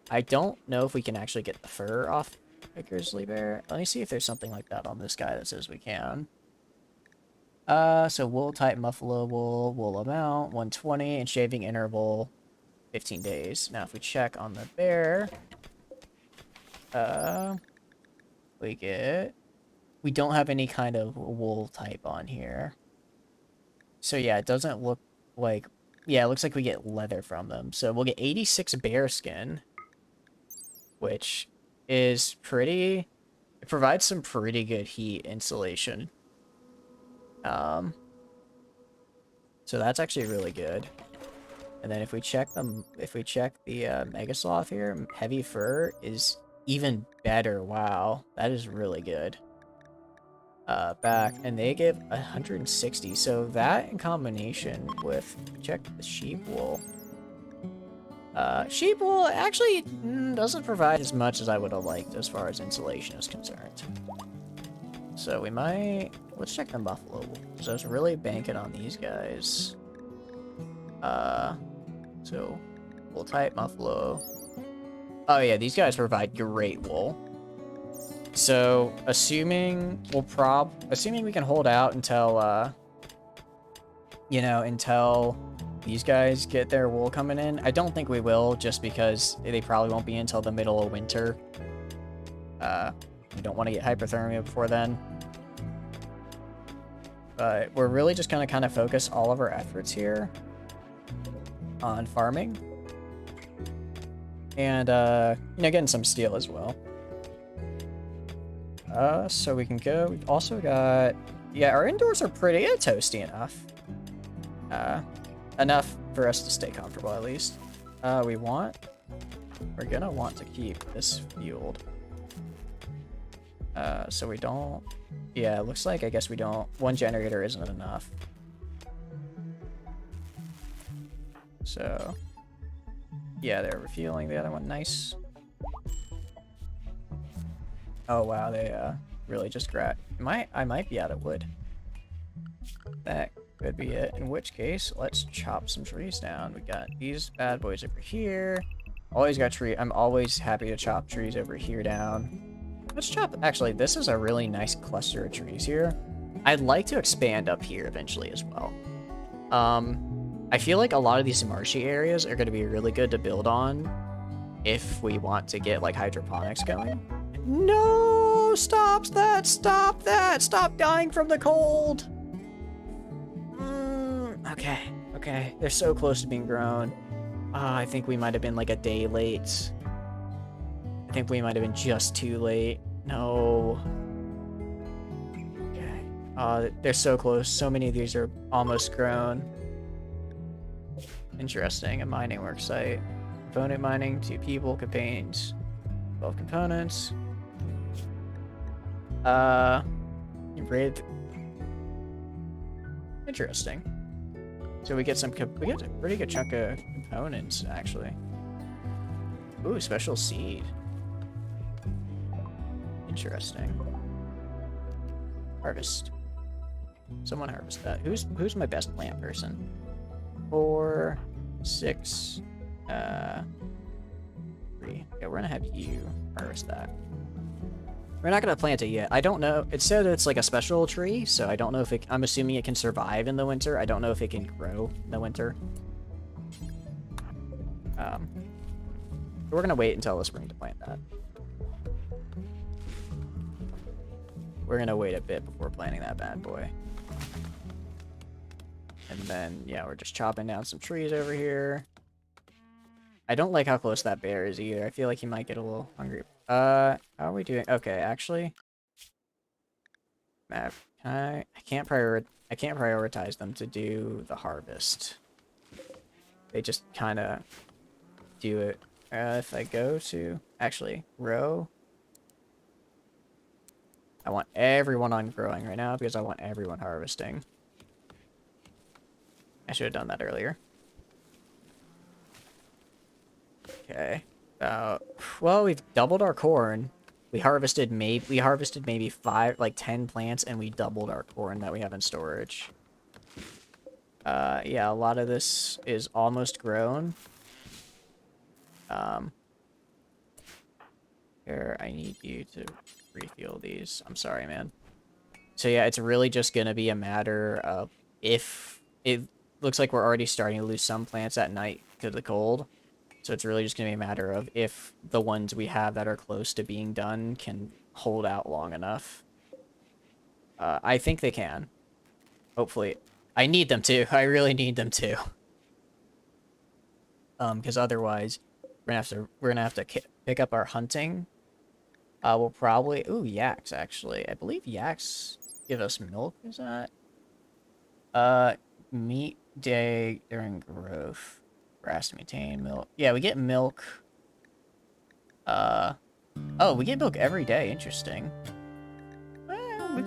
I don't know if we can actually get the fur off a grizzly bear. Let me see if there's something like that on this guy that says we can. So wool type muffalo wool amount 120 and shaving interval 15 days. Now if we check on the bear, we don't have any kind of wool type on here. So yeah, it doesn't look like, yeah, it looks like we get leather from them. So we'll get 86 bear skin, which is it provides some pretty good heat insulation. So that's actually really good. And then if we check the Mega Sloth here, heavy fur is even better. Wow, that is really good. Back, and they give 160. So that in combination with, check the sheep wool. Sheep wool actually doesn't provide as much as I would have liked as far as insulation is concerned. So we might, let's check the buffalo wool. So I was really banking on these guys. So wool type buffalo. Oh yeah, these guys provide great wool. So assuming we can hold out until you know, until these guys get their wool coming in. I don't think we will, just because they probably won't be until the middle of winter. We don't want to get hypothermia before then. But we're really just gonna kind of focus all of our efforts here on farming. And, you know, getting some steel as well. So we can go. We've also got, yeah, our indoors are pretty toasty enough. Enough for us to stay comfortable at least. We're gonna want to keep this fueled. So we don't, yeah, it looks like, I guess we don't, one generator isn't enough. So, yeah, they're refueling the other one, nice. Oh wow, they really just I might be out of wood. That could be it. In which case, let's chop some trees down. We got these bad boys over here. Always got I'm always happy to chop trees over here down. Let's chop, actually, this is a really nice cluster of trees here. I'd like to expand up here eventually as well. I feel like a lot of these marshy areas are going to be really good to build on if we want to get like hydroponics going. No, stop that, stop dying from the cold. Okay, they're so close to being grown. I think we might have been like a day late. I think we might have been just too late. No. Okay. They're so close. So many of these are almost grown. Interesting. A mining work site. Component mining, 2 people, contains 12 components. Interesting. So we get a pretty good chunk of components, actually. Ooh, special seed. Interesting. Harvest. Someone harvest that. Who's my best plant person? 4, 6, 3. Okay, we're gonna have you harvest that. We're not gonna plant it yet. I don't know. It said it's like a special tree, so I don't know if I'm assuming it can survive in the winter. I don't know if it can grow in the winter. We're gonna wait until the spring to plant that. We're gonna wait a bit before planting that bad boy. And then, yeah, we're just chopping down some trees over here. I don't like how close that bear is either. I feel like he might get a little hungry. How are we doing? Okay, actually, map. I can't prioritize them to do the harvest. They just kind of do it. If I go to actually row, I want everyone on growing right now because I want everyone harvesting. I should have done that earlier. Okay. Well, we've doubled our corn. We harvested maybe 10 plants, and we doubled our corn that we have in storage. Yeah, a lot of this is almost grown. Here, I need you to refuel these. I'm sorry, man. So yeah, it's really just gonna be a matter of if it looks like we're already starting to lose some plants at night because of the cold. So it's really just going to be a matter of if the ones we have that are close to being done can hold out long enough. I think they can. Hopefully. I need them to. I really need them to. Because otherwise, we're gonna have to pick up our hunting. We'll probably... Ooh, yaks, actually. I believe yaks give us milk, is that? Uh, meat day during growth. Grass to maintain milk. Yeah, we get milk. Oh, we get milk every day. Interesting. We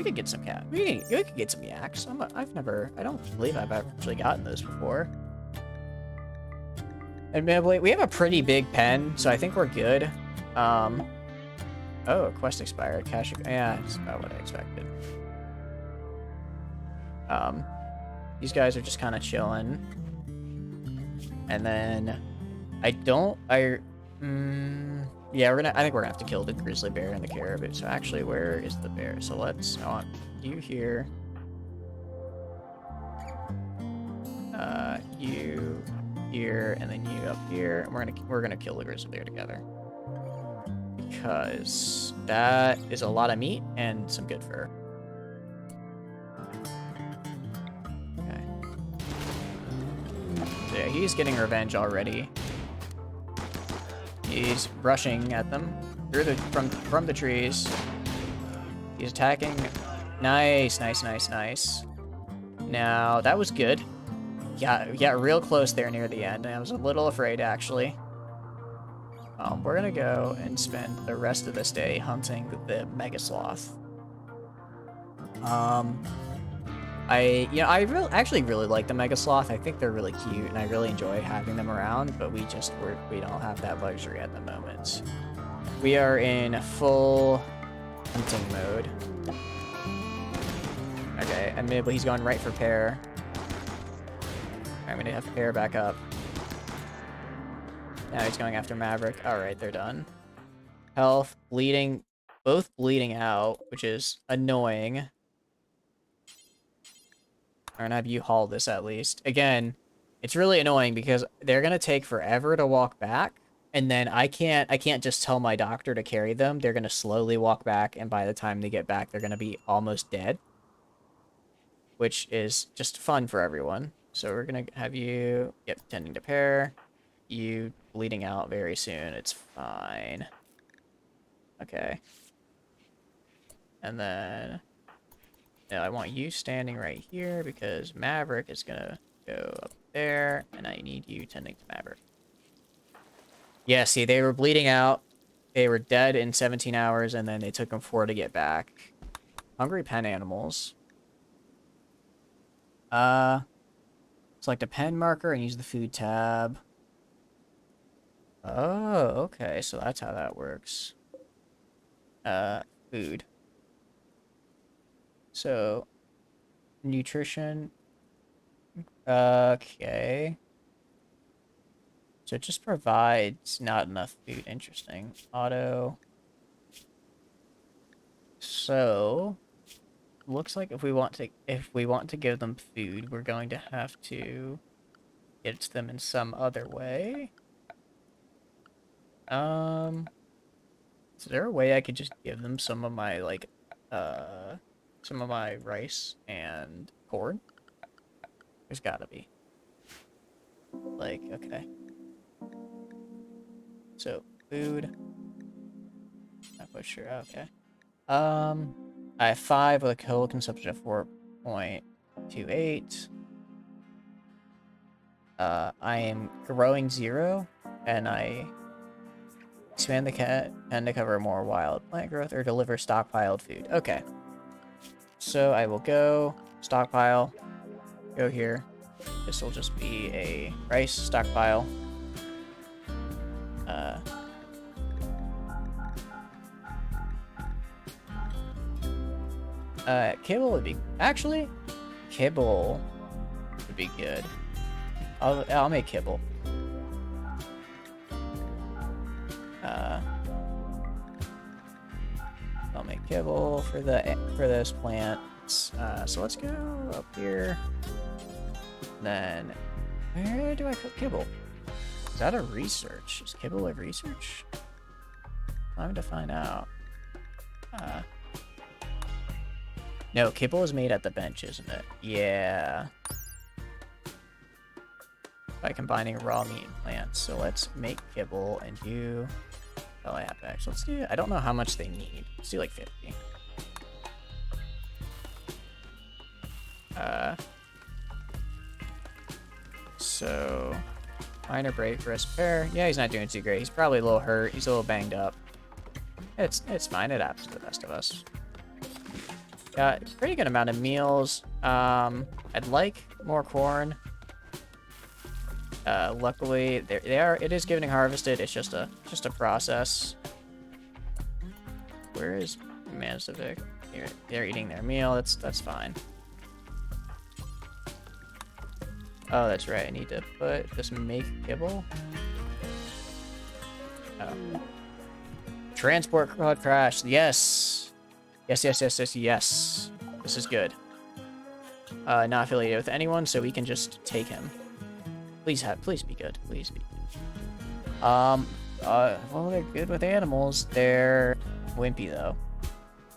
could get some cat. We could get some yaks. I don't believe I've actually gotten those before. Admittedly, we have a pretty big pen, so I think we're good. Oh, quest expired. Cash. Yeah, it's about what I expected. These guys are just kind of chilling. And then yeah, I think we're gonna have to kill the grizzly bear and the caribou. So actually, where is the bear? So I want you here. You here, and then you up here. And we're gonna kill the grizzly bear together. Because that is a lot of meat and some good fur. Okay. So yeah, he's getting revenge already. He's rushing at them through from the trees. He's attacking. Nice. Now that was good. Yeah, we got real close there near the end. I was a little afraid actually. We're gonna go and spend the rest of this day hunting the mega sloth. I actually really like the mega sloth. I think they're really cute, and I really enjoy having them around. But we don't have that luxury at the moment. We are in full hunting mode. Okay, admittedly he's going right for pear. I'm gonna have pear back up. Now he's going after Maverick. Alright, they're done. Health, bleeding, both bleeding out, which is annoying. I'm gonna have you haul this at least. Again, it's really annoying because they're gonna take forever to walk back, and then I can't just tell my doctor to carry them. They're gonna slowly walk back, and by the time they get back, they're gonna be almost dead. Which is just fun for everyone. So we're gonna have you tending to pear. You bleeding out very soon. It's fine. Okay. And then I want you standing right here because Maverick is gonna go up there, and I need you tending to Maverick. Yeah, see, they were bleeding out. They were dead in 17 hours, and then it took them 4 to get back. Hungry pen animals. Select a pen marker and use the food tab. Oh, okay, so that's how that works. Food. So, nutrition. Okay. So it just provides not enough food. Interesting. Auto. So, looks like if we want to give them food, we're going to have to get it to them in some other way. Is there a way I could just give them some of my some of my rice and corn? There's gotta be. Like, okay. So, food. Not quite sure. Okay. I have 5 with a total consumption of 4.28. I am growing 0, and I expand the pen to cover more wild plant growth or deliver stockpiled food. Okay. So I will go stockpile. Go here. This will just be a rice stockpile. Kibble would be kibble would be good. I'll make kibble. I'll make kibble for this plant. So let's go up here. Then where do I put kibble? Is that a research? Is kibble a research? Time to find out. No, kibble is made at the bench, isn't it? Yeah. By combining raw meat and plants. So let's make kibble and do Apex. Let's do, I don't know how much they need. Let's do like 50. So, minor break, wrist repair. Yeah, he's not doing too great. He's probably a little hurt. He's a little banged up. It's fine. It happens to the best of us. Got a pretty good amount of meals. I'd like more corn. Luckily, it is getting harvested. It's just a process. Where is Manzovic? They're eating their meal. That's fine. Oh, that's right. I need to put this make kibble. Oh. Transport pod crash. Yes. Yes. This is good. Not affiliated with anyone, so we can just take him. Please be good. Please be good. Well, they're good with animals. They're wimpy, though.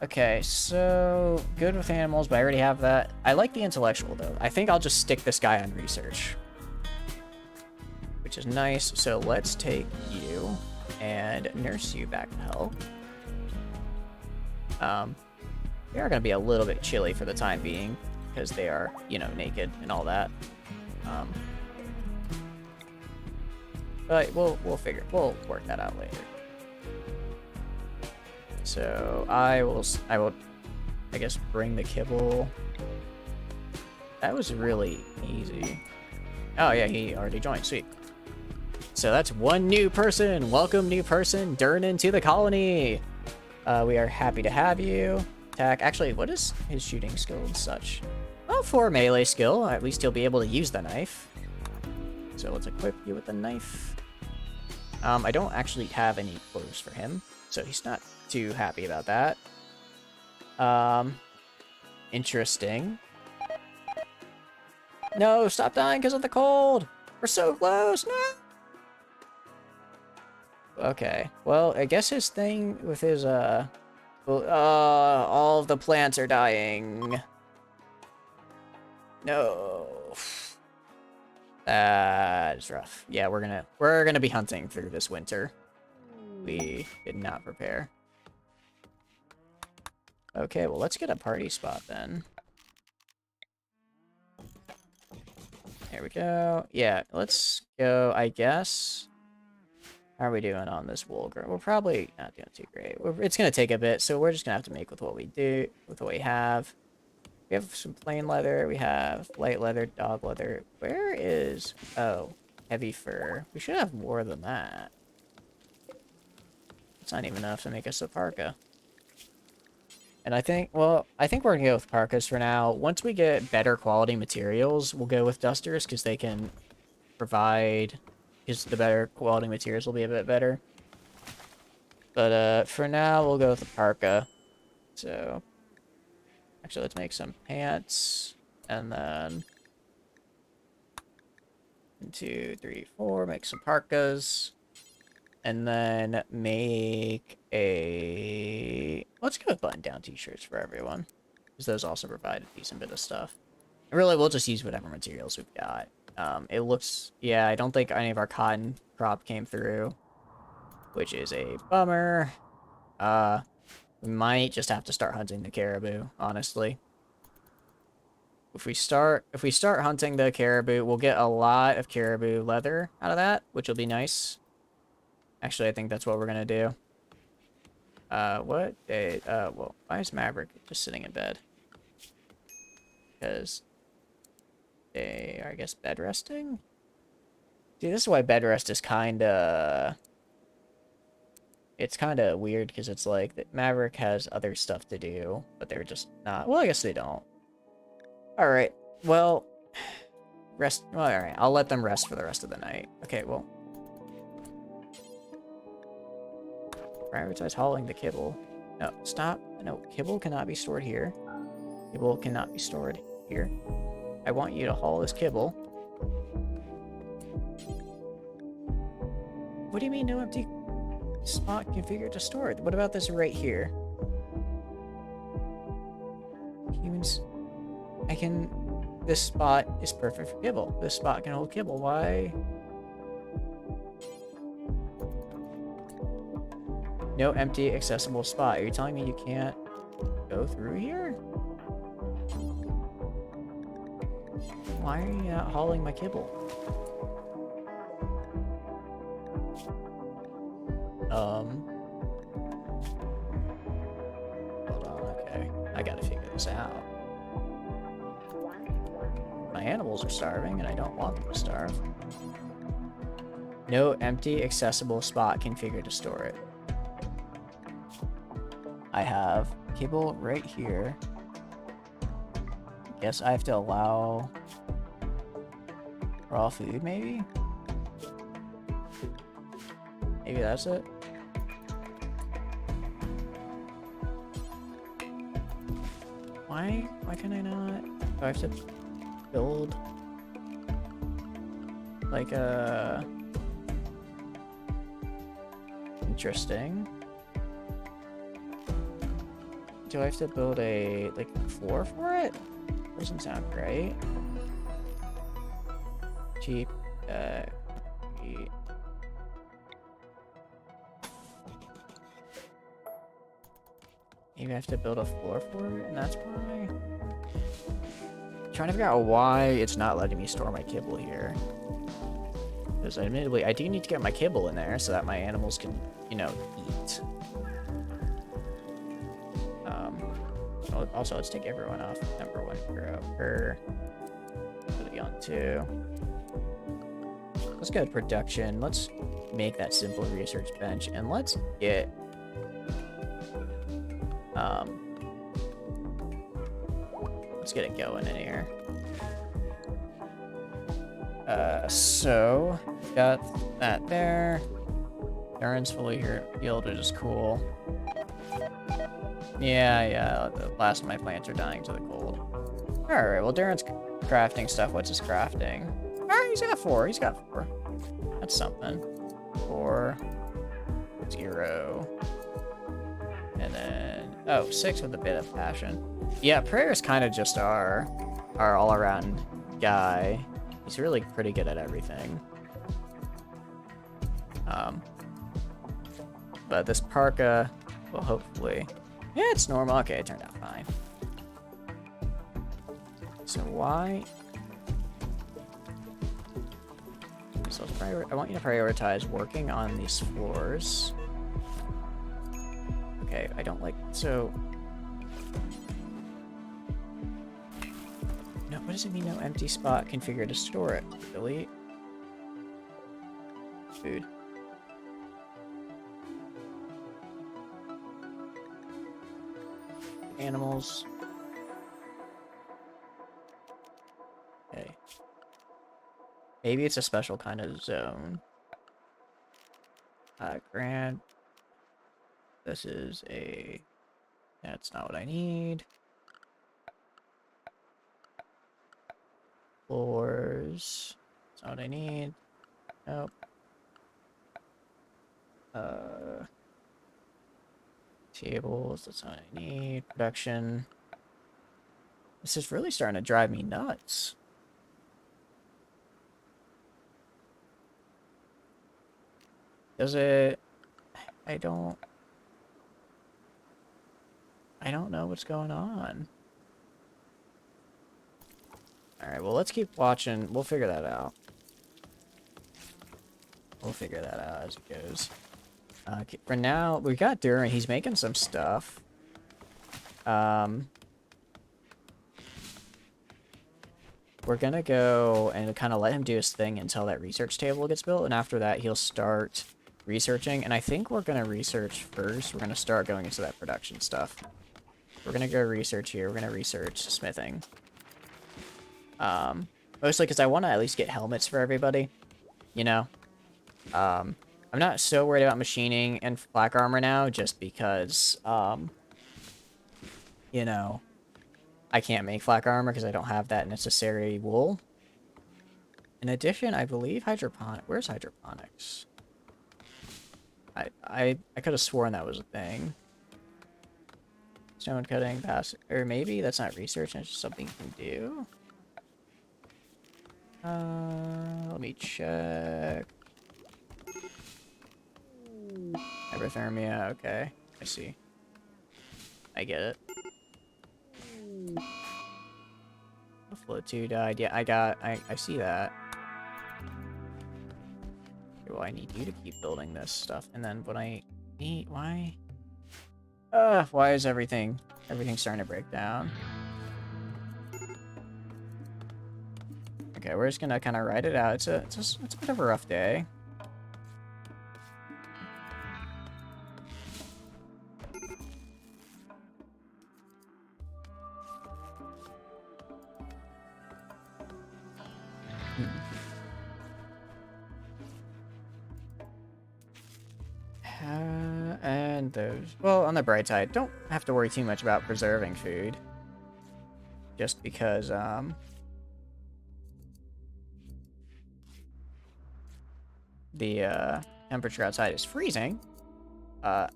Okay, so good with animals, but I already have that. I like the intellectual, though. I think I'll just stick this guy on research, which is nice. So let's take you and nurse you back to health. They are going to be a little bit chilly for the time being because they are, you know, naked and all that. But we'll work that out later. So I will, I guess, bring the kibble. That was really easy. Oh yeah, he already joined. Sweet. So that's one new person. Welcome, new person. Durnan to the colony. We are happy to have you. Attack. Actually, what is his shooting skill and such? Well, 4 melee skill. At least he'll be able to use the knife. So let's equip you with the knife. I don't actually have any clothes for him, so he's not too happy about that. Interesting. No, stop dying because of the cold. We're so close. No. Okay. Well, I guess his thing with his all of the plants are dying. No. That is rough. Yeah, we're gonna be hunting through this winter. We did not prepare. Okay, well, let's get a party spot then. There we go. Yeah, let's go, I guess. How are we doing on this wool girl? We're probably not doing too great. It's gonna take a bit, so we're just gonna have to make with what we do, with what we have. We have some plain leather. We have light leather, dog leather. Where is... Oh, heavy fur. We should have more than that. It's not even enough to make us a parka. And I think, well, I think we're gonna go with parkas for now. Once we get better quality materials, we'll go with dusters, because they can provide... Because the better quality materials will be a bit better. But for now, we'll go with the parka. So... Actually, let's make some pants, and then 1, 2, 3, 4, make some parkas, and then make a... Let's go with button-down t-shirts for everyone, because those also provide a decent bit of stuff. And really, we'll just use whatever materials we've got. It looks... Yeah, I don't think any of our cotton crop came through, which is a bummer. We might just have to start hunting the caribou, honestly. If we start hunting the caribou, we'll get a lot of caribou leather out of that, which will be nice. Actually, I think that's what we're gonna do. Well, why is Maverick just sitting in bed? Because they are, I guess, bed resting? See, this is why bed rest is kinda... It's kind of weird, because it's like that Maverick has other stuff to do, but they're just not... Well, I guess they don't. Alright, well... Rest... Well, alright, I'll let them rest for the rest of the night. Okay, well... Prioritize hauling the kibble. No, stop. No, kibble cannot be stored here. Kibble cannot be stored here. I want you to haul this kibble. What do you mean, no empty... spot configured to store it? What about this right here? Humans... I can... This spot is perfect for kibble. This spot can hold kibble. Why? No empty accessible spot. Are you telling me you can't go through here? Why are you not hauling my kibble? Hold on, okay. I gotta figure this out. My animals are starving, and I don't want them to starve. No empty, accessible spot configured to store it. I have kibble right here. Guess I have to allow raw food, maybe? Maybe that's it? Why can I not? Do I have to build like a... Interesting. Do I have to build a like floor for it? Doesn't sound right. Cheap. Maybe I have to build a floor for it, and that's why. Trying to figure out why it's not letting me store my kibble here. Because admittedly, I do need to get my kibble in there so that my animals can, you know, eat. Also, let's take everyone off. Number 1 grow per. Put it on 2. Let's go to production. Let's make that simple research bench, and let's get let's get it going in here. So got that there. Darren's fully healed, which is cool. Yeah, the last of my plants are dying to the cold. Alright, well, Darren's crafting stuff. What's his crafting? Alright, he's got 4. He's got 4. That's something. 4, 0. And then, oh, 6 with a bit of passion. Yeah, Prayer is kind of just our all-around guy. He's really pretty good at everything. But this parka will hopefully... Yeah, it's normal. Okay, it turned out fine. So why... So I want you to prioritize working on these floors. Okay, I don't like... So... No, what does it mean, no empty spot configured to store it? Delete. Food. Animals. Okay. Maybe it's a special kind of zone. Grant. This is a... That's not what I need. Floors. That's not what I need. Nope. Tables. That's not what I need. Production. This is really starting to drive me nuts. Does it... I don't know what's going on. Alright, well, let's keep watching. We'll figure that out. We'll figure that out as it goes. For now, we got Duran. He's making some stuff. We're gonna go and kind of let him do his thing until that research table gets built, and after that, he'll start researching. And I think we're gonna research first. We're gonna start going into that production stuff. We're gonna go research here. We're gonna research smithing. Mostly because I want to at least get helmets for everybody, you know. I'm not so worried about machining and black armor now, just because, you know, I can't make black armor because I don't have that necessary wool. In addition, I believe where's hydroponics? I could have sworn that was a thing. Stone cutting, or maybe that's not research, and it's just something you can do. Let me check. Hyperthermia, okay. I see. I get it. Buffalo 2 died. Yeah, I see that. Okay, well, I need you to keep building this stuff. And then when I need... Why? Why is everything starting to break down? Okay, we're just gonna kind of ride it out. It's a bit of a rough day. And those... Well, on the bright side, don't have to worry too much about preserving food. Just because, the temperature outside is freezing.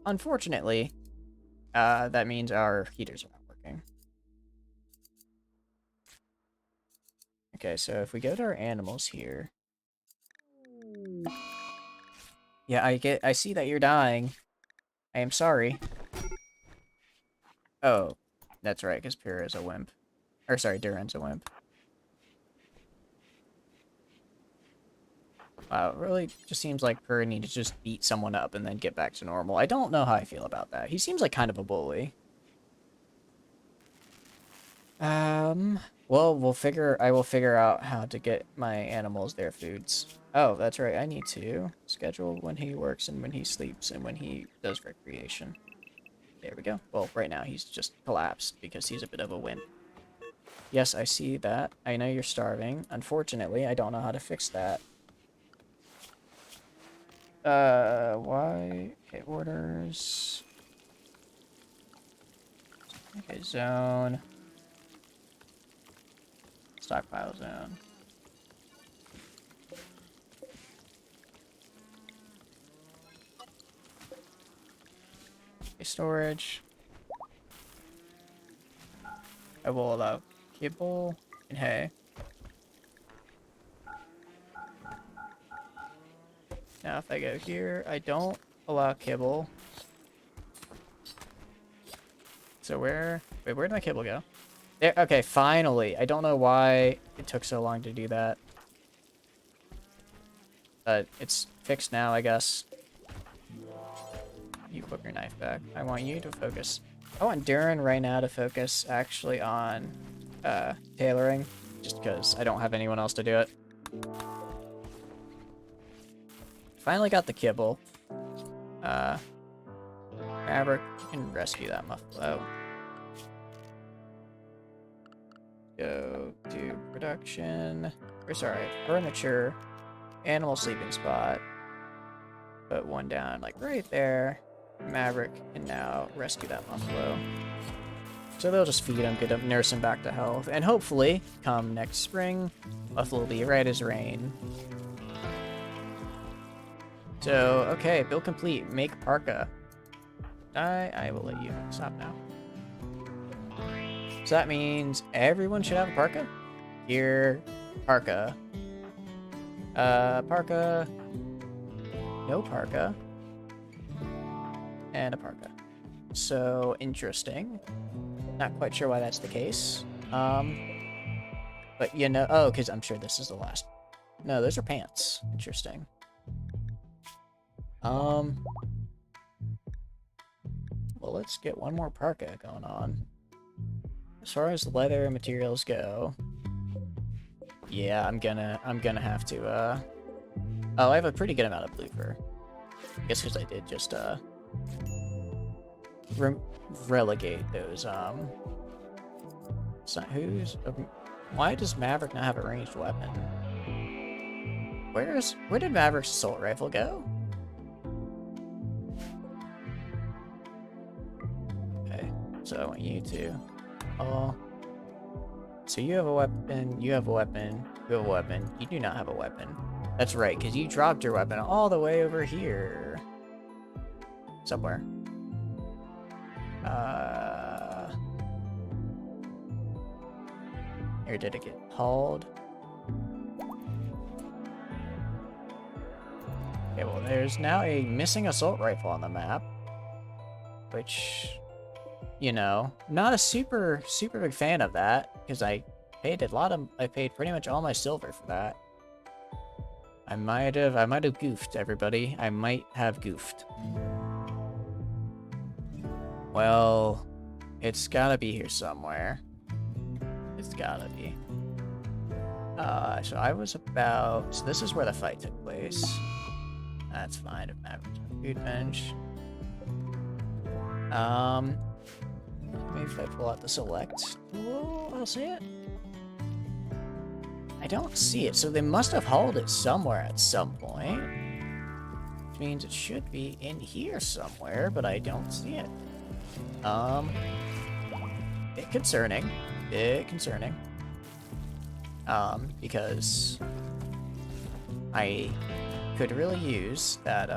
Unfortunately, that means our heaters are not working. Okay, so if we go to our animals here... Yeah, I see that you're dying. I am sorry. Oh, that's right, because Pyrrha is a wimp. Or sorry, Duran's a wimp. Wow, it really just seems like Pyrrha needs to just beat someone up and then get back to normal. I don't know how I feel about that. He seems like kind of a bully. Well, I will figure out how to get my animals their foods. Oh, that's right, I need to schedule when he works and when he sleeps and when he does recreation. There we go. Well, right now he's just collapsed because he's a bit of a wimp. Yes, I see that. I know you're starving. Unfortunately, I don't know how to fix that. Why? Okay, orders. Okay, zone. Stockpile zone. Okay, storage. I will allow kibble and hay. Now if I go here, I don't allow kibble. So wait, where did my kibble go? There, okay, finally. I don't know why it took so long to do that. But it's fixed now, I guess. You put your knife back. I want you to focus. I want Duran right now to focus actually on tailoring, just because I don't have anyone else to do it. Finally got the kibble. Maverick, you can rescue that muffalo. Go to production. Or sorry, furniture. Animal sleeping spot. Put one down, like right there. Maverick can now rescue that buffalo. So they'll just feed him, get him, nurse him back to health, and hopefully, come next spring, buffalo will be right as rain. So, okay, build complete. Make parka. I will let you stop now. So that means everyone should have a parka? Here, parka. Parka. No parka. And a parka. So, interesting. Not quite sure why that's the case. But you know, oh, because I'm sure this is the last. No, those are pants. Interesting. Well, let's get one more parka going on. As far as leather materials go, yeah, I'm gonna have to, oh, I have a pretty good amount of blue fur. I guess because I did just, relegate those, why does Maverick not have a ranged weapon? Where did Maverick's assault rifle go? Okay, so I want you to, so you have a weapon, you have a weapon, you have a weapon, you do not have a weapon. That's right, because you dropped your weapon all the way over here. Somewhere. Or did it get hauled? Okay, well, there's now a missing assault rifle on the map. Which, you know, not a super big fan of that, because I I paid pretty much all my silver for that. I might have goofed, everybody. I might have goofed. Well, it's gotta be here somewhere. It's gotta be. So I was about... So this is where the fight took place. That's fine. Food bench. Maybe if I pull out the select tool, I'll see it. I don't see it, so they must have hauled it somewhere at some point. Which means it should be in here somewhere, but I don't see it. Bit concerning. Bit concerning. Because I could really use that,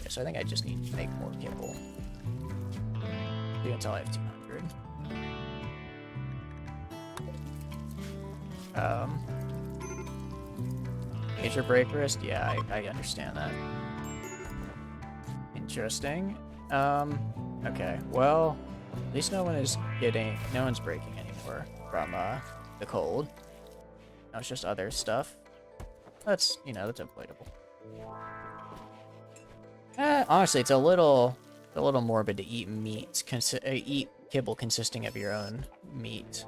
so I think I just need to make more kibble. Do until I have 200. Major break wrist? Yeah, I understand that. Interesting. Okay, well, at least no one's breaking anymore from, the cold. No, it's just other stuff. That's, that's avoidable. Honestly, it's a little morbid to eat meat, eat kibble consisting of your own meat.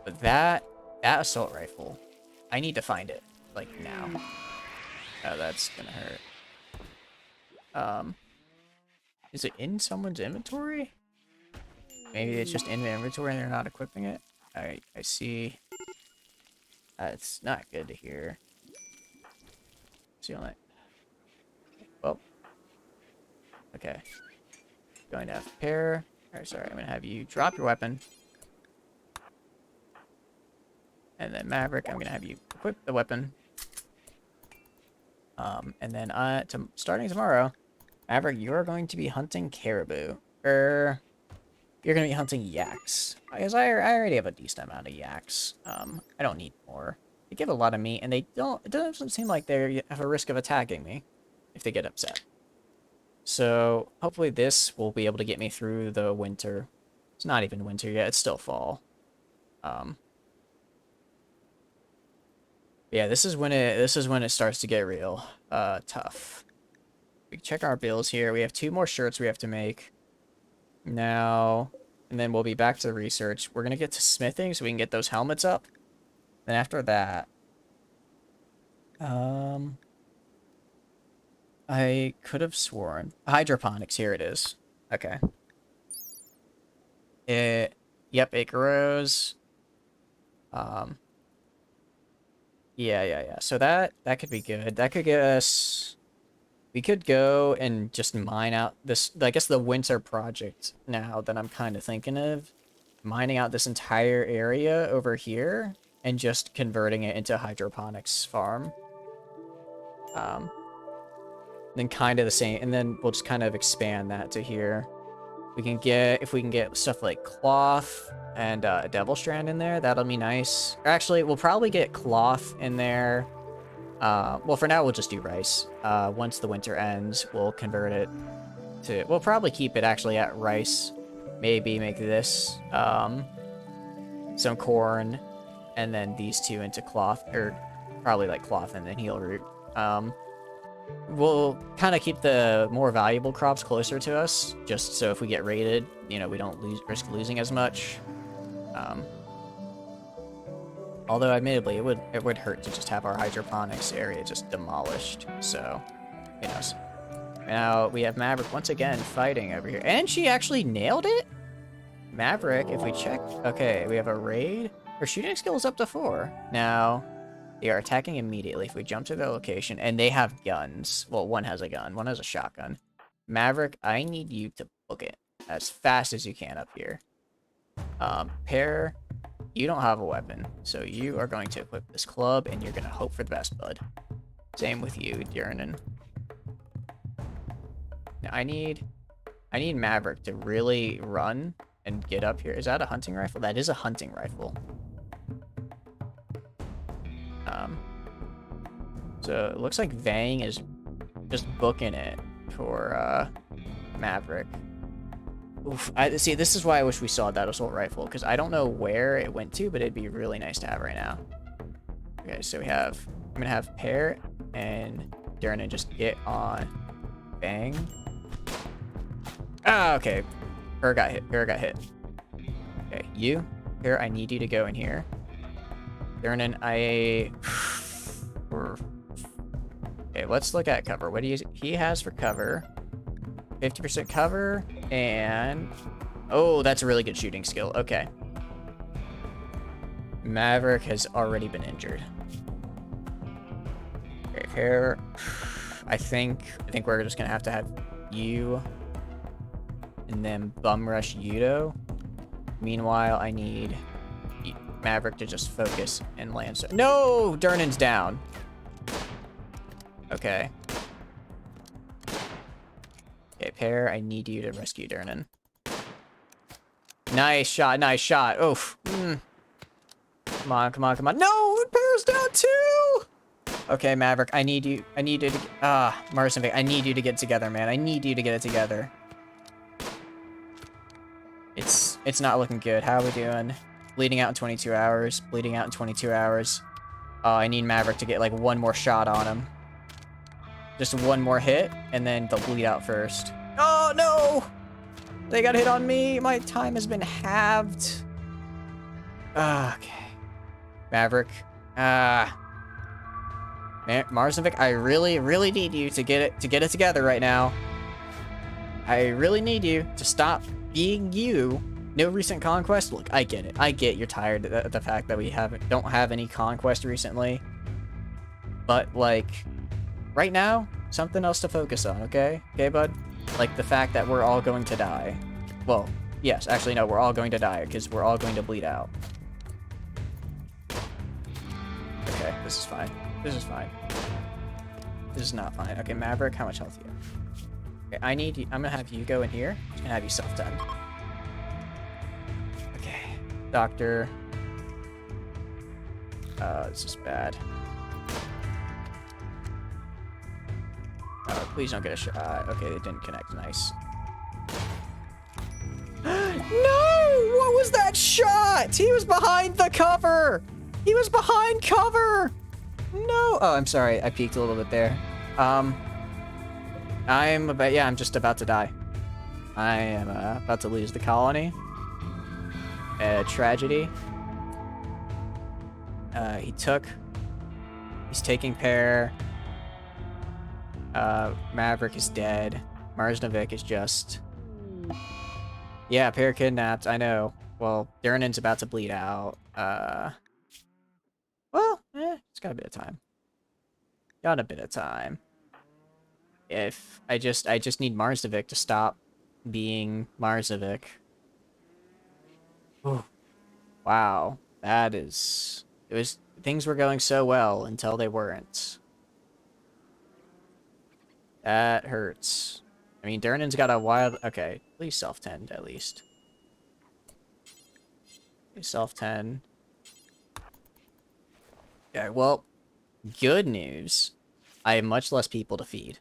But that assault rifle, I need to find it, like, now. Oh, that's gonna hurt. Is it in someone's inventory? Maybe it's just in the inventory and they're not equipping it? I see. It's not good to hear. See on that. Well. Okay. Going to have to pair. Or sorry, I'm gonna have you drop your weapon. And then Maverick, I'm gonna have you equip the weapon. And then starting tomorrow, Maverick, you're going to be hunting caribou. You're gonna be hunting yaks. Because I already have a decent amount of yaks. I don't need more. They give a lot of meat, and it doesn't seem like they have a risk of attacking me if they get upset. So hopefully this will be able to get me through the winter. It's not even winter yet, it's still fall. Yeah, this is when it starts to get real tough. We can check our bills here. We have 2 more shirts we have to make now, and then we'll be back to the research. We're gonna get to smithing so we can get those helmets up. Then after that, I could have sworn hydroponics. Here it is. Okay. Yep, it grows. Yeah. So that could be good. That could get us... We could go and just mine out this... I guess the winter project now that I'm kind of thinking of. Mining out this entire area over here and just converting it into a hydroponics farm. Then kind of the same... And then we'll just kind of expand that to here. If we can get stuff like cloth and devil strand in there, that'll be nice. Actually, we'll probably get cloth in there. Well, for now, we'll just do rice. Once the winter ends, we'll convert it to... We'll probably keep it actually at rice. Maybe make this some corn, and then these 2 into cloth, or probably like cloth and then heel root. We'll kind of keep the more valuable crops closer to us, just so if we get raided, we don't risk losing as much. Although, admittedly, it would hurt to just have our hydroponics area just demolished. So, who knows? Now we have Maverick once again fighting over here, and she actually nailed it. Maverick, if we check, okay, we have a raid. Her shooting skill is up to 4 now. They are attacking immediately if we jump to their location, and they have guns. Well, one has a gun, one has a shotgun. Maverick, I need you to book it as fast as you can up here. Pear, you don't have a weapon, so you are going to equip this club, and you're going to hope for the best, bud. Same with you, Diernan. Now, I need Maverick to really run and get up here. Is that a hunting rifle? That is a hunting rifle. So it looks like Vang is just booking it for Maverick. Oof. See, this is why I wish we saw that assault rifle, because I don't know where it went to, but it'd be really nice to have right now. Okay, so I'm gonna have Pear and Darren just get on. Bang. Ah, okay. Pear got hit. Okay, you. Pear, I need you to go in here. Darren, Okay, let's look at cover. What he has for cover? 50% cover, and... Oh, that's a really good shooting skill. Okay. Maverick has already been injured. Okay, Pear... I think we're just gonna have to have you and then bum rush Yudo. Meanwhile, I need Maverick to just focus and land. No! Durnan's down. Okay. Okay, Pear, I need you to rescue Durnan. Nice shot, nice shot. Oof. Come on, come on, come on. No! Pear's down too! Okay, Maverick, I need you to... Mars and Vic, I need you to get together, man. I need you to get it together. It's not looking good. How are we doing? Bleeding out in 22 hours. Bleeding out in 22 hours. Oh, I need Maverick to get, like, one more shot on him. Just one more hit, and then they'll bleed out first. Oh, no! They got hit on me. My time has been halved. Okay. Maverick. Marzovic, I really, really need you to get it together right now. I really need you to stop being you. No recent conquest. Look, I get it. I get you're tired of the fact that we don't have any conquest recently. But, like, right now, something else to focus on, okay? Okay, bud? Like the fact that we're all going to die. Well, yes, actually, no, we're all going to die because we're all going to bleed out. Okay, this is fine. This is fine. This is not fine. Okay, Maverick, how much health do you have? Okay, I need you. I'm gonna have you go in here and have you self-done. Okay, Doctor. This is bad. Please don't get a shot. Okay, they didn't connect. Nice. No! What was that shot? He was behind the cover! He was behind cover! No! Oh, I'm sorry. I peeked a little bit there. I'm just about to die. I am about to lose the colony. A tragedy. He's taking Pear. Maverick is dead. Marsnovic is just... Yeah, Pear kidnapped, I know. Well, Darren's about to bleed out. It's got a bit of time. Got a bit of time. If I just need Marsnovic to stop being Marsnovic. Ooh. Wow. Things were going so well until they weren't. That hurts. I mean, Durnan's got a wild... Okay, please self-tend, at least. Please self-tend. Okay, well, good news. I have much less people to feed.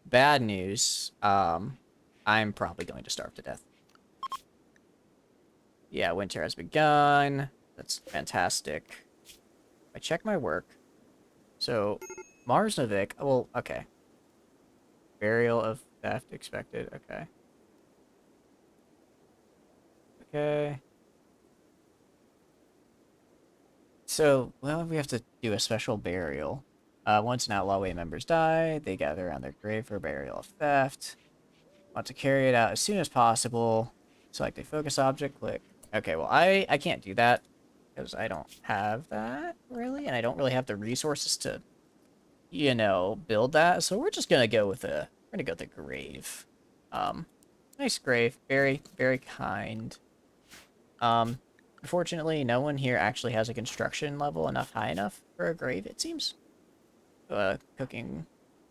Bad news, I'm probably going to starve to death. Yeah, winter has begun. That's fantastic. I check my work. So, Marsnovic... Well, okay. Burial of theft expected. Okay. Okay. So, well, we have to do a special burial. Once an Outlaw Way members die, they gather around their grave for a burial of theft. Want to carry it out as soon as possible. Select a focus object, click. Okay, well, I can't do that because I don't have that, really, and I don't really have the resources to, you know, build that. So we're just gonna go with the grave. Nice grave, very, very kind. Unfortunately, no one here actually has a construction level high enough for a grave, it seems. Cooking,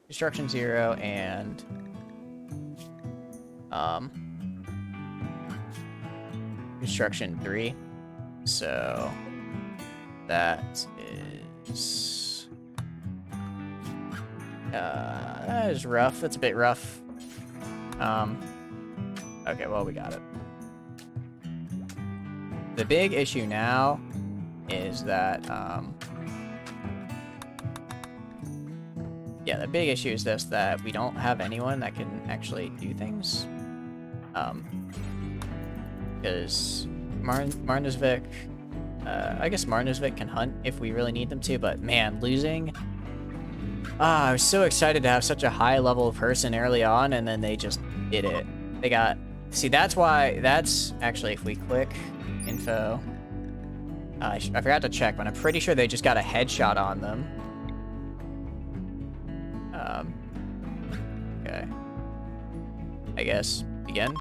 construction 0, and construction 3. So that is Okay, well, we got it. The big issue now is that, yeah, the big issue is this, that we don't have anyone that can actually do things. Because Marnusvik, I guess Marnusvik can hunt if we really need them to, but man, losing... I was so excited to have such a high level person early on, and then they just did it. They got... See, that's why... That's... Actually, if we click info... I forgot to check, but I'm pretty sure they just got a headshot on them. Okay. I guess. Begin.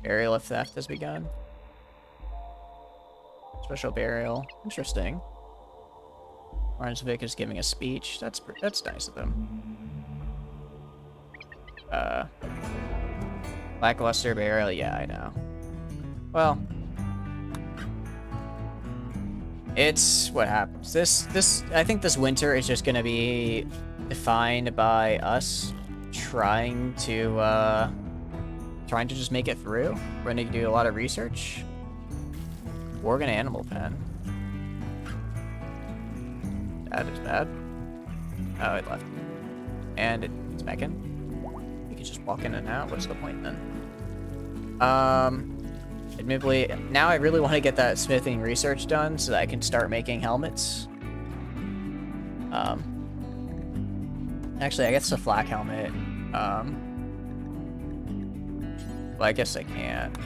Burial of theft has begun. Special burial. Interesting. Marnsvik is giving a speech. That's nice of him. Lackluster burial. Yeah, I know. Well, it's what happens. I think this winter is just gonna be defined by us trying to just make it through. We're gonna do a lot of research. We're gonna animal pen. That is bad. Oh, it left. And it's back in. You can just walk in and out. What's the point then? Admittedly, now I really want to get that smithing research done so that I can start making helmets. Actually, I guess a flak helmet. Well, I guess I can't.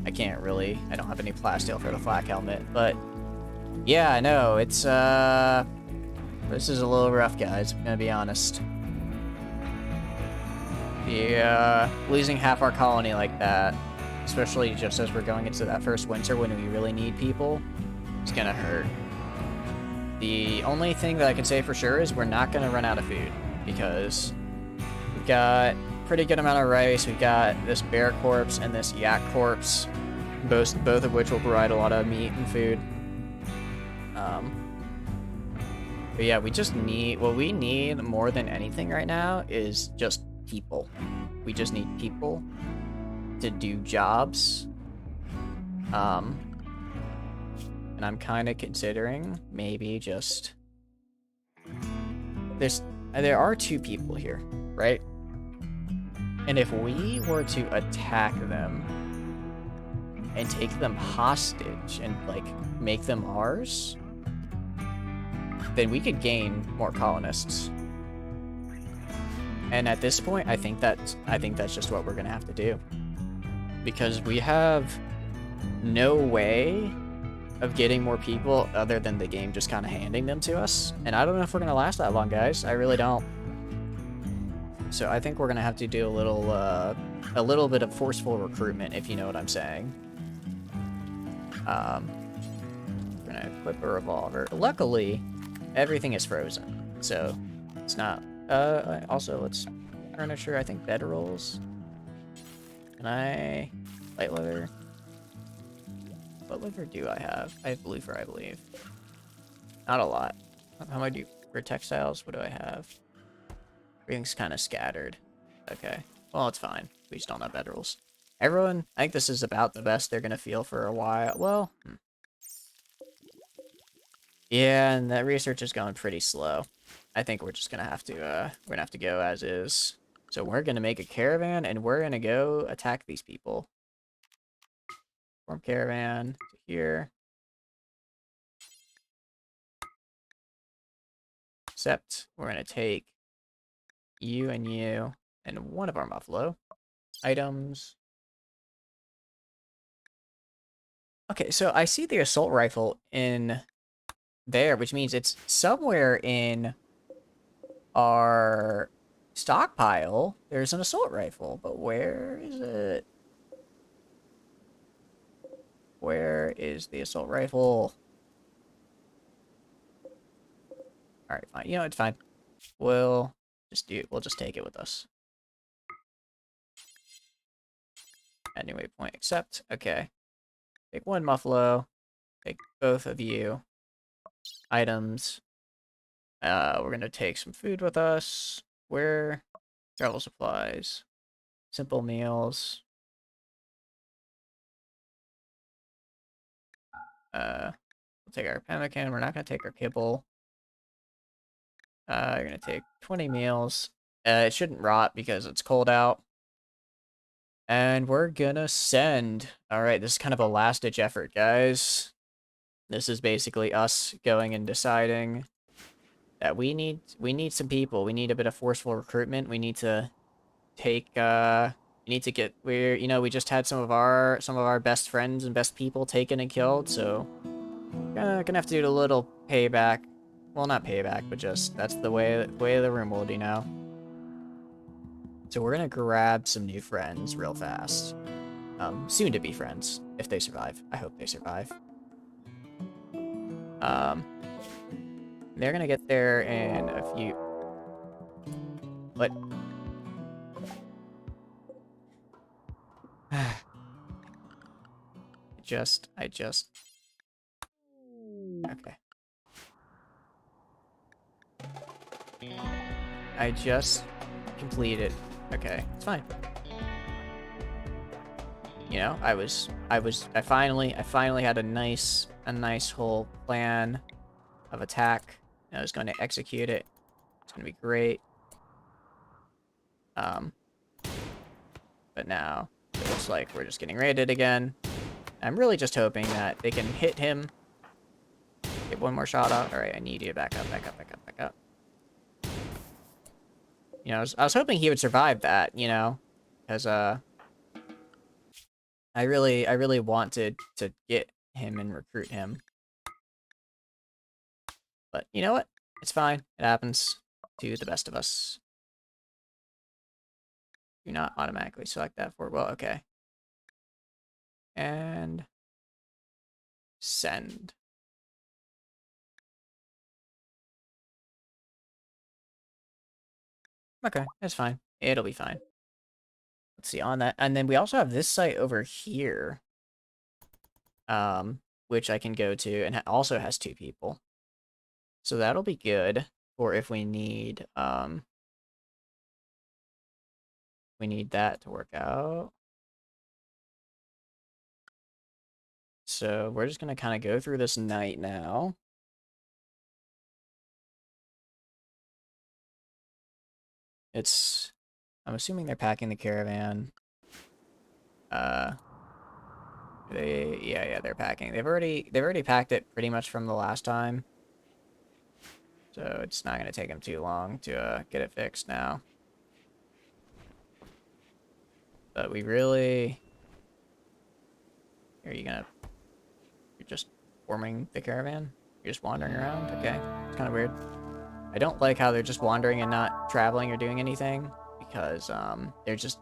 I can't really. I don't have any plasteel for the flak helmet, but yeah, I know it's this is a little rough, guys. I'm gonna be honest. Yeah, losing half our colony like that, especially just as we're going into that first winter when we really need people, it's gonna hurt. The only thing that I can say for sure is we're not gonna run out of food because we've got pretty good amount of rice. We've got this bear corpse and this yak corpse, both of which will provide a lot of meat and food. But yeah, we just need, what we need more than anything right now is just people. We just need people to do jobs. And I'm kind of considering maybe just there are 2 people here, right? And if we were to attack them and take them hostage and like make them ours, then we could gain more colonists. And at this point, I think that's just what we're gonna have to do, because we have no way of getting more people other than the game just kind of handing them to us. And I don't know if we're gonna last that long, guys. I really don't. So I think we're gonna have to do a little bit of forceful recruitment, if you know what I'm saying. We're gonna equip a revolver. Luckily, everything is frozen, so it's not. Also, let's furniture. I think bedrolls. Can I light leather? What leather do I have? I have blue fur, I believe. Not a lot. How am I do for textiles? What do I have? Everything's kind of scattered. Okay. Well, it's fine. We just don't have bedrolls. Everyone, I think this is about the best they're gonna feel for a while. Well, yeah, and that research is going pretty slow. I think we're just gonna have to go as is. So we're gonna make a caravan and we're gonna go attack these people. Form caravan to here. Except we're gonna take you and one of our buffalo items. Okay, so I see the assault rifle in there, which means it's somewhere in our stockpile. There's an assault rifle, but where is it? Where is the assault rifle? All right, fine. You know, it's fine. We'll just take it with us. Anyway, point accept. Okay. Take one muffalo. Take both of you. Items. We're gonna take some food with us. Where? Travel supplies. Simple meals. We'll take our pemmican. We're not gonna take our kibble. You're gonna take 20 meals. It shouldn't rot because it's cold out. And we're gonna send. Alright, this is kind of a last-ditch effort, guys. This is basically us going and deciding that we need some people. We need a bit of forceful recruitment. We need to take we need to get we just had some of our best friends and best people taken and killed, so gonna have to do a little payback. Well, not payback, but just that's the way of the Rimworld, you know. So we're gonna grab some new friends real fast. Soon to be friends, if they survive. I hope they survive. They're gonna get there in a few. What? I just. Okay. I just completed. Okay, it's fine. You know, I finally had a nice whole plan of attack. I was going to execute it. It's going to be great. But now it looks like we're just getting raided again. I'm really just hoping that they can hit him. Get one more shot out. All right, I need you to back up. You know, I was hoping he would survive that, you know, because I really wanted to get him and recruit him. But you know what? It's fine. It happens to the best of us. Do not automatically select that for, well, okay. And send. Okay, that's fine. It'll be fine. Let's see on that. And then we also have this site over here. Which I can go to, and also has 2 people. So that'll be good for if we need that to work out. So we're just gonna kind of go through this night now. I'm assuming they're packing the caravan. Yeah, they're packing. They've already packed it pretty much from the last time. So it's not gonna take them too long to get it fixed now. But we really... You're just forming the caravan? You're just wandering around? Okay. It's kind of weird. I don't like how they're just wandering and not traveling or doing anything, because they're just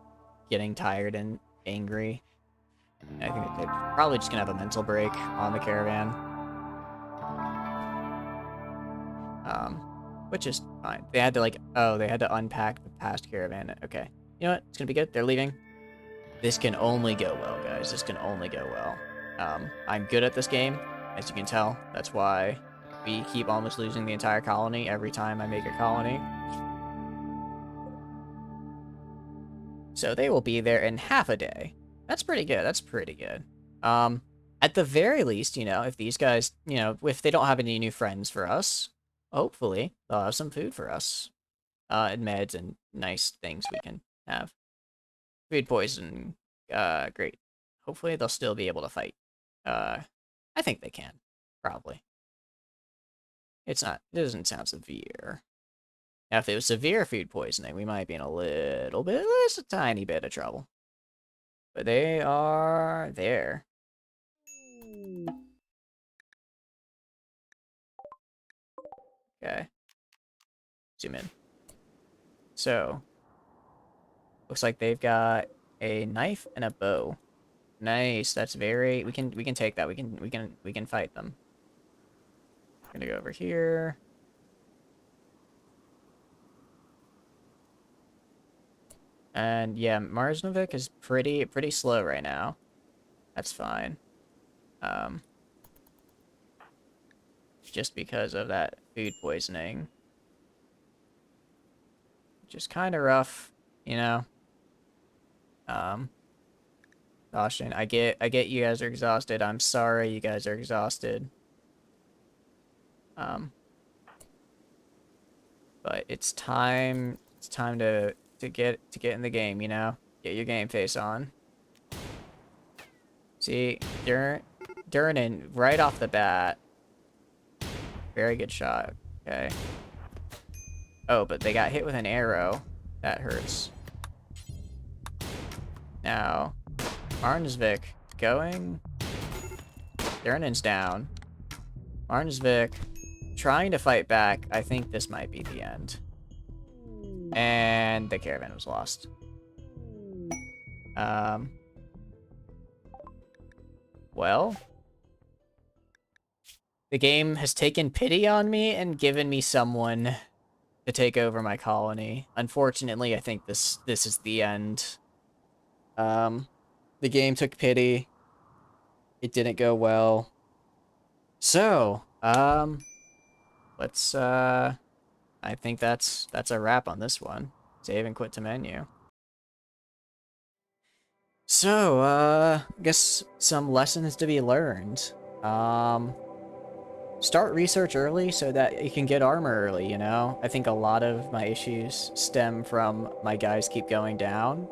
getting tired and angry. And I think they're probably just gonna have a mental break on the caravan. Which is fine. They had to unpack the past caravan. Okay. You know what? It's gonna be good. They're leaving. This can only go well, guys. This can only go well. I'm good at this game, as you can tell. That's why we keep almost losing the entire colony every time I make a colony. So they will be there in half a day. That's pretty good. That's pretty good. At the very least, you know, if these guys, you know, if they don't have any new friends for us, hopefully they'll have some food for us. And meds and nice things we can have. Food poisoning, great. Hopefully they'll still be able to fight. I think they can, probably. It doesn't sound severe. Now, if it was severe food poisoning, we might be in a little bit, just a tiny bit of trouble. But they are there. Okay. Zoom in. So, looks like they've got a knife and a bow. Nice. That's very. We can take that. We can fight them. I'm gonna go over here. And yeah, Marsnovic is pretty slow right now. That's fine. Just because of that food poisoning. Just kind of rough, you know. Caution. I get you guys are exhausted. I'm sorry you guys are exhausted. But it's time to get in the game, you know? Get your game face on. See, Durnan right off the bat. Very good shot. Okay. Oh, but they got hit with an arrow. That hurts. Now, Arnsvik going. Durnan's down. Arnsvik trying to fight back. I think this might be the end. And the caravan was lost. Well, the game has taken pity on me and given me someone to take over my colony. Unfortunately, I think this is the end. The game took pity. It didn't go well. So, let's I think that's a wrap on this one. Save and quit to menu. So, I guess some lessons to be learned. Start research early so that you can get armor early, you know? I think a lot of my issues stem from my guys keep going down.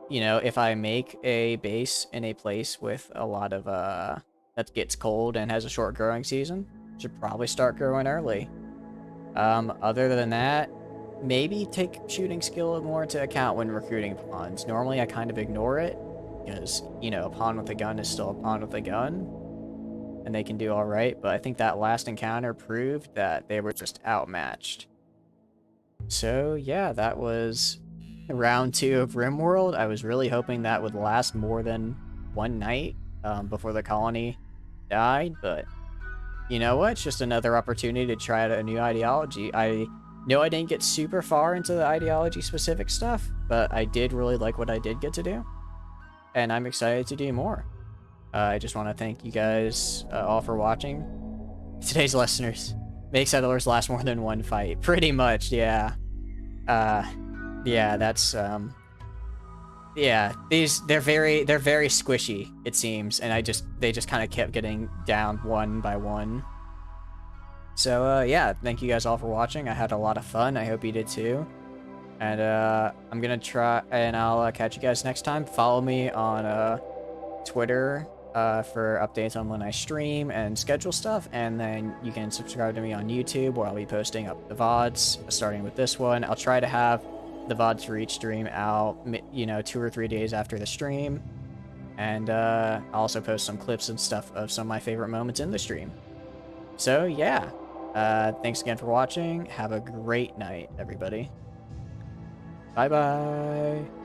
You know, if I make a base in a place with a lot of, that gets cold and has a short growing season, should probably start growing early. Other than that, maybe take shooting skill more into account when recruiting pawns. Normally I kind of ignore it, because, you know, a pawn with a gun is still a pawn with a gun, and they can do alright, but I think that last encounter proved that they were just outmatched. So yeah, that was round 2 of Rimworld. I was really hoping that would last more than one night before the colony died, but you know what? It's just another opportunity to try out a new ideology. I know I didn't get super far into the ideology specific stuff, but I did really like what I did get to do, and I'm excited to do more. I just want to thank you guys all for watching. Today's listeners, make settlers last more than one fight. Pretty much, yeah. Yeah, that's yeah, they're very squishy, it seems, and they just kind of kept getting down one by one. So yeah, thank you guys all for watching. I had a lot of fun. I hope you did too. And I'm gonna try, and I'll catch you guys next time. Follow me on Twitter for updates on when I stream and schedule stuff, and then you can subscribe to me on YouTube, where I'll be posting up the VODs, starting with this one. I'll try to have the VODs for each stream out, you know, 2 or 3 days after the stream, and I'll also post some clips and stuff of some of my favorite moments in the stream. So yeah, thanks again for watching. Have a great night, everybody. Bye bye.